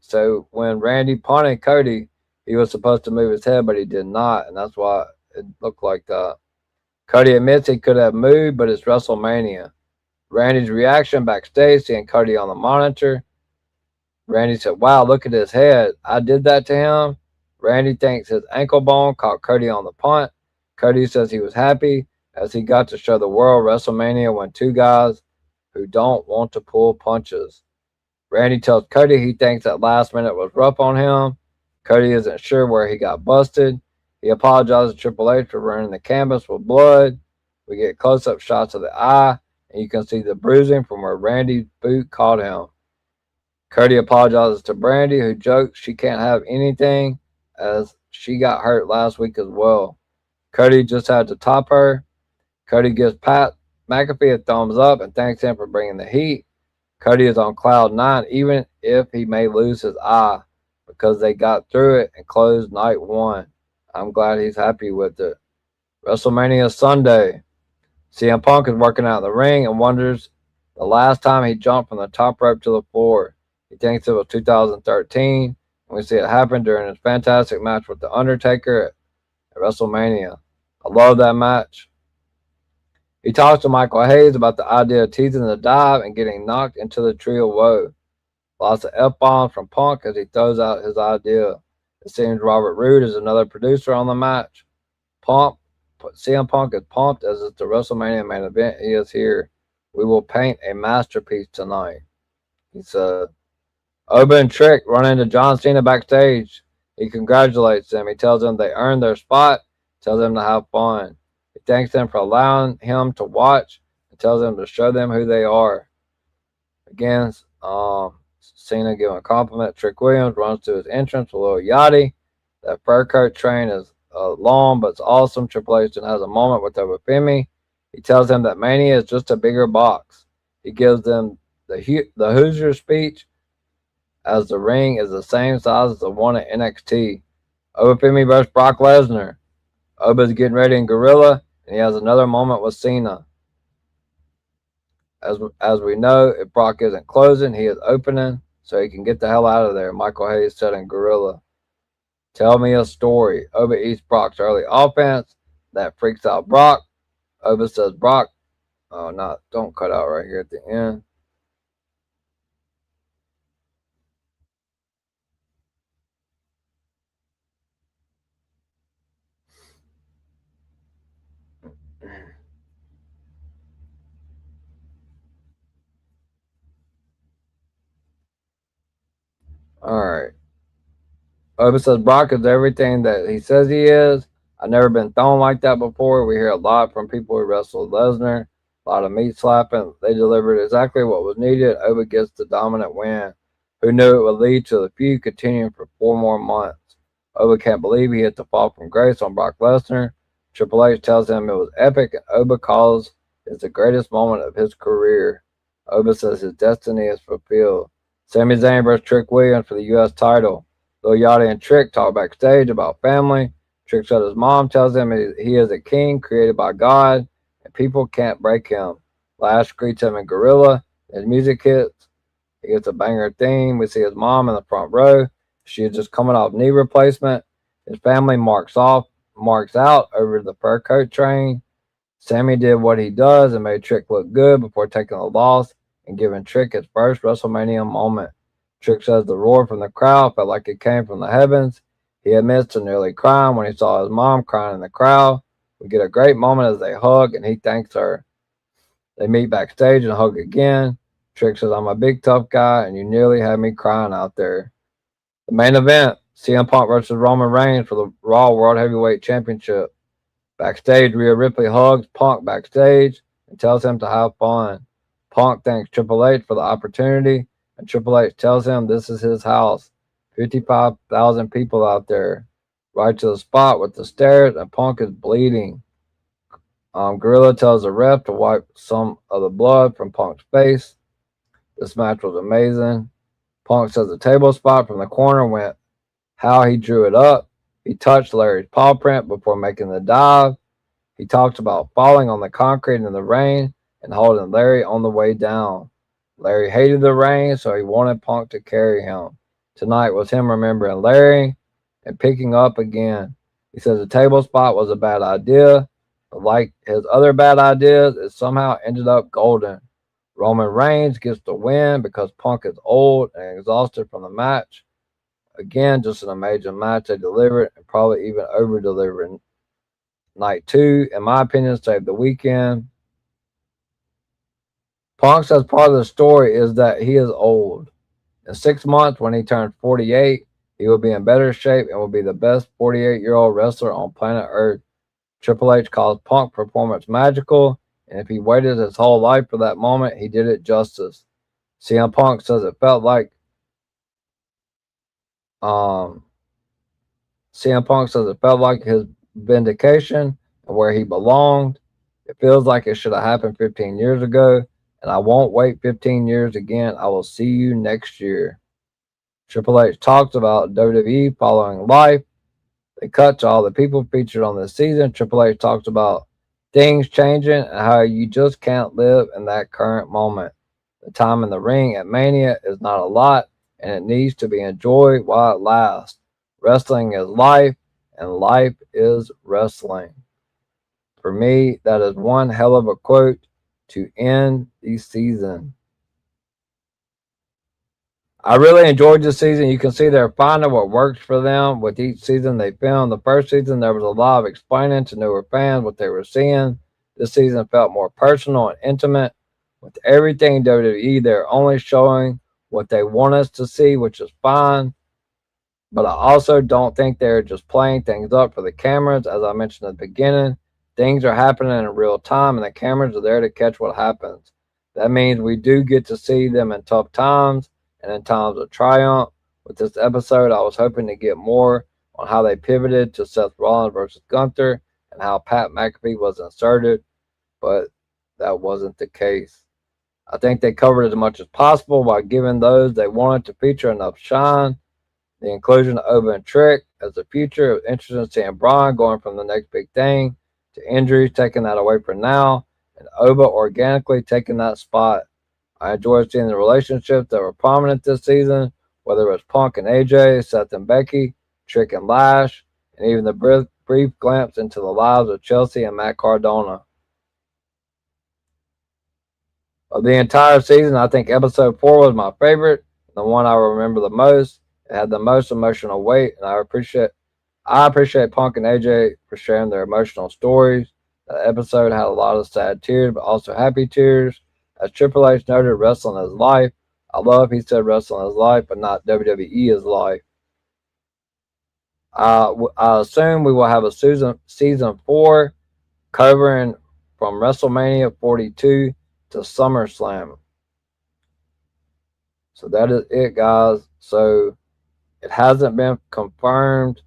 when Randy punted Cody, he was supposed to move his head, but he did not, and that's why it looked like that. Cody admits he could have moved, but it's WrestleMania. Randy's reaction backstage, seeing Cody on the monitor. Randy said, "Wow, look at his head. I did that to him." Randy thinks his ankle bone caught Cody on the punt. Cody says he was happy as he got to show the world WrestleMania when two guys who don't want to pull punches. Randy tells Cody he thinks that last minute was rough on him. Cody isn't sure where he got busted. He apologizes to Triple H for running the canvas with blood. We get close-up shots of the eye, and you can see the bruising from where Randy's boot caught him. Cody apologizes to Brandy, who jokes she can't have anything as she got hurt last week as well. Cody just had to top her. Cody gives Pat McAfee a thumbs up and thanks him for bringing the heat. Cody is on cloud 9, even if he may lose his eye, because they got through it and closed night 1. I'm glad he's happy with it. WrestleMania Sunday. CM Punk is working out in the ring and wonders the last time he jumped from the top rope to the floor. He thinks it was 2013, and we see it happen during his fantastic match with The Undertaker at WrestleMania. I love that match. He talks to Michael Hayes about the idea of teasing the dive and getting knocked into the tree of woe. Lots of F-bombs from Punk as he throws out his idea. It seems Robert Roode is another producer on the match. CM Punk is pumped as it's the WrestleMania main event. He is here. We will paint a masterpiece tonight, he said. Oba and Trick run into John Cena backstage. He congratulates them. He tells them they earned their spot, tells them to have fun. He thanks them for allowing him to watch and tells them to show them who they are. Again, Cena giving a compliment. Trick Williams runs to his entrance with Lil Yachty. That fur coat train is long, but it's awesome. Triple H has a moment with Obafemi. He tells them that Mania is just a bigger box. He gives them the Hoosier speech, as the ring is the same size as the one at NXT. Obafemi versus Brock Lesnar. Oba's getting ready in Gorilla, and he has another moment with Cena. As we know, if Brock isn't closing, he is opening, so he can get the hell out of there. Michael Hayes said in Gorilla. Tell me a story. Oba eats Brock's early offense. That freaks out Brock. Oba says Brock. Oh, no, don't cut out right here at the end. All right. Oba says Brock is everything that he says he is. I've never been thrown like that before. We hear a lot from people who wrestled Lesnar. A lot of meat slapping. They delivered exactly what was needed. Oba gets the dominant win. Who knew it would lead to the feud continuing for 4 more months? Oba can't believe he hit the fall from grace on Brock Lesnar. Triple H tells him it was epic, and Oba calls it the greatest moment of his career. Oba says his destiny is fulfilled. Sami Zayn versus Trick Williams for the U.S. title. Lil Yachty and Trick talk backstage about family. Trick said his mom tells him he is a king created by God, and people can't break him. Lash greets him in Gorilla. His music hits. He gets a banger theme. We see his mom in the front row. She is just coming off knee replacement. His family marks out over the fur coat train. Sami did what he does and made Trick look good before taking the loss and giving Trick his first WrestleMania moment. Trick says the roar from the crowd felt like it came from the heavens. He admits to nearly crying when he saw his mom crying in the crowd. We get a great moment as they hug, and he thanks her. They meet backstage and hug again. Trick says, I'm a big tough guy, and you nearly had me crying out there. The main event, CM Punk versus Roman Reigns for the Raw World Heavyweight Championship. Backstage, Rhea Ripley hugs Punk backstage and tells him to have fun. Punk thanks Triple H for the opportunity and Triple H tells him this is his house. 55,000 people out there. Right to the spot with the stairs, and Punk is bleeding. Gorilla tells the ref to wipe some of the blood from Punk's face. This match was amazing. Punk says the table spot from the corner went how he drew it up. He touched Larry's paw print before making the dive. He talked about falling on the concrete in the rain and holding Larry on the way down. Larry hated the rain, so he wanted Punk to carry him. Tonight was him remembering Larry and picking up again. He says the table spot was a bad idea, but like his other bad ideas, it somehow ended up golden. Roman Reigns gets the win because Punk is old and exhausted from the match. Again, just an amazing match. They delivered and probably even over-delivered. Night 2, in my opinion, saved the weekend. Punk says part of the story is that he is old. In 6 months, when he turns 48, he will be in better shape and will be the best 48-year-old wrestler on planet Earth. Triple H calls Punk performance magical, and if he waited his whole life for that moment, he did it justice. CM Punk says it felt like his vindication and where he belonged. It feels like it should have happened 15 years ago, and I won't wait 15 years again. I will see you next year. Triple H talked about WWE following life. They cut to all the people featured on this season. Triple H talks about things changing and how you just can't live in that current moment. The time in the ring at Mania is not a lot, and it needs to be enjoyed while it lasts. Wrestling is life, and life is wrestling. For me, that is one hell of a quote to end the season. I really enjoyed this season. You can see they're finding what works for them with each season they filmed. The first season, there was a lot of explaining to newer fans what they were seeing. This season felt more personal and intimate. With everything WWE, they're only showing what they want us to see, which is fine. But I also don't think they're just playing things up for the cameras. As I mentioned at the beginning, things are happening in real time, and the cameras are there to catch what happens. That means we do get to see them in tough times and in times of triumph. With this episode, I was hoping to get more on how they pivoted to Seth Rollins versus Gunther and how Pat McAfee was inserted, but that wasn't the case. I think they covered as much as possible while giving those they wanted to feature enough shine. The inclusion of Oba and Trick as the future, it was interesting seeing Braun going from the next big thing to injuries, taking that away for now, and Oba organically taking that spot. I enjoyed seeing the relationships that were prominent this season, whether it was Punk and AJ, Seth and Becky, Trick and Lash, and even the brief glimpse into the lives of Chelsea and Matt Cardona. Of the entire season, I think episode 4 was my favorite, the one I remember the most. It had the most emotional weight, and I appreciate Punk and AJ for sharing their emotional stories. That episode had a lot of sad tears, but also happy tears. As Triple H noted, wrestling is life. I love he said wrestling is life, but not WWE is life. I assume we will have a season 4 covering from WrestleMania 42 to SummerSlam. So that is it, guys. So it hasn't been confirmed,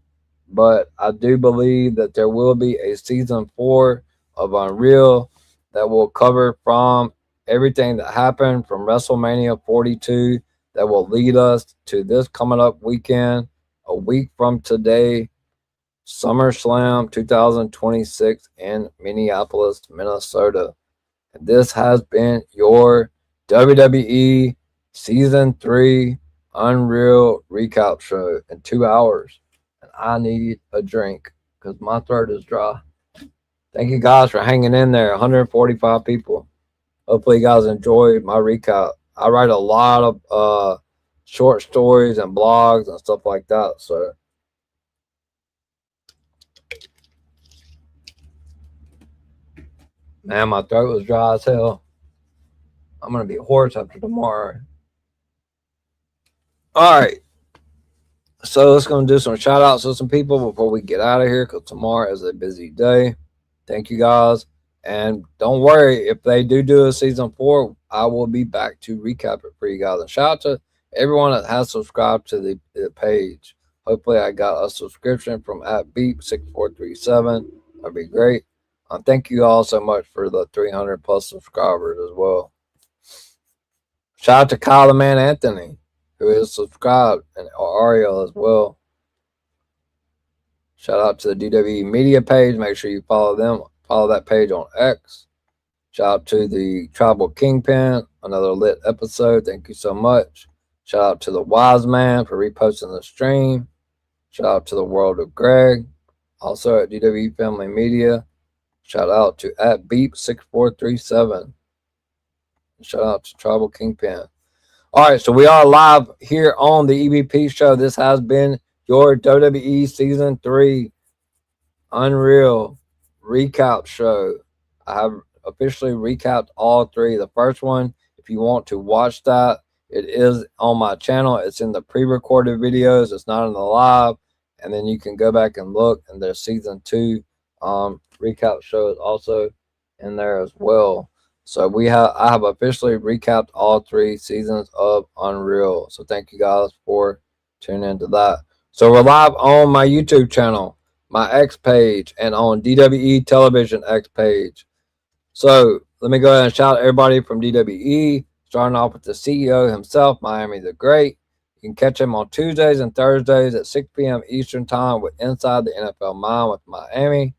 but I do believe that there will be a season 4 of Unreal that will cover from everything that happened from WrestleMania 42 that will lead us to this coming up weekend, a week from today, SummerSlam 2026 in Minneapolis, Minnesota. And this has been your WWE Season 3 Unreal recap show in 2 hours. And I need a drink because my throat is dry. Thank you guys for hanging in there. 145 people. Hopefully you guys enjoyed my recap. I write a lot of short stories and blogs and stuff like that. So man, my throat was dry as hell. I'm going to be hoarse after tomorrow. All right. So let's go and do some shout outs to some people before we get out of here because tomorrow is a busy day. Thank you guys. And don't worry, if they do a season 4, I will be back to recap it for you guys. And shout out to everyone that has subscribed to the page. Hopefully, I got a subscription from @beep6437. That'd be great. Thank you all so much for the 300 plus subscribers as well. Shout out to Kyle the Man Anthony, who is subscribed, and Ariel as well. Shout out to the DWE Media page. Make sure you follow them. Follow that page on X. Shout out to the Tribal Kingpin. Another lit episode. Thank you so much. Shout out to the Wise Man for reposting the stream. Shout out to the World of Greg. Also at DWE Family Media. Shout out to @beep6437. Shout out to Tribal Kingpin. All right, so we are live here on the EVP show. This has been your WWE Season 3 Unreal recap show. I have officially recapped all three. The first one, if you want to watch that, it is on my channel. It's in the pre-recorded videos. It's not in the live. And then you can go back and look, and there's Season 2 recap show is also in there as well. So I have officially recapped all three seasons of Unreal. So thank you guys for tuning into that. So we're live on my YouTube channel, my X page, and on DWE Television X page. So let me go ahead and shout out everybody from DWE, starting off with the CEO himself, Miami the Great. You can catch him on Tuesdays and Thursdays at 6 p.m. Eastern Time with Inside the NFL Mind with Miami.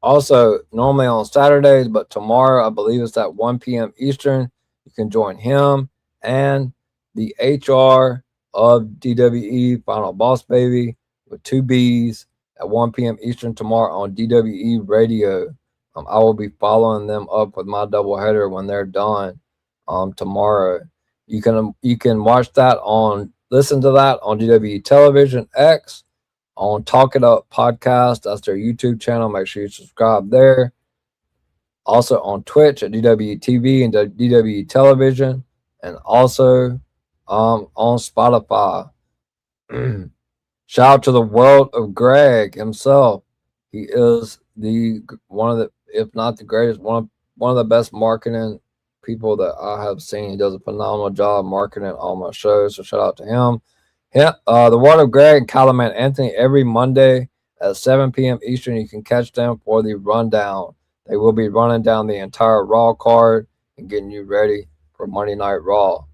Also, normally on Saturdays, but tomorrow, I believe it's at 1 p.m. Eastern. You can join him and the HR of DWE, Final Boss Baby, with 2 B's at 1 p.m. Eastern tomorrow on DWE Radio. I will be following them up with my doubleheader when they're done tomorrow. You can watch that listen to that on DWE Television X, on Talk It Up Podcast. That's their YouTube channel. Make sure you subscribe there. Also on Twitch at DWE TV and DWE Television, and also on Spotify. Shout out to the World of Greg himself. He is one of the, if not the greatest, one of the best marketing people that I have seen. He does a phenomenal job marketing all my shows. So shout out to him. The World of Greg and Kyle Man Anthony every Monday at 7 p.m. Eastern. You can catch them for the rundown. They will be running down the entire Raw card and getting you ready for Monday Night Raw.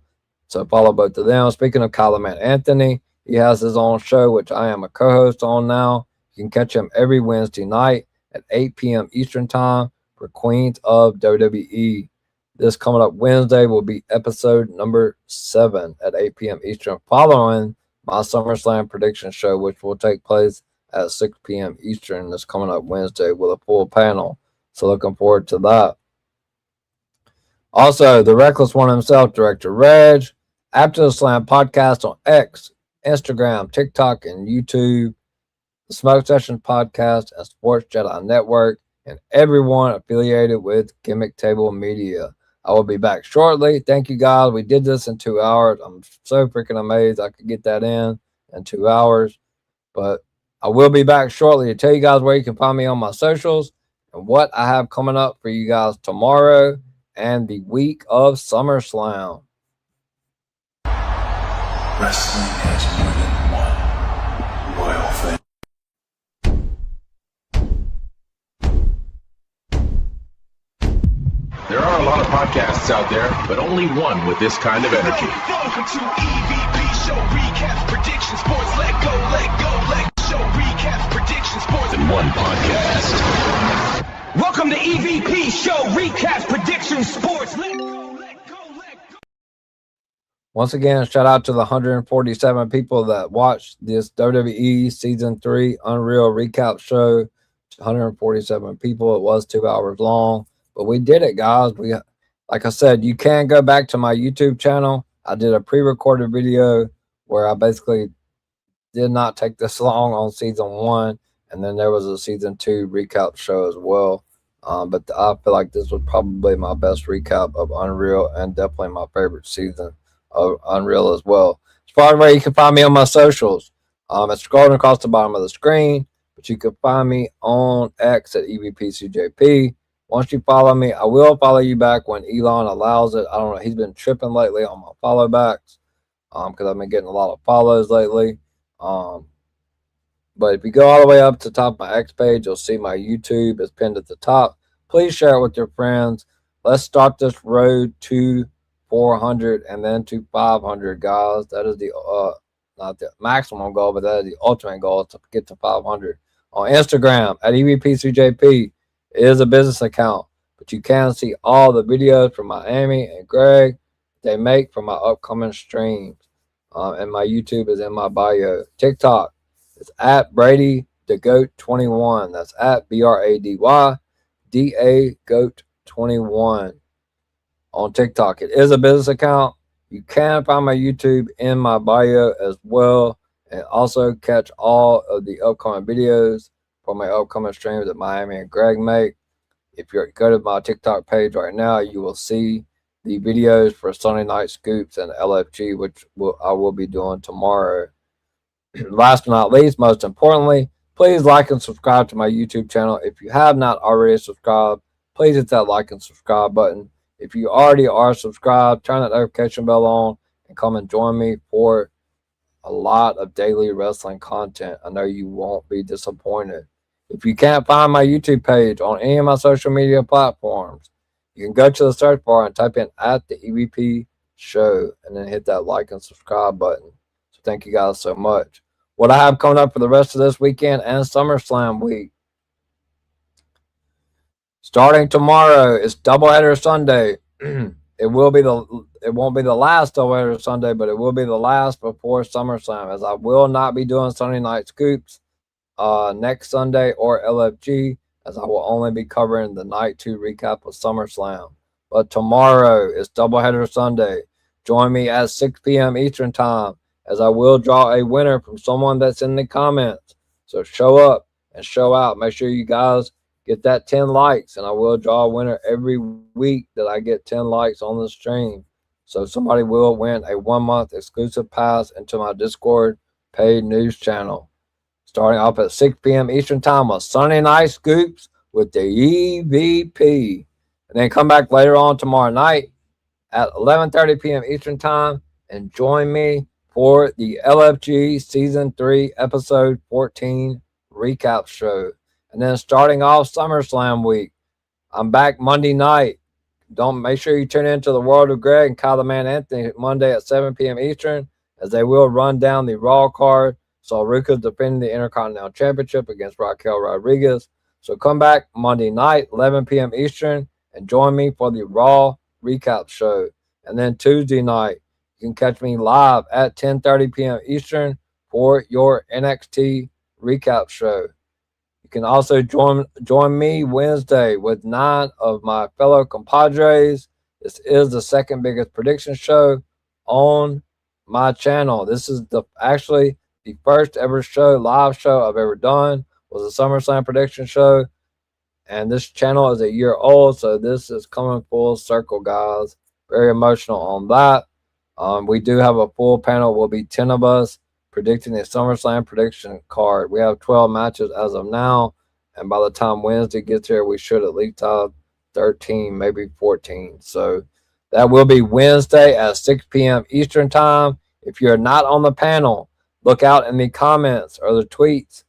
So follow both of them. Speaking of Kyle Man Anthony, he has his own show, which I am a co-host on now. You can catch him every Wednesday night at 8 p.m. Eastern Time for Queens of WWE. This coming up Wednesday will be episode number 7 at 8 p.m. Eastern, following my SummerSlam prediction show, which will take place at 6 p.m. Eastern this coming up Wednesday with a full panel. So looking forward to that. Also, the Reckless One himself, Director Reg, After the Slam podcast on X, Instagram, TikTok, and YouTube, the Smoke Session podcast and Sports Jedi Network, and everyone affiliated with Gimmick Table Media. I will be back shortly. Thank you, guys. We did this in 2 hours. I'm so freaking amazed I could get that in 2 hours. But I will be back shortly to tell you guys where you can find me on my socials and what I have coming up for you guys tomorrow and the week of SummerSlam. Wrestling has more than one royal family. There are a lot of podcasts out there, but only one with this kind of energy. Welcome to EVP Show Recaps Prediction Sports. Let show recaps prediction sports In one podcast. Welcome to EVP Show Recaps Prediction Sports. Let go. Once again, shout out to the 147 people that watched this WWE Season 3 Unreal Recap Show. 147 people. It was 2 hours long, but we did it, guys. Like I said, you can go back to my YouTube channel. I did a pre-recorded video where I basically did not take this long on Season 1, and then there was a Season 2 recap show as well. But I feel like this was probably my best recap of Unreal and definitely my favorite season of Unreal as well. As far as where you can find me on my socials, it's scrolling across the bottom of the screen, but you can find me on X at EVPCJP. Once you follow me, I will follow you back when Elon allows it. I don't know. He's been tripping lately on my follow backs because I've been getting a lot of follows lately. But if you go all the way up to the top of my X page, you'll see my YouTube is pinned at the top. Please share it with your friends. Let's start this road to 400 and then to 500, guys. That is the not the maximum goal, but that is the ultimate goal to get to 500. On Instagram at EVP3JP, it is a business account, but you can see all the videos from Miami and Greg they make from my upcoming streams. And my YouTube is in my bio. TikTok is at Brady the Goat 21. That's at BRADYDA Goat 21 on TikTok. It is a business account. You can find my YouTube in my bio as well, and also catch all of the upcoming videos for my upcoming streams that Miami and Greg make. If you go to my TikTok page right now, you will see the videos for Sunday Night Scoops and LFG, which I will be doing tomorrow. Last but not least, most importantly, please like and subscribe to my YouTube channel. If you have not already subscribed, please hit that like and subscribe button. If you already are subscribed, turn that notification bell on and come and join me for a lot of daily wrestling content. I know you won't be disappointed. If you can't find my YouTube page on any of my social media platforms, you can go to the search bar and type in at the EVP show and then hit that like and subscribe button. So thank you guys so much. What I have coming up for the rest of this weekend and SummerSlam week. Starting tomorrow, it's Doubleheader Sunday. It won't be the last Doubleheader Sunday, but it will be the last before SummerSlam, as I will not be doing Sunday Night Scoops next Sunday or LFG, as I will only be covering the Night 2 recap of SummerSlam. But tomorrow is Doubleheader Sunday. Join me at 6 p.m. Eastern Time, as I will draw a winner from someone that's in the comments. So show up and show out. Make sure you guys get that 10 likes, and I will draw a winner every week that I get 10 likes on the stream. So somebody will win a 1-month exclusive pass into my Discord paid news channel. Starting off at 6 p.m. Eastern Time on Sunday Night Scoops with the EVP. And then come back later on tomorrow night at 11:30 p.m. Eastern Time and join me for the LFG Season 3 Episode 14 recap show. And then starting off SummerSlam week, I'm back Monday night. Make sure you tune into the World of Greg and Kyle the Man Anthony Monday at 7 p.m. Eastern, as they will run down the Raw card. Saul Ruka's defending the Intercontinental Championship against Raquel Rodriguez. So come back Monday night, 11 p.m. Eastern, and join me for the Raw recap show. And then Tuesday night, you can catch me live at 10:30 p.m. Eastern for your NXT recap show. You can also join me Wednesday with 9 of my fellow compadres. This is the second biggest prediction show on my channel. This is actually the first ever live show I've ever done. Was a SummerSlam prediction show, and this channel is a year old, so this is coming full circle, guys. Very emotional on that. We do have a full panel. Will be 10 of us predicting the SummerSlam prediction card. We have 12 matches as of now, and by the time Wednesday gets here, we should at least have 13, maybe 14. So that will be Wednesday at 6 p.m. Eastern Time. If you're not on the panel, look out in the comments or the tweets.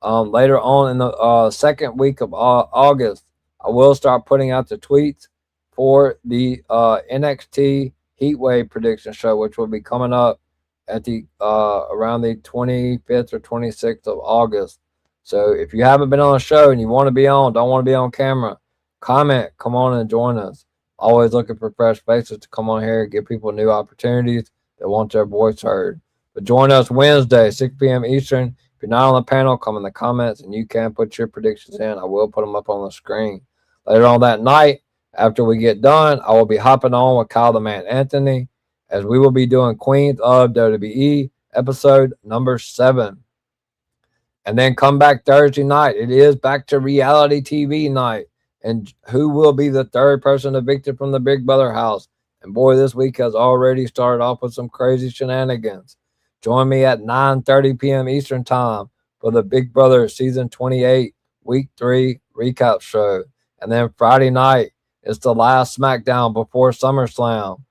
Later on in the second week of August, I will start putting out the tweets for the NXT Heatwave prediction show, which will be coming up at the around the 25th or 26th of August. So if you haven't been on a show and you want to be on, don't want to be on camera, comment, come on and join us. Always looking for fresh faces to come on here and give people new opportunities that want their voice heard. But join us Wednesday, 6 p.m. Eastern. If you're not on the panel, come in the comments and you can put your predictions in. I will put them up on the screen. Later on that night, after we get done, I will be hopping on with Kyle the Man Anthony, as we will be doing Queens of WWE episode number 7. And then come back Thursday night. It is back to reality TV night. And who will be the third person evicted from the Big Brother house? And boy, this week has already started off with some crazy shenanigans. Join me at 9:30 p.m. Eastern Time for the Big Brother Season 28 Week 3 recap show. And then Friday night is the last SmackDown before SummerSlam.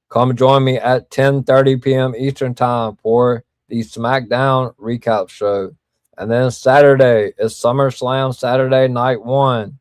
Come join me at 10:30 p.m. Eastern Time for the SmackDown recap show. And then Saturday is SummerSlam Saturday Night 1.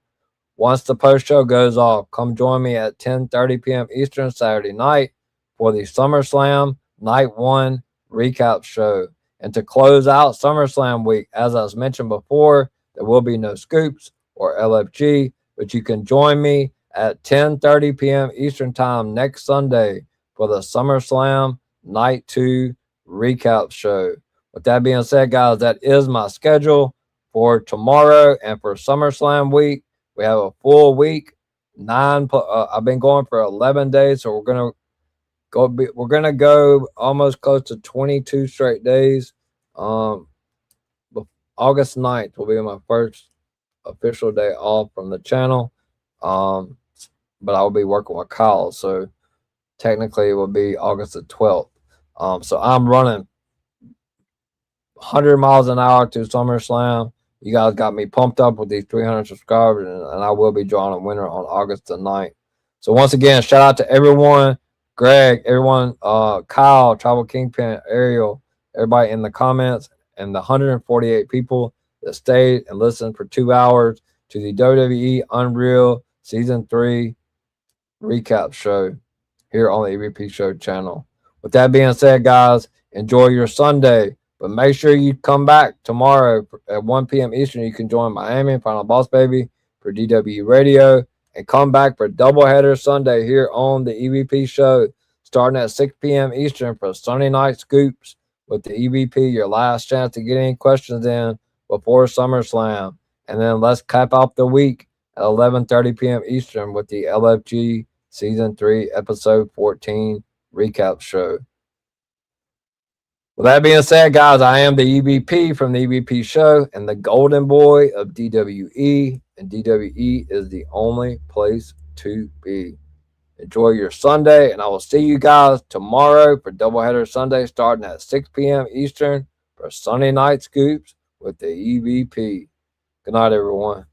Once the post show goes off, come join me at 10:30 p.m. Eastern Saturday night for the SummerSlam Night 1 recap show. And to close out SummerSlam week, as I was mentioned before, there will be no scoops or LFG, but you can join me at 10:30 p.m. Eastern Time next Sunday for the SummerSlam Night 2 recap show. With that being said, guys, that is my schedule for tomorrow and for SummerSlam week. We have a full week. I've been going for 11 days, so we're gonna go almost close to 22 straight days. August 9th will be my first official day off from the channel. But I'll be working with Kyle, so technically it will be August the 12th. So I'm running 100 miles an hour to SummerSlam. You guys got me pumped up with these 300 subscribers, and I will be drawing a winner on August the 9th. So once again, shout out to everyone, Greg, everyone, Kyle, Tribal Kingpin, Ariel, everybody in the comments, and the 148 people that stayed and listened for 2 hours to the WWE Unreal Season 3 recap show here on the EVP Show channel. With that being said, guys, enjoy your Sunday. But make sure you come back tomorrow at 1 p.m. Eastern. You can join Miami Final Boss Baby for DW Radio. And come back for doubleheader Sunday here on the EVP Show, starting at 6 p.m. Eastern for Sunday Night Scoops with the EVP. Your last chance to get any questions in before SummerSlam. And then let's cap off the week at 11:30 p.m. Eastern with the LFG Season 3, Episode 14 recap show. With that being said, guys, I am the EVP from the EVP Show and the golden boy of DWE, and DWE is the only place to be. Enjoy your Sunday, and I will see you guys tomorrow for doubleheader Sunday starting at 6 p.m. Eastern for Sunday Night Scoops with the EVP. Good night, everyone.